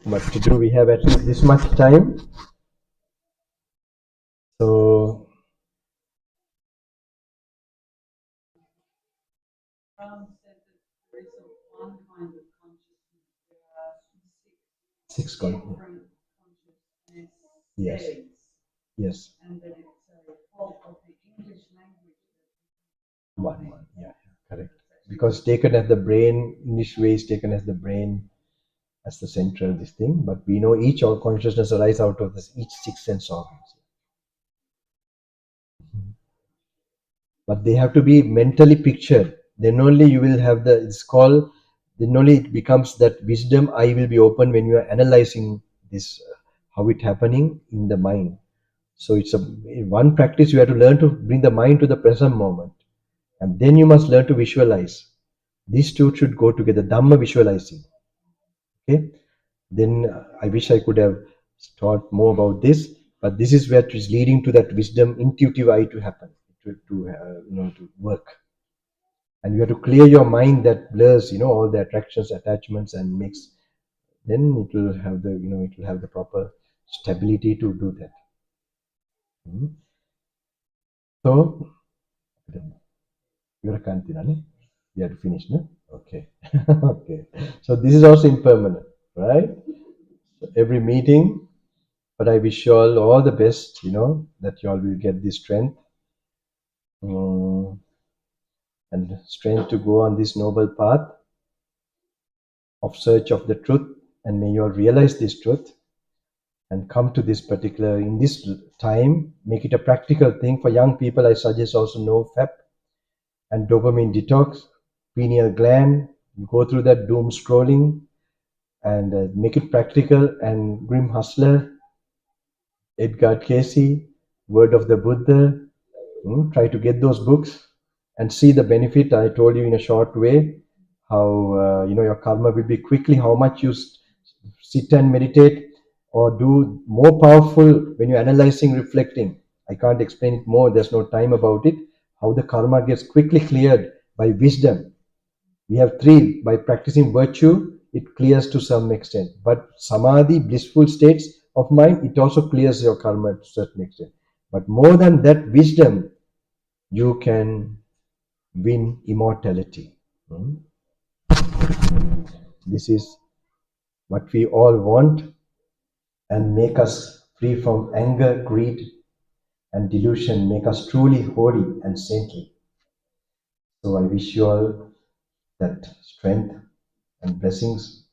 what to do? We have at least this much time. So Said that there is one kind of consciousness. There are six different consciousness. consciousness Yes. settings, Yes. and that it's a fault of the English language. One. Yeah, correct. Because taken as the brain, English way is taken as the brain as the central this thing, but we know each all consciousness arises out of this each six sense organs. But they have to be mentally pictured. Then only you will have then only it becomes that wisdom eye will be open when you are analyzing this, how it happening in the mind. So it's one practice. You have to learn to bring the mind to the present moment, and then you must learn to visualize. These two should go together. Dhamma visualizing. Okay. Then I wish I could have taught more about this. But this is where it is leading to that wisdom, intuitive eye to happen, to work. And you have to clear your mind that blurs, all the attractions, attachments, and makes. Then it will have the proper stability to do that. So, you're a kantinani. You have to finish, no? Okay. Okay. So this is also impermanent, right? So every meeting, but I wish you all the best, that you all will get this strength and strength to go on this noble path of search of the truth, and may you all realize this truth and come to this particular, in this time, make it a practical thing. For young people, I suggest also no FAP and dopamine detox, pineal gland, go through that doom scrolling and make it practical. And Grim Hustler, Edgar Cayce, Word of the Buddha, try to get those books and see the benefit. I told you in a short way how your karma will be quickly, how much you sit and meditate or do more powerful when you're analyzing, reflecting. I can't explain it more, there's no time about it, how the karma gets quickly cleared by wisdom. We have 3. By practicing virtue, it clears to some extent. But samadhi, blissful states of mind, it also clears your karma to a certain extent. But more than that, wisdom, you can win immortality. This is what we all want, and make us free from anger, greed, and delusion, make us truly holy and saintly. So I wish you all that strength and blessings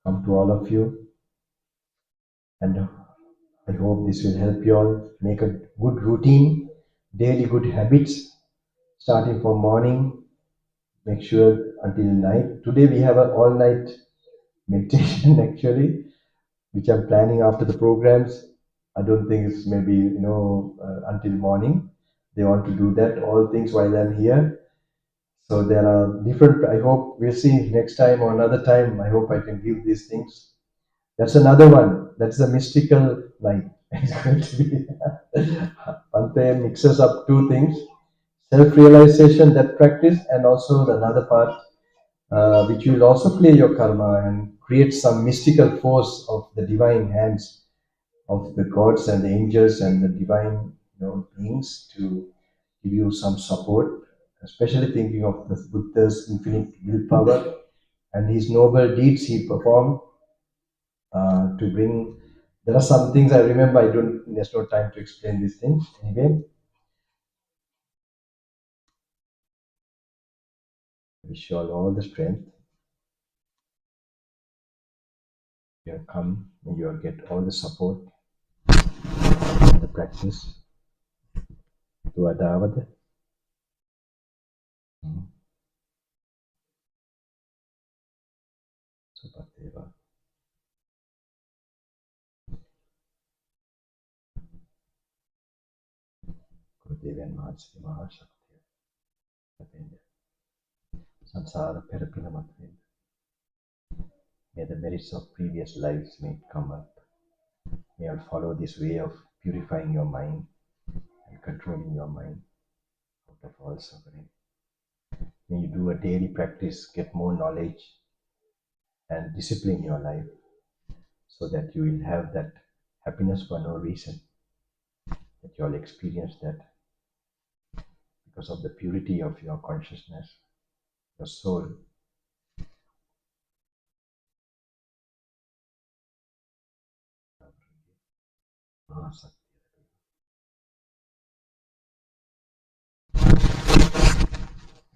come to all of you, and I hope this will help you all make a good routine, daily good habits, starting from morning, make sure until night. Today we have an all-night meditation actually, which I'm planning after the programs. I don't think it's maybe until morning. They want to do that, all things while I'm here. So there are different, I hope we'll see next time or another time. I hope I can give these things. That's another one. That's the mystical night. It's going to be Pante mixes up 2 things: self-realization, that practice, and also the another part, which will also clear your karma and create some mystical force of the divine hands of the gods and the angels and the divine beings to give you some support, especially thinking of the Buddha's infinite willpower and his noble deeds he performed to bring. There are some things I remember, there's no time to explain these things. Anyway, I wish you all the strength. You come, you get all the support, the practice. Tuadavad. Supateva. Gurudevan Mahasya Mahashakti. Samsara Perapinamatvinda. May the merits of previous lives may come up. May I follow this way of purifying your mind and controlling your mind out of all suffering. May you do a daily practice, get more knowledge and discipline your life so that you will have that happiness for no reason. That you all experience that because of the purity of your consciousness, your soul.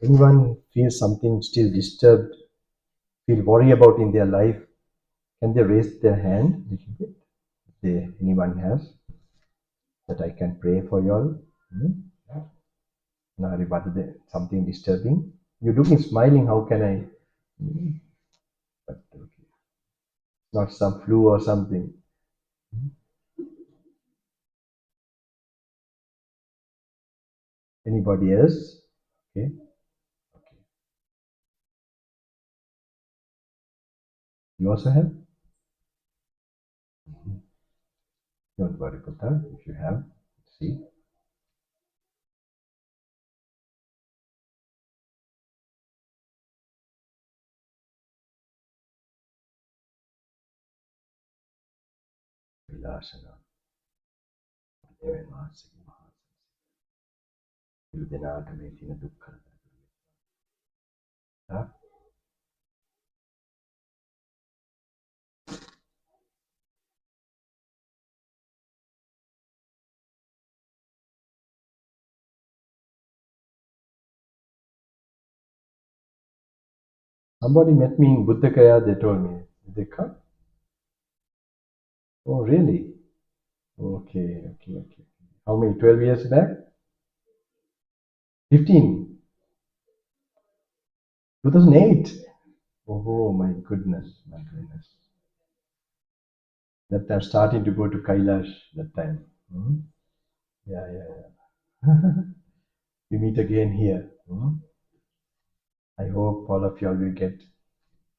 Anyone feels something still disturbed, feel worry about in their life, can they raise their hand a little bit? If anyone has, that I can pray for you all. Now, something disturbing. You're looking smiling, how can I? But okay. Not some flu or something. Anybody else? Okay. Okay. You also have? Don't worry, Putta, if you have, see. Vilasana. Devan Mahasaki Mahasaki. Yudhenata me thina dukkha. Somebody met me in Buddhagaya, they told me, did they come? Oh, really? Okay. How many? 12 years back? 15? 2008? Oh, my goodness. That time starting to go to Kailash that time. Yeah. We meet again here. I hope all of you all will get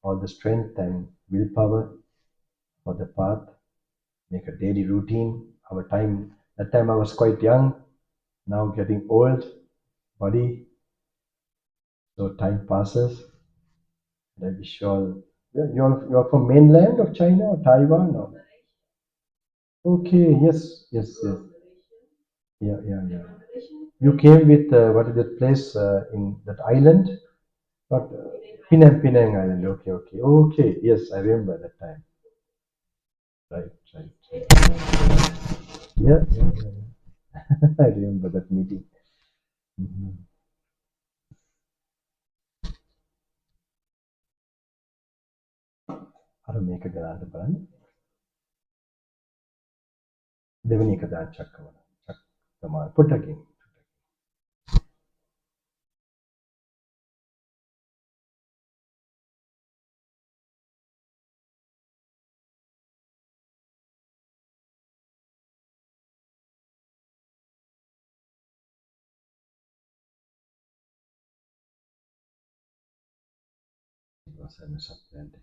all the strength and willpower for the path. Make a daily routine. That time I was quite young, now getting old, body. So time passes. And I wish you all, you're from mainland of China or Taiwan? Or? Okay, yes. Yeah. You came with, what is that place in that island? Not Penang Island. Okay. Yes, I remember that time. Right. Yeah. I remember that meeting. අර මේක ගලන්න බලන්න. දෙවෙනි එක දාන්න චක්කවල. තමයි පොට්ටකින්. වසන සත්‍යන්ට.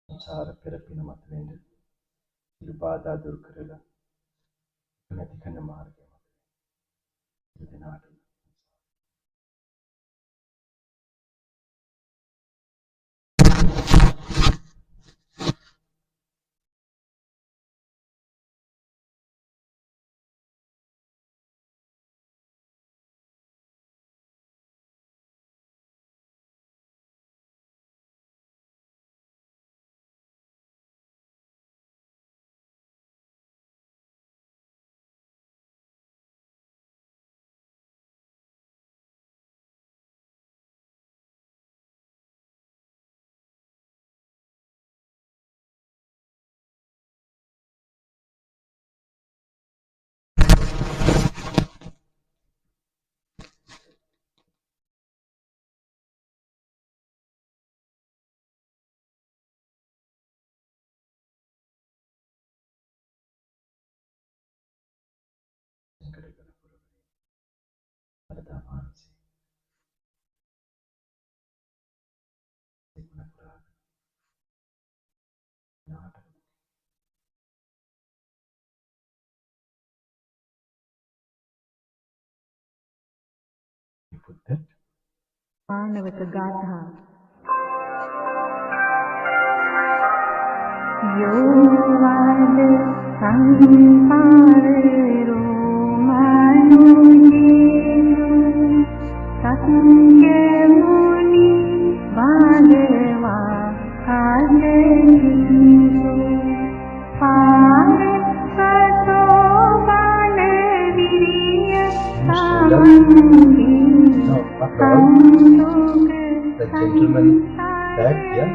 සංසාර පෙරපින මත වෙන්න. සිළු බාධා දුරු කරලා නැති කරන මාර්ගය මත. දෙනාට You put that? With the Gatha. Yovad Sampare Mayuni Satye Muni Bhagava Adehiso Pare Sato Baleviriya Samangi The gentleman back here,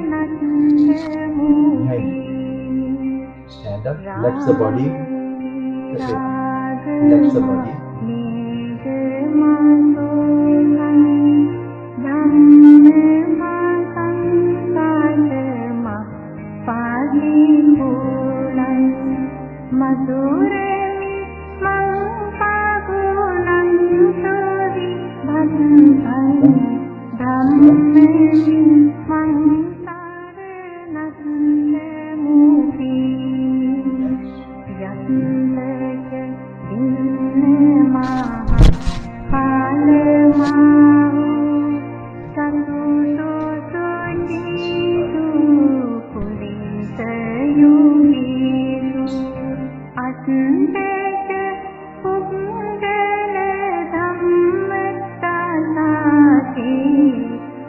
behind you. Stand up, relax the body. Relax the body.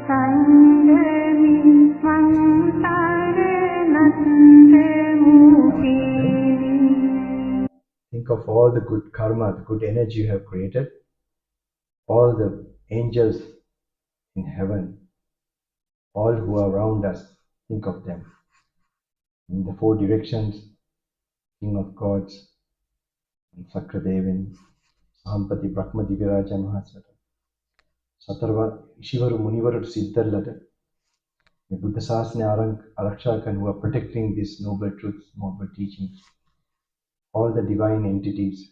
සංගමි මන්තරනන්දමූපේ. Think of all the good karma, the good energy you have created, all the angels in heaven, all who are around us, think of them. In the four directions, King of Gods, Sakradevin, Sahampati, Brahma, Diviraja, Mahaswata, Satarva, Ishivaru, Munivaru, Siddharlada, the Buddha Sasana Arakshakan who are protecting these noble truths, noble teachings, all the divine entities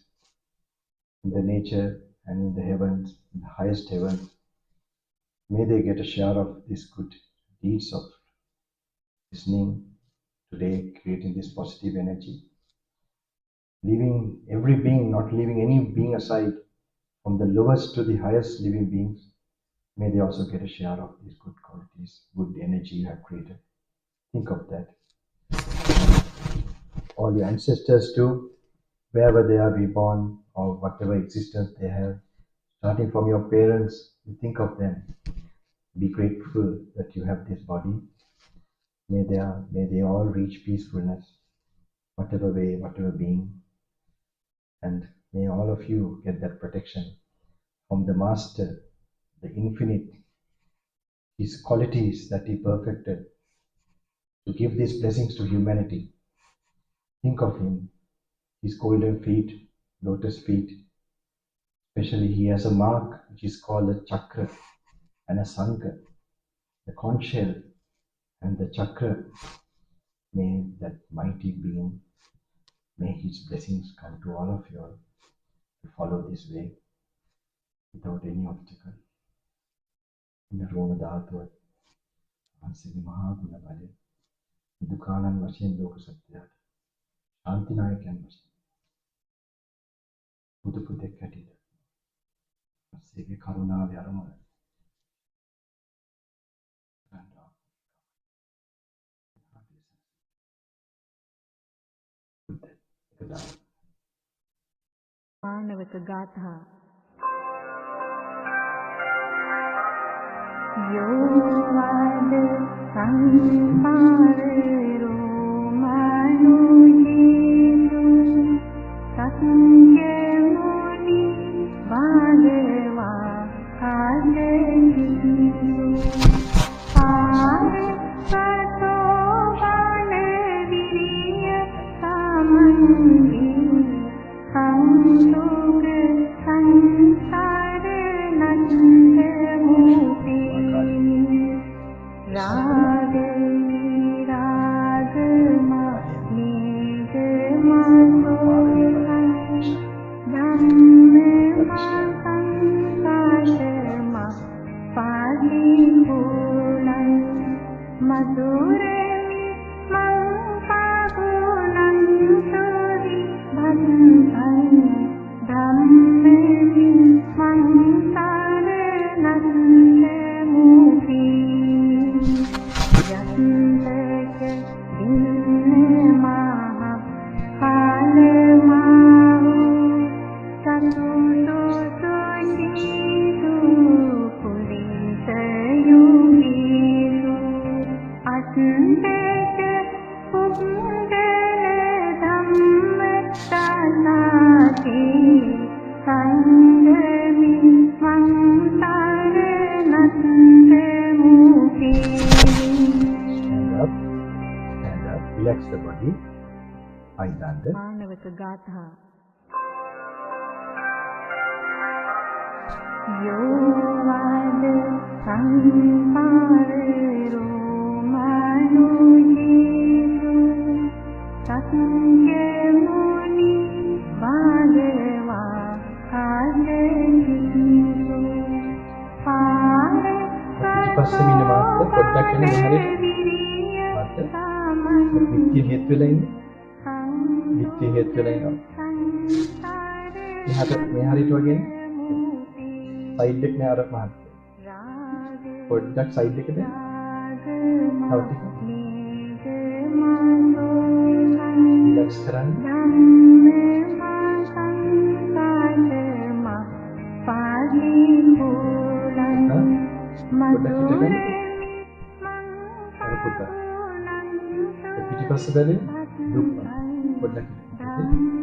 in the nature and in the heavens, in the highest heavens, may they get a share of these good deeds of listening today, creating this positive energy. Leaving every being, not leaving any being aside, from the lowest to the highest living beings, may they also get a share of these good qualities, good energy you have created. Think of that. All your ancestors too, wherever they are reborn or whatever existence they have, starting from your parents, you think of them. Be grateful that you have this body. May they all reach peacefulness, whatever way, whatever being. And may all of you get that protection from the Master, the Infinite, His qualities that He perfected to give these blessings to humanity. Think of Him, His golden feet, lotus feet. Especially He has a mark which is called a chakra and a sangha, the conch shell and the chakra. May that mighty being, may His blessings come to all of you all to follow this way without any obstacle. In the Roma Dhatuva, Ansigi Mahaguna Bale, Dukanan Vashin Loka Satyat, Shantinayakan Vashin, Buddha Katita, Ansigi Karuna Vyaramana. මානවක ගාථා යෝවාද සංසාරේරෝ මනුජීසු සත්‍ය මුනි භාගවා ආදේසු ආරසතෝ වනවිරිය සමන්දි සංසුග සංසාර නන්දමූපි राग रागमा Nigma धम्मा संसारमा पादिपूलं मधुरमि मंपागुलं सुरि भन्तं धम्मे Mansar नन्दमूपि यन्तक दिन्नमाः कालमाहु सतुसुषिषु पुलिसयुगीषु अन्तक पुङ्गलधम्मतनाति सङ्गमि Mansar नन्दमूपि. Stand up, relax the body. Aidanda. මානවක ගාථා යෝවාද සංසාරේරෝ මනුජීසු සත්‍ය මුනි භාගවා ආදේසු පස්සේ මින මාත්ත පොඩ්ඩක් එන්න මෙහාට. මාත්ත විත්‍ය හේතු වෙලා ඉන්නේ. විත්‍ය හේතු වෙලා ඉන්නවා. මෙහාට වගේ සයිඩ් එක නෑ අර මහත්. පොඩ්ඩක් සයිඩ් එකට තව ටිකක් රිලැක්ස් කරන්න. පොඩ්ඩක් හිටගන්න. අර පුතා. පිටිපස්ස බැලේ දුක් පොඩ්ඩක් හිටගන්න.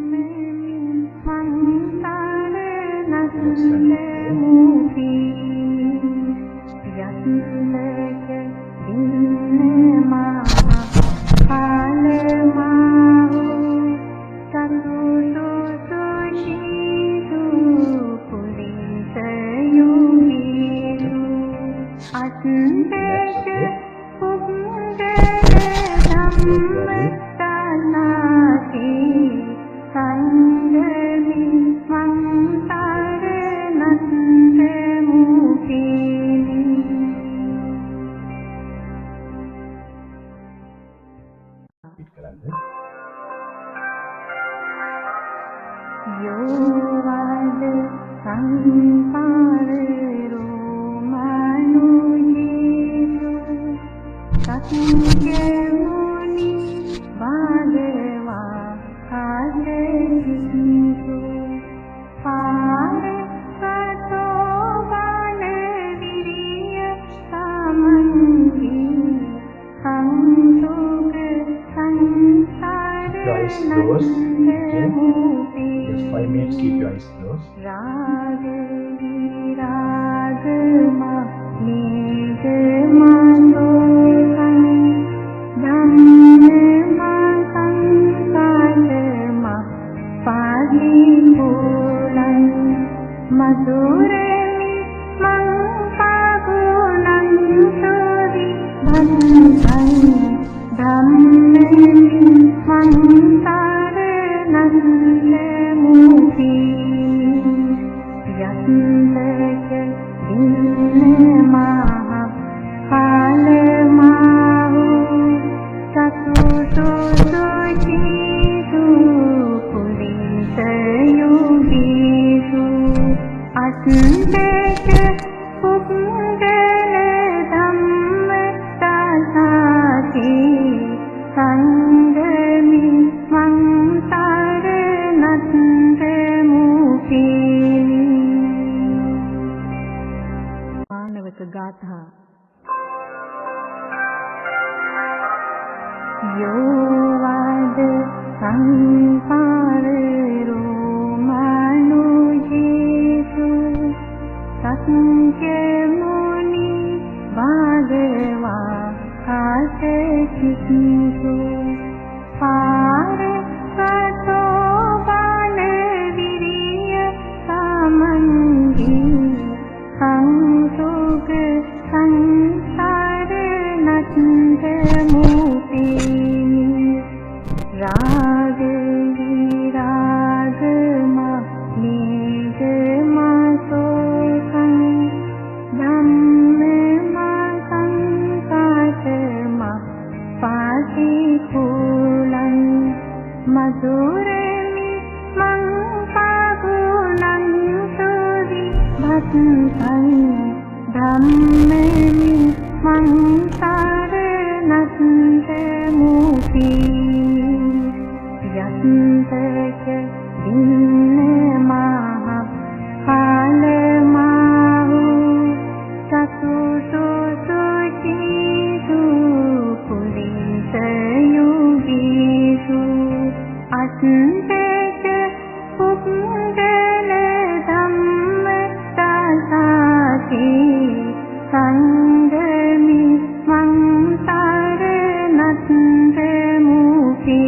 Dhamme mangsaranatante muti